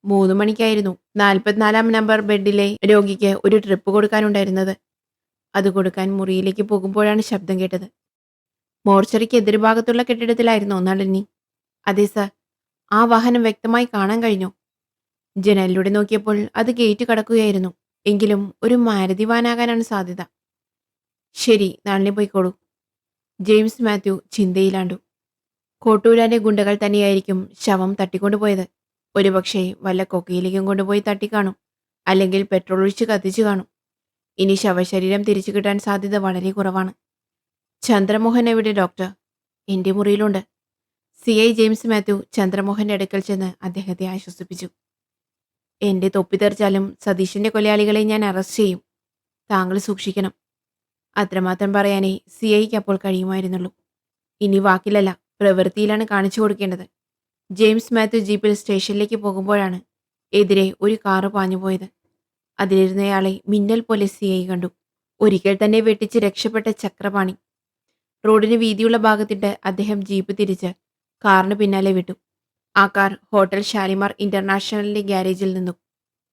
[SPEAKER 1] 3 മണിക്കായിരുന്നു 44-ാം നമ്പർ ബെഡിലെ രോഗിക്ക് ഒരു ട്രിപ്പ് കൊടുക്കാനുണ്ടായിരുന്നത്. അത് കൊടുക്കാൻ മുറിയിലേക്ക് പോകുമ്പോഴാണ് ശബ്ദം കേട്ടത്. മോർച്ചറിക്ക് എതിർഭാഗത്തുള്ള കെട്ടിടത്തിലായിരുന്നോ നളിനി? അതെ സർ. ആ വാഹനം വ്യക്തമായി കാണാൻ കഴിഞ്ഞു. ജനലിലൂടെ നോക്കിയപ്പോൾ അത് ഗേറ്റ് കടക്കുകയായിരുന്നു. എങ്കിലും ഒരു മാരുതി വാനാകാനാണ് സാധ്യത. ശരി, നളിനി പോയിക്കോളൂ. ജെയിംസ് മാത്യു ചിന്തയിലാണ്ടു. കോട്ടൂരാന്റെ ഗുണ്ടകൾ തന്നെയായിരിക്കും ശവം തട്ടിക്കൊണ്ടുപോയത്. ഒരുപക്ഷെ വല്ല കൊക്കയിലേക്കും കൊണ്ടുപോയി തട്ടിക്കാണും. അല്ലെങ്കിൽ പെട്രോൾ ഒഴിച്ച് കത്തിച്ചു കാണും. ഇനി ശവശരീരം തിരിച്ചു കിട്ടാൻ സാധ്യത വളരെ കുറവാണ്. ചന്ദ്രമോഹൻ എവിടെ ഡോക്ടർ? എന്റെ മുറിയിലുണ്ട്. CI ജെയിംസ് മാത്യു ചന്ദ്രമോഹന്റെ അടുക്കൽ ചെന്ന് അദ്ദേഹത്തെ ആശ്വസിപ്പിച്ചു. എന്റെ തൊപ്പി തെറിച്ചാലും സതീഷിന്റെ കൊലയാളികളെ ഞാൻ അറസ്റ്റ് ചെയ്യും. താങ്കൾ സൂക്ഷിക്കണം. അത്രമാത്രം പറയാനേ CIക്ക് അപ്പോൾ കഴിയുമായിരുന്നുള്ളൂ. ഇനി വാക്കിലല്ല, പ്രവൃത്തിയിലാണ് കാണിച്ചു കൊടുക്കേണ്ടത്. ജെയിംസ് മാത്യു ജീപ്പിൽ സ്റ്റേഷനിലേക്ക് പോകുമ്പോഴാണ് എതിരെ ഒരു കാറ് പാഞ്ഞുപോയത്. അതിലിരുന്നയാളെ മിന്നൽ പോലെ CI കണ്ടു. ഒരിക്കൽ തന്നെ വെട്ടിച്ച് രക്ഷപ്പെട്ട ചക്രപാണി. റോഡിന് വീതിയുള്ള ഭാഗത്തിട്ട് അദ്ദേഹം ജീപ്പ് തിരിച്ച് കാറിന് പിന്നാലെ വിട്ടു. ആ കാർ ഹോട്ടൽ ഷാലിമാർ ഇന്റർനാഷണലിന്റെ ഗ്യാരേജിൽ നിന്നു.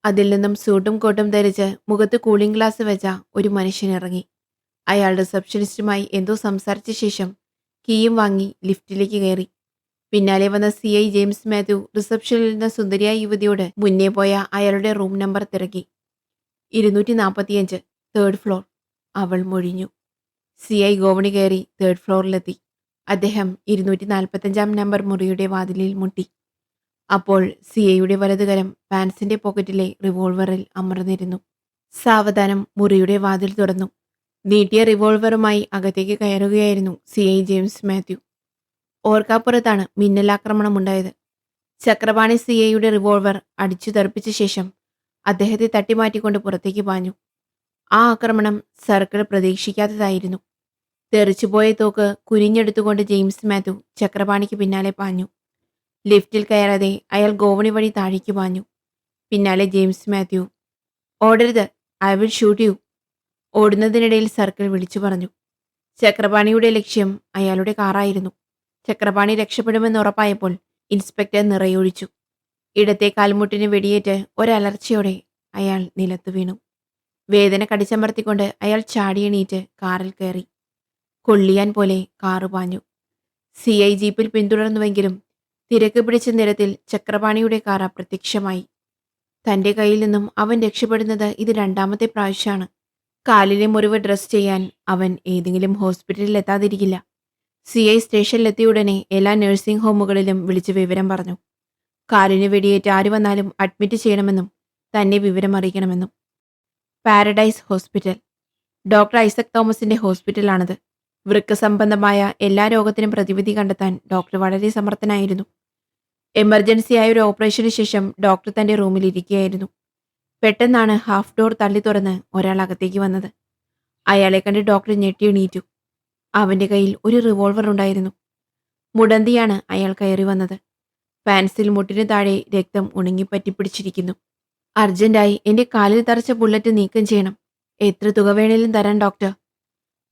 [SPEAKER 1] അതിൽ നിന്നും സൂട്ടും കോട്ടും ധരിച്ച് മുഖത്ത് കൂളിംഗ് ഗ്ലാസ് വെച്ച ഒരു മനുഷ്യൻ ഇറങ്ങി. അയാൾ റിസപ്ഷനിസ്റ്റുമായി എന്തോ സംസാരിച്ച ശേഷം കീയും വാങ്ങി ലിഫ്റ്റിലേക്ക് കയറി. പിന്നാലെ വന്ന CI ജെയിംസ് മാത്യു റിസപ്ഷനിൽ നിന്ന സുന്ദരിയായ യുവതിയോട് മുന്നേ പോയ അയാളുടെ റൂം നമ്പർ തിരക്കി. 245, 3rd ഫ്ലോർ. അവൾ മൊഴിഞ്ഞു. CI ഗോവണി കയറി 3rd ഫ്ലോറിലെത്തി. അദ്ദേഹം 245-ാം നമ്പർ മുറിയുടെ വാതിലിൽ മുട്ടി. അപ്പോൾ CIയുടെ വലതുകരം പാൻസിന്റെ പോക്കറ്റിലെ റിവോൾവറിൽ അമർന്നിരുന്നു. സാവധാനം മുറിയുടെ വാതിൽ തുറന്നു. നീട്ടിയ റിവോൾവറുമായി അകത്തേക്ക് കയറുകയായിരുന്നു CI ജെയിംസ് മാത്യു. ഓർക്കാപ്പുറത്താണ് മിന്നലാക്രമണം ഉണ്ടായത്. ചക്രപാണി CIയുടെ റിവോൾവർ അടിച്ചു തെറിപ്പിച്ച ശേഷം അദ്ദേഹത്തെ തട്ടിമാറ്റിക്കൊണ്ട് പുറത്തേക്ക് പാഞ്ഞു. ആ ആക്രമണം സർക്കിൾ പ്രതീക്ഷിക്കാത്തതായിരുന്നു. തെറിച്ചുപോയ തോക്ക് കുനിഞ്ഞെടുത്തുകൊണ്ട് ജെയിംസ് മാത്യു ചക്രപാണിക്ക് പിന്നാലെ പാഞ്ഞു. ലിഫ്റ്റിൽ കയറാതെ അയാൾ ഗോവണി വഴി താഴേക്ക് പാഞ്ഞു. പിന്നാലെ ജെയിംസ് മാത്യു. ഓടരുത്, ഐ വിൽ ഷൂട്ട് യു. ഓടുന്നതിനിടയിൽ സർക്കിൾ വിളിച്ചു പറഞ്ഞു. ചക്രപാണിയുടെ ലക്ഷ്യം അയാളുടെ കാറായിരുന്നു. ചക്രപാണി രക്ഷപ്പെടുമെന്ന് ഉറപ്പായപ്പോൾ ഇൻസ്പെക്ടർ നിറയൊഴിച്ചു. ഇടത്തെ കാൽമുട്ടിന് വെടിയേറ്റ് ഒരലർച്ചയോടെ അയാൾ നിലത്തു വീണു. വേദന കടിച്ചമർത്തിക്കൊണ്ട് അയാൾ ചാടിയെണീറ്റ് കാറിൽ കയറി. കൊള്ളിയാൻ പോലെ കാറ് പാഞ്ഞു. CI ജീപ്പിൽ പിന്തുടർന്നുവെങ്കിലും തിരക്ക് പിടിച്ച നിരത്തിൽ ചക്രപാണിയുടെ കാർ അപ്രത്യക്ഷമായി. തന്റെ കയ്യിൽ നിന്നും അവൻ രക്ഷപ്പെടുന്നത് ഇത് 2ാമത്തെ പ്രാവശ്യമാണ്. കാലിലെ മുറിവ് ഡ്രസ് ചെയ്യാൻ അവൻ ഏതെങ്കിലും ഹോസ്പിറ്റലിൽ എത്താതിരിക്കില്ല. CI സ്റ്റേഷനിലെത്തിയ ഉടനെ എല്ലാ നഴ്സിംഗ് ഹോമുകളിലും വിളിച്ച് വിവരം പറഞ്ഞു. കാലിന് വെടിയേറ്റ് ആര് വന്നാലും അഡ്മിറ്റ് ചെയ്യണമെന്നും തന്നെ വിവരം അറിയിക്കണമെന്നും. Paradise hospital. ഡോക്ടർ ഐസക് തോമസിന്റെ ഹോസ്പിറ്റലാണത്. വൃക്ക സംബന്ധമായ എല്ലാ രോഗത്തിനും പ്രതിവിധി കണ്ടെത്താൻ ഡോക്ടർ വളരെ സമർത്ഥനായിരുന്നു. എമർജൻസിയായ ഒരു ഓപ്പറേഷന് ശേഷം ഡോക്ടർ തന്റെ റൂമിൽ ഇരിക്കുകയായിരുന്നു. പെട്ടെന്നാണ് ഹാഫ് ഡോർ തള്ളി തുറന്ന് ഒരാൾ അകത്തേക്ക് വന്നത്. അയാളെ കണ്ട് ഡോക്ടർ ഞെട്ടിയെണീറ്റു. അവന്റെ കയ്യിൽ ഒരു റിവോൾവർ ഉണ്ടായിരുന്നു. മുടന്തിയാണ് അയാൾ കയറി വന്നത്. പാൻസിൽ മുട്ടിനു താഴെ രക്തം ഉണങ്ങിപ്പറ്റിപ്പിടിച്ചിരിക്കുന്നു. അർജന്റായി എന്റെ കാലിൽ തറച്ച ബുള്ളറ്റ് നീക്കം ചെയ്യണം. എത്ര തുക വേണേലും തരാൻ ഡോക്ടർ.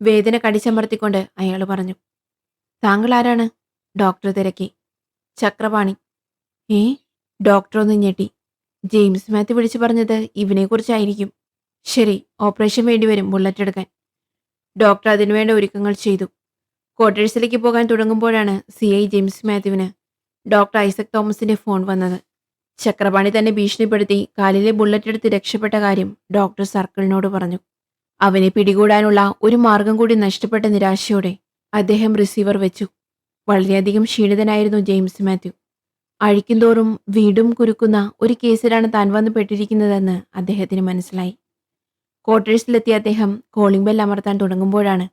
[SPEAKER 1] വേദന കടിച്ചമർത്തിക്കൊണ്ട് അയാൾ പറഞ്ഞു. താങ്കൾ ആരാണ്? ഡോക്ടർ തിരക്കി. ചക്രപാണി. ഏ? ഡോക്ടർ ഒന്ന് ഞെട്ടി. ജെയിംസ് മാത്യു വിളിച്ചു പറഞ്ഞത് ഇവനെക്കുറിച്ചായിരിക്കും. ശരി, ഓപ്പറേഷൻ വേണ്ടിവരും ബുള്ളറ്റ് എടുക്കാൻ. ഡോക്ടർ അതിനുവേണ്ട ഒരുക്കങ്ങൾ ചെയ്തു. ക്വാർട്ടേഴ്സിലേക്ക് പോകാൻ തുടങ്ങുമ്പോഴാണ് CI ജെയിംസ് മാത്യുവിന് ഡോക്ടർ ഐസക് തോമസിന്റെ ഫോൺ വന്നത്. ചക്രപാണി തന്നെ ഭീഷണിപ്പെടുത്തി കാലിലെ ബുള്ളറ്റ് എടുത്ത് രക്ഷപ്പെട്ട കാര്യം ഡോക്ടർ സർക്കിളിനോട് പറഞ്ഞു. അവനെ പിടികൂടാനുള്ള ഒരു മാർഗം കൂടി നഷ്ടപ്പെട്ട നിരാശയോടെ അദ്ദേഹം റിസീവർ വെച്ചു. വളരെയധികം ക്ഷീണിതനായിരുന്നു ജെയിംസ് മാത്യു. അഴിക്കുന്തോറും വീണ്ടും കുരുക്കുന്ന ഒരു കേസിലാണ് താൻ വന്ന് പെട്ടിരിക്കുന്നതെന്ന് അദ്ദേഹത്തിന് മനസ്സിലായി. ക്വാർട്ടേഴ്സിലെത്തിയ അദ്ദേഹം കോളിംഗ് ബെൽ അമർത്താൻ തുടങ്ങുമ്പോഴാണ്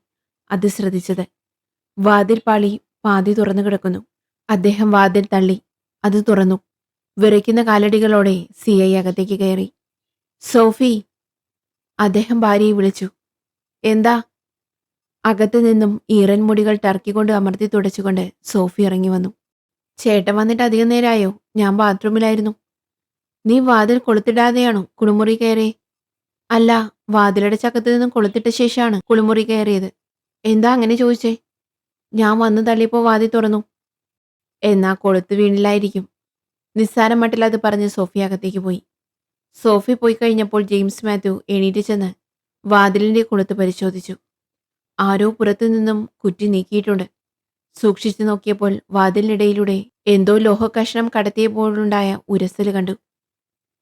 [SPEAKER 1] അത് ശ്രദ്ധിച്ചത്. വാതിൽ പാളി പാതി തുറന്നു കിടക്കുന്നു. അദ്ദേഹം വാതിൽ തള്ളി. അത് തുറന്നു. വിറയ്ക്കുന്ന കാലടികളോടെ സിഐ അകത്തേക്ക് കയറി. സോഫി! അദ്ദേഹം ഭാര്യയെ വിളിച്ചു. എന്താ? അകത്തു നിന്നും ഈറൻ മുടികൾ ടർക്കിക്കൊണ്ട് അമർത്തി തുടച്ചുകൊണ്ട് സോഫി ഇറങ്ങി വന്നു. ചേട്ടൻ വന്നിട്ട് അധികം നേരമായോ? ഞാൻ ബാത്റൂമിലായിരുന്നു. നീ വാതിൽ കൊളുത്തിടാതെയാണോ കുളിമുറി കയറിയേ? അല്ല, വാതിലടച്ചകത്തു നിന്നും കൊളുത്തിട്ട ശേഷമാണ് കുളിമുറി കയറിയത്. എന്താ അങ്ങനെ ചോദിച്ചേ? ഞാൻ വന്നു തള്ളിയപ്പോൾ വാതിൽ തുറന്നു. എന്നാ കൊളുത്ത് വീണില്ലായിരിക്കും. നിസ്സാരം മട്ടിൽ അത് പറഞ്ഞ് സോഫി അകത്തേക്ക് പോയി. സോഫി പോയി കഴിഞ്ഞപ്പോൾ ജെയിംസ് മാത്യു എണീറ്റ് ചെന്ന് വാതിലിന്റെ കൊളുത്ത് പരിശോധിച്ചു. ആരോ പുറത്തു നിന്നും കുറ്റി നീക്കിയിട്ടുണ്ട്. സൂക്ഷിച്ചു നോക്കിയപ്പോൾ വാതിലിനിടയിലൂടെ എന്തോ ലോഹക്കഷണം കടത്തിയപ്പോഴുണ്ടായ ഉരസൽ കണ്ടു.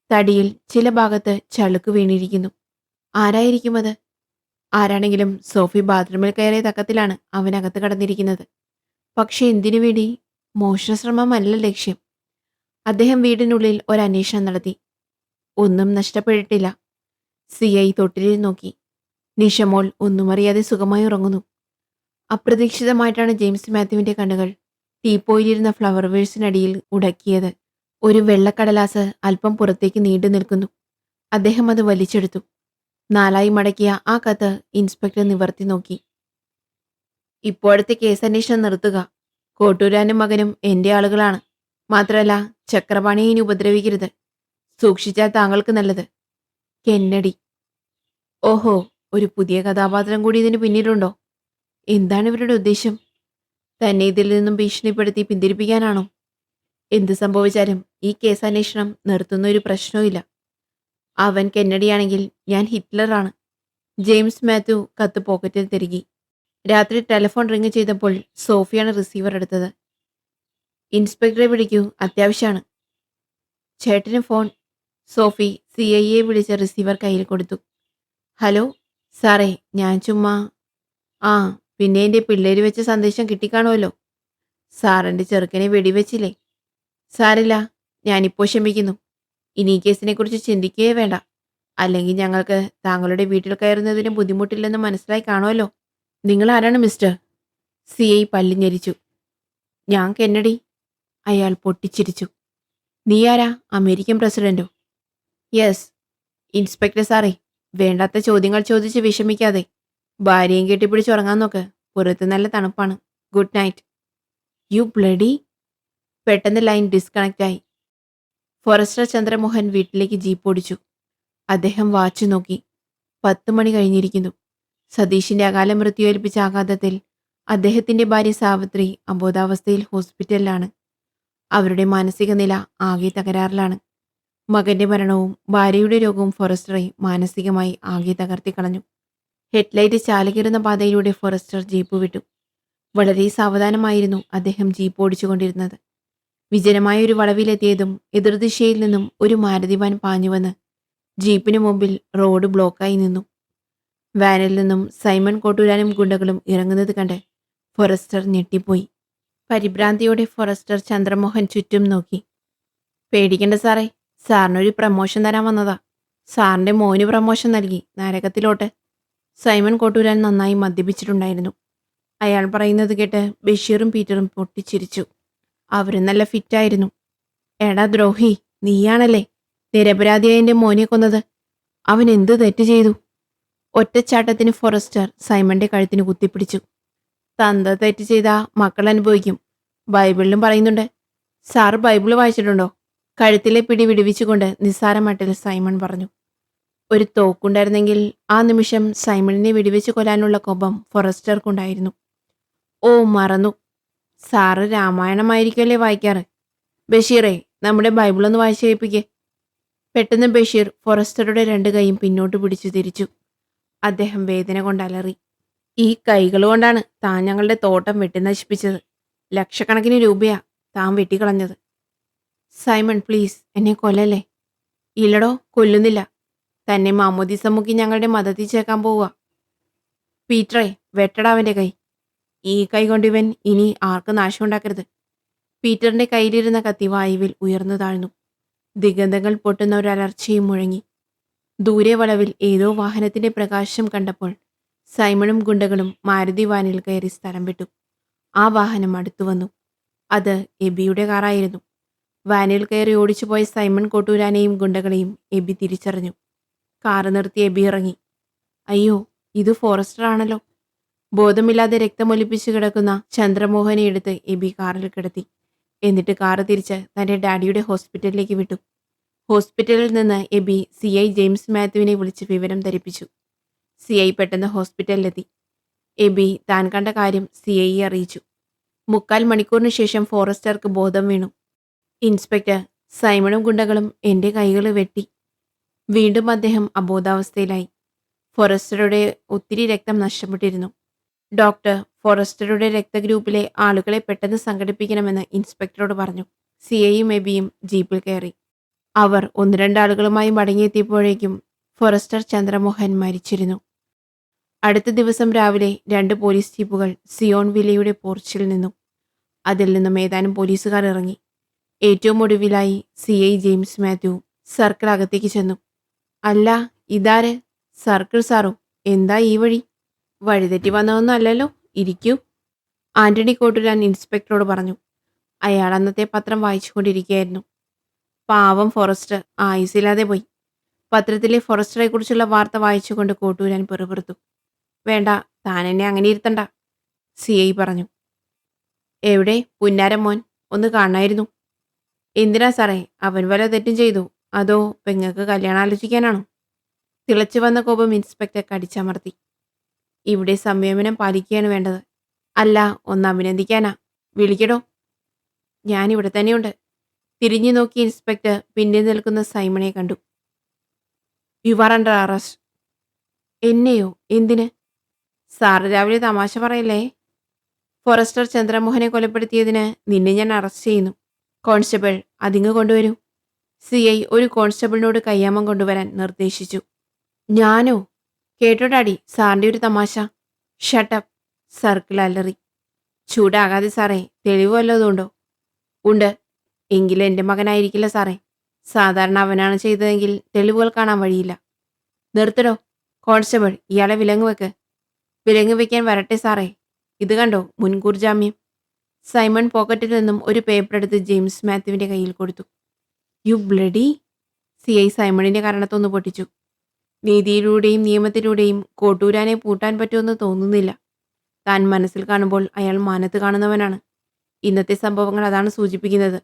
[SPEAKER 1] തടിയിൽ ചില ഭാഗത്ത് ചളുക്ക് വീണിരിക്കുന്നു. ആരായിരിക്കും അത്? ആരാണെങ്കിലും സോഫി ബാത്റൂമിൽ കയറിയ തക്കത്തിലാണ് അവനകത്ത് കടന്നിരിക്കുന്നത്. പക്ഷെ എന്തിനു വേണ്ടി? മോഷണശ്രമമല്ല ലക്ഷ്യം. അദ്ദേഹം വീടിനുള്ളിൽ ഒരന്വേഷണം നടത്തി. ഒന്നും നഷ്ടപ്പെട്ടിട്ടില്ല. സിഐ തൊട്ടിലിൽ നോക്കി. നിഷമോൾ ഒന്നും അറിയാതെ സുഖമായി ഉറങ്ങുന്നു. അപ്രതീക്ഷിതമായിട്ടാണ് ജെയിംസ് മാത്യുവിന്റെ കണ്ണുകൾ ടീപ്പോയിലിരുന്ന ഫ്ലവർ വേഴ്സിനടിയിൽ ഉടക്കിയത്. ഒരു വെള്ളക്കടലാസ് അല്പം പുറത്തേക്ക് നീണ്ടു നിൽക്കുന്നു. അദ്ദേഹം അത് വലിച്ചെടുത്തു. നാലായി മടക്കിയ ആ കത്ത് ഇൻസ്പെക്ടർ നിവർത്തി നോക്കി. ഇപ്പോഴത്തെ കേസന്വേഷണം നിർത്തുക. കോട്ടൂരാനും മകനും എന്റെ ആളുകളാണ്. മാത്രമല്ല, ചക്രപാണിയെ ഇനി ഉപദ്രവിക്കരുത്. സൂക്ഷിച്ചാൽ താങ്കൾക്ക് നല്ലത്. കെന്നഡി. ഓഹോ, ഒരു പുതിയ കഥാപാത്രം കൂടി ഇതിന് പിന്നിലുണ്ടോ? എന്താണ് ഇവരുടെ ഉദ്ദേശം? തന്നെ ഇതിൽ നിന്നും ഭീഷണിപ്പെടുത്തി പിന്തിരിപ്പിക്കാനാണോ? എന്ത് സംഭവിച്ചാലും ഈ കേസന്വേഷണം നിർത്തുന്ന ഒരു പ്രശ്നവുമില്ല. അവൻ കെന്നഡിയാണെങ്കിൽ ഞാൻ ഹിറ്റ്ലറാണ്. ജെയിംസ് മാത്യു കത്ത് പോക്കറ്റിൽ തിരുകി. രാത്രി ടെലിഫോൺ റിങ് ചെയ്തപ്പോൾ സോഫിയാണ് റിസീവർ എടുത്തത്. ഇൻസ്പെക്ടറെ വിളിക്കൂ, അത്യാവശ്യമാണ്. ചേട്ടന് ഫോൺ. സോഫി CIയെ വിളിച്ച് റിസീവർ കയ്യിൽ കൊടുത്തു. ഹലോ സാറേ, ഞാൻ ചുമ്മാ. ആ, പിന്നെ എൻ്റെ പിള്ളേര് വെച്ച സന്ദേശം കിട്ടിക്കാണുമല്ലോ. സാറിൻ്റെ ചെറുക്കനെ വെടിവെച്ചില്ലേ? സാരില്ല, ഞാനിപ്പോൾ ക്ഷമിക്കുന്നു. ഇനി ഈ കേസിനെക്കുറിച്ച് ചിന്തിക്കുകയേ വേണ്ട. അല്ലെങ്കിൽ ഞങ്ങൾക്ക് താങ്കളുടെ വീട്ടിൽ കയറുന്നതിന് ബുദ്ധിമുട്ടില്ലെന്ന് മനസ്സിലായി കാണുമല്ലോ. നിങ്ങൾ ആരാണ് മിസ്റ്റർ? CI പല്ലിഞ്ഞരിച്ചു. ഞാൻ കെന്നഡി. അയാൾ പൊട്ടിച്ചിരിച്ചു. നീ ആരാ? അമേരിക്കൻ പ്രസിഡന്റോ? യെസ്. ഇൻസ്പെക്ടർ സാറേ, വേണ്ടാത്ത ചോദ്യങ്ങൾ ചോദിച്ച് വിഷമിക്കാതെ ഭാര്യയും കെട്ടിപ്പിടിച്ചുറങ്ങാൻ നോക്ക്. പുറത്ത് നല്ല തണുപ്പാണ്. Good night. You bloody. പെട്ടെന്ന് ലൈൻ ഡിസ്കണക്റ്റ് ആയി. ഫോറസ്റ്റർ ചന്ദ്രമോഹൻ വീട്ടിലേക്ക് ജീപ്പ് ഓടിച്ചു. അദ്ദേഹം വാച്ച് നോക്കി. 10 മണി കഴിഞ്ഞിരിക്കുന്നു. സതീഷിന്റെ അകാല മൃത്യു ഏൽപ്പിച്ച ആഘാതത്തിൽ അദ്ദേഹത്തിന്റെ ഭാര്യ സാവിത്രി അബോധാവസ്ഥയിൽ ഹോസ്പിറ്റലിലാണ്. അവരുടെ മാനസിക നില ആകെ തകരാറിലാണ്. മകന്റെ മരണവും ഭാര്യയുടെ രോഗവും ഫോറസ്റ്ററെ മാനസികമായി ആകെ തകർത്തിക്കളഞ്ഞു. ഹെഡ്ലൈറ്റ് ചാലകീറുന്ന പാതയിലൂടെ ഫോറസ്റ്റർ ജീപ്പ് വിട്ടു. വളരെ സാവധാനമായിരുന്നു അദ്ദേഹം ജീപ്പ് ഓടിച്ചുകൊണ്ടിരുന്നത്. വിജനമായ ഒരു വളവിലെത്തിയതും എതിർദിശയിൽ നിന്നും ഒരു മാരുതി വാൻ പാഞ്ഞുവന്ന് ജീപ്പിനു മുമ്പിൽ റോഡ് ബ്ലോക്കായി നിന്നു. വാനിൽ നിന്നും സൈമൺ കോട്ടൂരാനും ഗുണ്ടകളും ഇറങ്ങുന്നത് കണ്ട് ഫോറസ്റ്റർ ഞെട്ടിപ്പോയി. പരിഭ്രാന്തിയോടെ ഫോറസ്റ്റർ ചന്ദ്രമോഹൻ ചുറ്റും നോക്കി. പേടിക്കണ്ട സാറേ, സാറിനൊരു പ്രമോഷൻ തരാൻ വന്നതാ. സാറിന്റെ മോന് പ്രമോഷൻ നൽകി, നരകത്തിലോട്ട്. സൈമൺ കോട്ടൂരാൻ നന്നായി മദ്യപിച്ചിട്ടുണ്ടായിരുന്നു. അയാൾ പറയുന്നത് കേട്ട് ബഷീറും പീറ്ററും പൊട്ടിച്ചിരിച്ചു. അവരും നല്ല ഫിറ്റായിരുന്നു. എടാ ദ്രോഹി, നീയാണല്ലേ നിരപരാധിയായ എൻ്റെ മോനെ കൊന്നത്? അവൻ എന്ത് തെറ്റ് ചെയ്തു? ഒറ്റച്ചാട്ടത്തിന് ഫോറസ്റ്റർ സൈമന്റെ കഴുത്തിന് കുത്തിപ്പിടിച്ചു. തന്ത തെറ്റ് ചെയ്താ മക്കൾ അനുഭവിക്കും. ബൈബിളിലും പറയുന്നുണ്ട്. സാറ് ബൈബിൾ വായിച്ചിട്ടുണ്ടോ? കഴുത്തിലെ പിടി വിടുവിച്ചുകൊണ്ട് നിസ്സാരമട്ടിൽ സൈമൺ പറഞ്ഞു. ഒരു തോക്കുണ്ടായിരുന്നെങ്കിൽ ആ നിമിഷം സൈമണിനെ വെടിവെച്ച് കൊല്ലാനുള്ള കോപം ഫോറസ്റ്റർക്കുണ്ടായിരുന്നു. ഓ, മറന്നു. സാറ് രാമായണമായിരിക്കുമല്ലേ വായിക്കാറ്? ബഷീറേ, നമ്മുടെ ബൈബിളൊന്ന് വായിച്ചു കേൾപ്പിക്കേ. പെട്ടെന്ന് ബഷീർ ഫോറസ്റ്ററുടെ 2 കൈയും പിന്നോട്ട് പിടിച്ചു തിരിച്ചു. അദ്ദേഹം വേദന കൊണ്ട് അലറി. ഈ കൈകൾ കൊണ്ടാണ് താൻ ഞങ്ങളുടെ തോട്ടം വെട്ടി നശിപ്പിച്ചത്. ലക്ഷക്കണക്കിന് രൂപയാ താൻ വെട്ടിക്കളഞ്ഞത്. സൈമൺ പ്ലീസ്, എന്നെ കൊല്ലല്ലേ. ഇല്ലടോ, കൊല്ലുന്നില്ല. തന്നെ മാമോദീസ മുക്കി ഞങ്ങളുടെ മതത്തിൽ ചേർക്കാൻ പോവുക. പീറ്ററെ, വെട്ടടാ അവൻ്റെ കൈ. ഈ കൈ കൊണ്ട് ഇവൻ ഇനി ആർക്ക് നാശമുണ്ടാക്കരുത്. പീറ്ററിന്റെ കയ്യിലിരുന്ന കത്തി വായുവിൽ ഉയർന്നു താഴ്ന്നു. ദിഗന്ധങ്ങൾ പൊട്ടുന്ന ഒരലർച്ചയും മുഴങ്ങി. ദൂരെ വളവിൽ ഏതോ വാഹനത്തിന്റെ പ്രകാശം കണ്ടപ്പോൾ സൈമണും ഗുണ്ടകളും മാരുതി വാനിൽ കയറി സ്ഥലം വിട്ടു. ആ വാഹനം അടുത്തു വന്നു. അത് എബിയുടെ കാറായിരുന്നു. വാനിൽ കയറി ഓടിച്ചുപോയ സൈമൺ കോട്ടൂരാനെയും ഗുണ്ടകളെയും എബി തിരിച്ചറിഞ്ഞു. കാറ് നിർത്തി എബി ഇറങ്ങി. അയ്യോ, ഇത് ഫോറസ്റ്റർ ആണല്ലോ. ബോധമില്ലാതെ രക്തമൊലിപ്പിച്ചു കിടക്കുന്ന ചന്ദ്രമോഹനെ എടുത്ത് എബി കാറിൽ കിടത്തി. എന്നിട്ട് കാറ് തിരിച്ച് തന്റെ ഡാഡിയുടെ ഹോസ്പിറ്റലിലേക്ക് വിട്ടു. ഹോസ്പിറ്റലിൽ നിന്ന് എബി CI ജെയിംസ് മാത്യുവിനെ വിളിച്ച് വിവരം ധരിപ്പിച്ചു. CI പെട്ടെന്ന് ഹോസ്പിറ്റലിലെത്തി. എബി താൻ കണ്ട കാര്യം CIയെ അറിയിച്ചു. 3/4 മണിക്കൂറിന് ശേഷം ഫോറസ്റ്റർക്ക് ബോധം വീണു. ഇൻസ്പെക്ടർ, സൈമണും ഗുണ്ടകളും എന്റെ കൈകൾ വെട്ടി. വീണ്ടും അദ്ദേഹം അബോധാവസ്ഥയിലായി. ഫോറസ്റ്ററുടെ ഒത്തിരി രക്തം നഷ്ടപ്പെട്ടിരുന്നു. ഡോക്ടർ ഫോറസ്റ്ററുടെ രക്തഗ്രൂപ്പിലെ ആളുകളെ പെട്ടെന്ന് സംഘടിപ്പിക്കണമെന്ന് ഇൻസ്പെക്ടറോട് പറഞ്ഞു. CIയും എബിയും ജീപ്പിൽ കയറി. അവർ 1-2 ആളുകളുമായി മടങ്ങിയെത്തിയപ്പോഴേക്കും ഫോറസ്റ്റർ ചന്ദ്രമോഹൻ മരിച്ചിരുന്നു. അടുത്ത ദിവസം രാവിലെ 2 പോലീസ് ജീപ്പുകൾ സിയോൺ വില്ലയുടെ പോർച്ചിൽ നിന്നു. അതിൽ നിന്നും ഏതാനും പോലീസുകാർ ഇറങ്ങി. ഏറ്റവും ഒടുവിലായി CI ജെയിംസ് മാത്യു സർക്കിൾ അകത്തേക്ക് ചെന്നു. അല്ല, ഇതാര്? സർക്കിൾ സാറോ? എന്താ ഈ വഴി? വഴിതെറ്റി വന്നതൊന്നും അല്ലല്ലോ, ഇരിക്കൂ. ആന്റണി കോട്ടൂരാൻ ഇൻസ്പെക്ടറോട് പറഞ്ഞു. അയാൾ അന്നത്തെ പത്രം വായിച്ചുകൊണ്ടിരിക്കുകയായിരുന്നു. പാവം ഫോറസ്റ്റർ ആയുസില്ലാതെ പോയി. പത്രത്തിലെ ഫോറസ്റ്ററെ കുറിച്ചുള്ള വാർത്ത വായിച്ചുകൊണ്ട് കോട്ടൂരാൻ പിറുപിറുത്തു. വേണ്ട, താൻ എന്നെ അങ്ങനെ ഇരുത്തണ്ട, CI പറഞ്ഞു. എവിടെ പുന്നാരം മോൻ? ഒന്ന് കാണായിരുന്നു. എന്തിനാ സാറേ, അവൻ വല്ല തെറ്റും ചെയ്തു? അതോ പെങ്ങൾക്ക് കല്യാണം ആലോചിക്കാനാണോ? തിളച്ചു വന്ന കോപം ഇൻസ്പെക്ടർ കടിച്ചമർത്തി. ഇവിടെ സംയമനം പാലിക്കുകയാണ് വേണ്ടത്. അല്ല, ഒന്ന് അഭിനന്ദിക്കാനാ. വിളിക്കടോ. ഞാനിവിടെ തന്നെയുണ്ട്. തിരിഞ്ഞു നോക്കി ഇൻസ്പെക്ടർ പിന്നിൽ നിൽക്കുന്ന സൈമണെ കണ്ടു. You are under arrest. എന്നെയോ? എന്തിന്? സാറ് രാവിലെ തമാശ പറയല്ലേ? ഫോറസ്റ്റർ ചന്ദ്രമോഹനെ കൊലപ്പെടുത്തിയതിന് നിന്നെ ഞാൻ അറസ്റ്റ് ചെയ്യുന്നു. കോൺസ്റ്റബിൾ, അതിങ്ങ് കൊണ്ടുവരൂ. CI ഒരു കോൺസ്റ്റബിളിനോട് കയ്യാമം കൊണ്ടുവരാൻ നിർദ്ദേശിച്ചു. ഞാനോ? കേട്ടോ ഡാഡി, സാറിൻ്റെ ഒരു തമാശ. ഷട്ടപ്പ്, സർക്കിൾ അലറി. ചൂടാകാതെ സാറേ, തെളിവ് വല്ലതുണ്ടോ? ഉണ്ട്. എങ്കിലും എൻ്റെ മകനായിരിക്കില്ല സാറേ. സാധാരണ അവനാണ് ചെയ്തതെങ്കിൽ തെളിവുകൾ കാണാൻ വഴിയില്ല. നിർത്തടോ. കോൺസ്റ്റബിൾ, ഇയാളെ വിലങ്ങ് വെക്ക്. വിലങ്ങ് വെക്കാൻ വരട്ടെ സാറേ. ഇത് കണ്ടോ, മുൻകൂർ ജാമ്യം. സൈമൺ പോക്കറ്റിൽ നിന്നും ഒരു പേപ്പർ എടുത്ത് ജെയിംസ് മാത്യുവിൻ്റെ കയ്യിൽ കൊടുത്തു. You bloody. CI സൈമണിൻ്റെ കരണത്തൊന്ന് പൊട്ടിച്ചു. നീതിയിലൂടെയും നിയമത്തിലൂടെയും കോട്ടൂരാനെ പൂട്ടാൻ പറ്റുമെന്ന് തോന്നുന്നില്ല. താൻ മനസ്സിൽ കാണുമ്പോൾ അയാൾ മാനത്ത് കാണുന്നവനാണ്. ഇന്നത്തെ സംഭവങ്ങൾ അതാണ് സൂചിപ്പിക്കുന്നത്.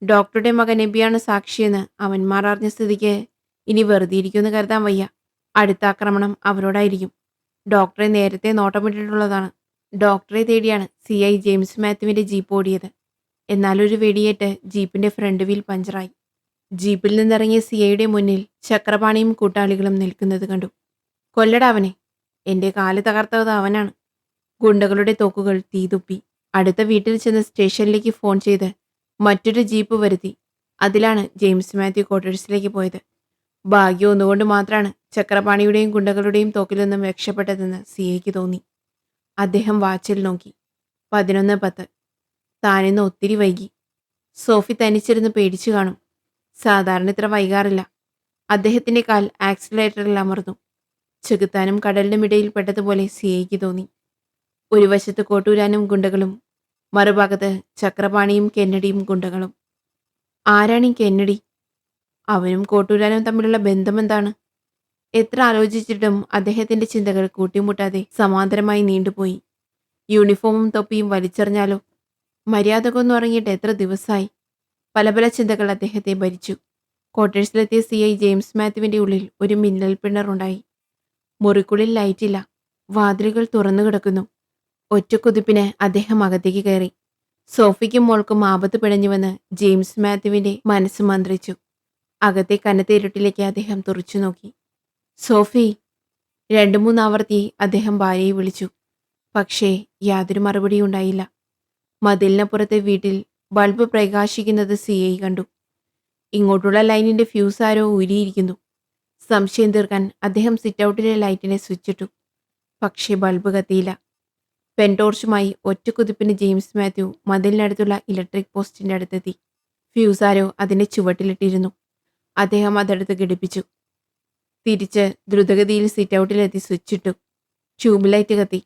[SPEAKER 1] ഡോക്ടറുടെ മകൻ എബിയാണ് സാക്ഷിയെന്ന് അവന്മാർ അറിഞ്ഞ സ്ഥിതിക്ക് ഇനി വെറുതെ ഇരിക്കുമെന്ന് കരുതാൻ വയ്യ. അടുത്ത ആക്രമണം അവരോടായിരിക്കും. ഡോക്ടറെ നേരത്തെ നോട്ടമിട്ടിട്ടുള്ളതാണ്. ഡോക്ടറെ തേടിയാണ് CI ജെയിംസ് മാത്യുവിൻ്റെ ജീപ്പ് ഓടിയത്. എന്നാലൊരു വെടിയേറ്റ് ജീപ്പിന്റെ ഫ്രണ്ട് വീൽ പഞ്ചറായി. ജീപ്പിൽ നിന്നിറങ്ങിയ CIയുടെ മുന്നിൽ ചക്രപാണിയും കൂട്ടാളികളും നിൽക്കുന്നത് കണ്ടു. കൊല്ലടാ അവനെ. എൻ്റെ കാല് തകർത്തത് അവനാണ്. ഗുണ്ടകളുടെ തോക്കുകൾ തീതുപ്പി. അടുത്ത വീട്ടിൽ ചെന്ന് സ്റ്റേഷനിലേക്ക് ഫോൺ ചെയ്ത് മറ്റൊരു ജീപ്പ് വരുത്തി. അതിലാണ് ജെയിംസ് മാത്യു ക്വാർട്ടേഴ്സിലേക്ക് പോയത്. ഭാഗ്യം ഒന്നുകൊണ്ട് മാത്രമാണ് ചക്രപാണിയുടെയും ഗുണ്ടകളുടെയും തോക്കിൽ നിന്നും രക്ഷപ്പെട്ടതെന്ന് CIക്ക് തോന്നി. അദ്ദേഹം വാച്ചിൽ നോക്കി. 11:10. താനിന്ന് ഒത്തിരി വൈകി. സോഫി തനിച്ചിരുന്ന് പേടിച്ചു കാണും. സാധാരണ ഇത്ര വൈകാറില്ല. അദ്ദേഹത്തിൻ്റെ കാൽ ആക്സിലേറ്ററിൽ അമർന്നു. ചെകുത്താനും കടലിനും ഇടയിൽ പെട്ടതുപോലെ CIക്ക് തോന്നി. ഒരു വശത്ത് കോട്ടൂരാനും ഗുണ്ടകളും, മറുഭാഗത്ത് ചക്രപാണിയും കെന്നഡിയും ഗുണ്ടകളും. ആരാണ് ഈ കെന്നഡി? അവനും കോട്ടൂരാനും തമ്മിലുള്ള ബന്ധമെന്താണ്? എത്ര ആലോചിച്ചിട്ടും അദ്ദേഹത്തിൻ്റെ ചിന്തകൾ കൂട്ടിമുട്ടാതെ സമാന്തരമായി നീണ്ടുപോയി. യൂണിഫോമും തൊപ്പിയും വലിച്ചെറിഞ്ഞാലോ? മര്യാദകൊന്നും ഇറങ്ങിയിട്ട് എത്ര ദിവസമായി? പല പല ചിന്തകൾ അദ്ദേഹത്തെ ഭരിച്ചു. ക്വാർട്ടേഴ്സിലെത്തിയ CI ജെയിംസ് മാത്യുവിൻ്റെ ഉള്ളിൽ ഒരു മിന്നൽ പിണറുണ്ടായി. മുറിക്കുള്ളിൽ ലൈറ്റില്ല. വാതിലുകൾ തുറന്നു കിടക്കുന്നു. ഒറ്റക്കുതിപ്പിന് അദ്ദേഹം അകത്തേക്ക് കയറി. സോഫിക്കും മോൾക്കും ആപത്ത് പിടഞ്ഞുവെന്ന് ജെയിംസ് മാത്യുവിൻ്റെ മനസ്സ് മന്ത്രിച്ചു. അകത്തെ കനത്ത ഇരുട്ടിലേക്ക് അദ്ദേഹം തുറച്ചു നോക്കി. സോഫി. 2-3 ആവർത്തി അദ്ദേഹം ഭാര്യയെ വിളിച്ചു. പക്ഷേ യാതൊരു മറുപടിയും ഉണ്ടായില്ല. മതിലിനപ്പുറത്തെ വീട്ടിൽ ബൾബ് പ്രകാശിക്കുന്നത് CI കണ്ടു. ഇങ്ങോട്ടുള്ള ലൈനിന്റെ ഫ്യൂസ് ആരോ ഊരിയിരിക്കുന്നു. സംശയം തീർക്കാൻ അദ്ദേഹം സിറ്റൗട്ടിലെ ലൈറ്റിനെ സ്വിച്ചിട്ടു. പക്ഷേ ബൾബ് കത്തിയില്ല. പെൻടോർച്ചുമായി ഒറ്റക്കുതിപ്പിന് ജെയിംസ് മാത്യു മതിലിനടുത്തുള്ള ഇലക്ട്രിക് പോസ്റ്റിന്റെ അടുത്തെത്തി. ഫ്യൂസ് ആരോ അതിന്റെ ചുവട്ടിലിട്ടിരുന്നു. അദ്ദേഹം അതെടുത്ത് ഘടിപ്പിച്ചു. തിരിച്ച് ദ്രുതഗതിയിൽ സിറ്റൗട്ടിലെത്തി സ്വിച്ചിട്ടു. ട്യൂബ് ലൈറ്റ് കത്തി.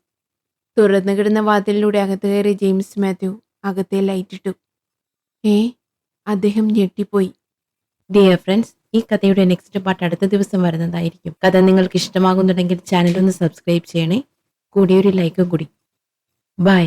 [SPEAKER 1] തുറന്നു കിടന്ന വാതിലിലൂടെ അകത്ത് കയറി ജെയിംസ് മാത്യു അകത്തെ ലൈറ്റിട്ടു. അദ്ദേഹം ഞെട്ടിപ്പോയി. ഡിയർ ഫ്രണ്ട്സ്, ഈ കഥയുടെ നെക്സ്റ്റ് പാർട്ട് അടുത്ത ദിവസം വരുന്നതായിരിക്കും. കഥ നിങ്ങൾക്ക് ഇഷ്ടമാകുന്നുണ്ടെങ്കിൽ ചാനൽ ഒന്ന് സബ്സ്ക്രൈബ് ചെയ്യണേ. കൂടി ഒരു ലൈക്കും കൂടി. ബൈ.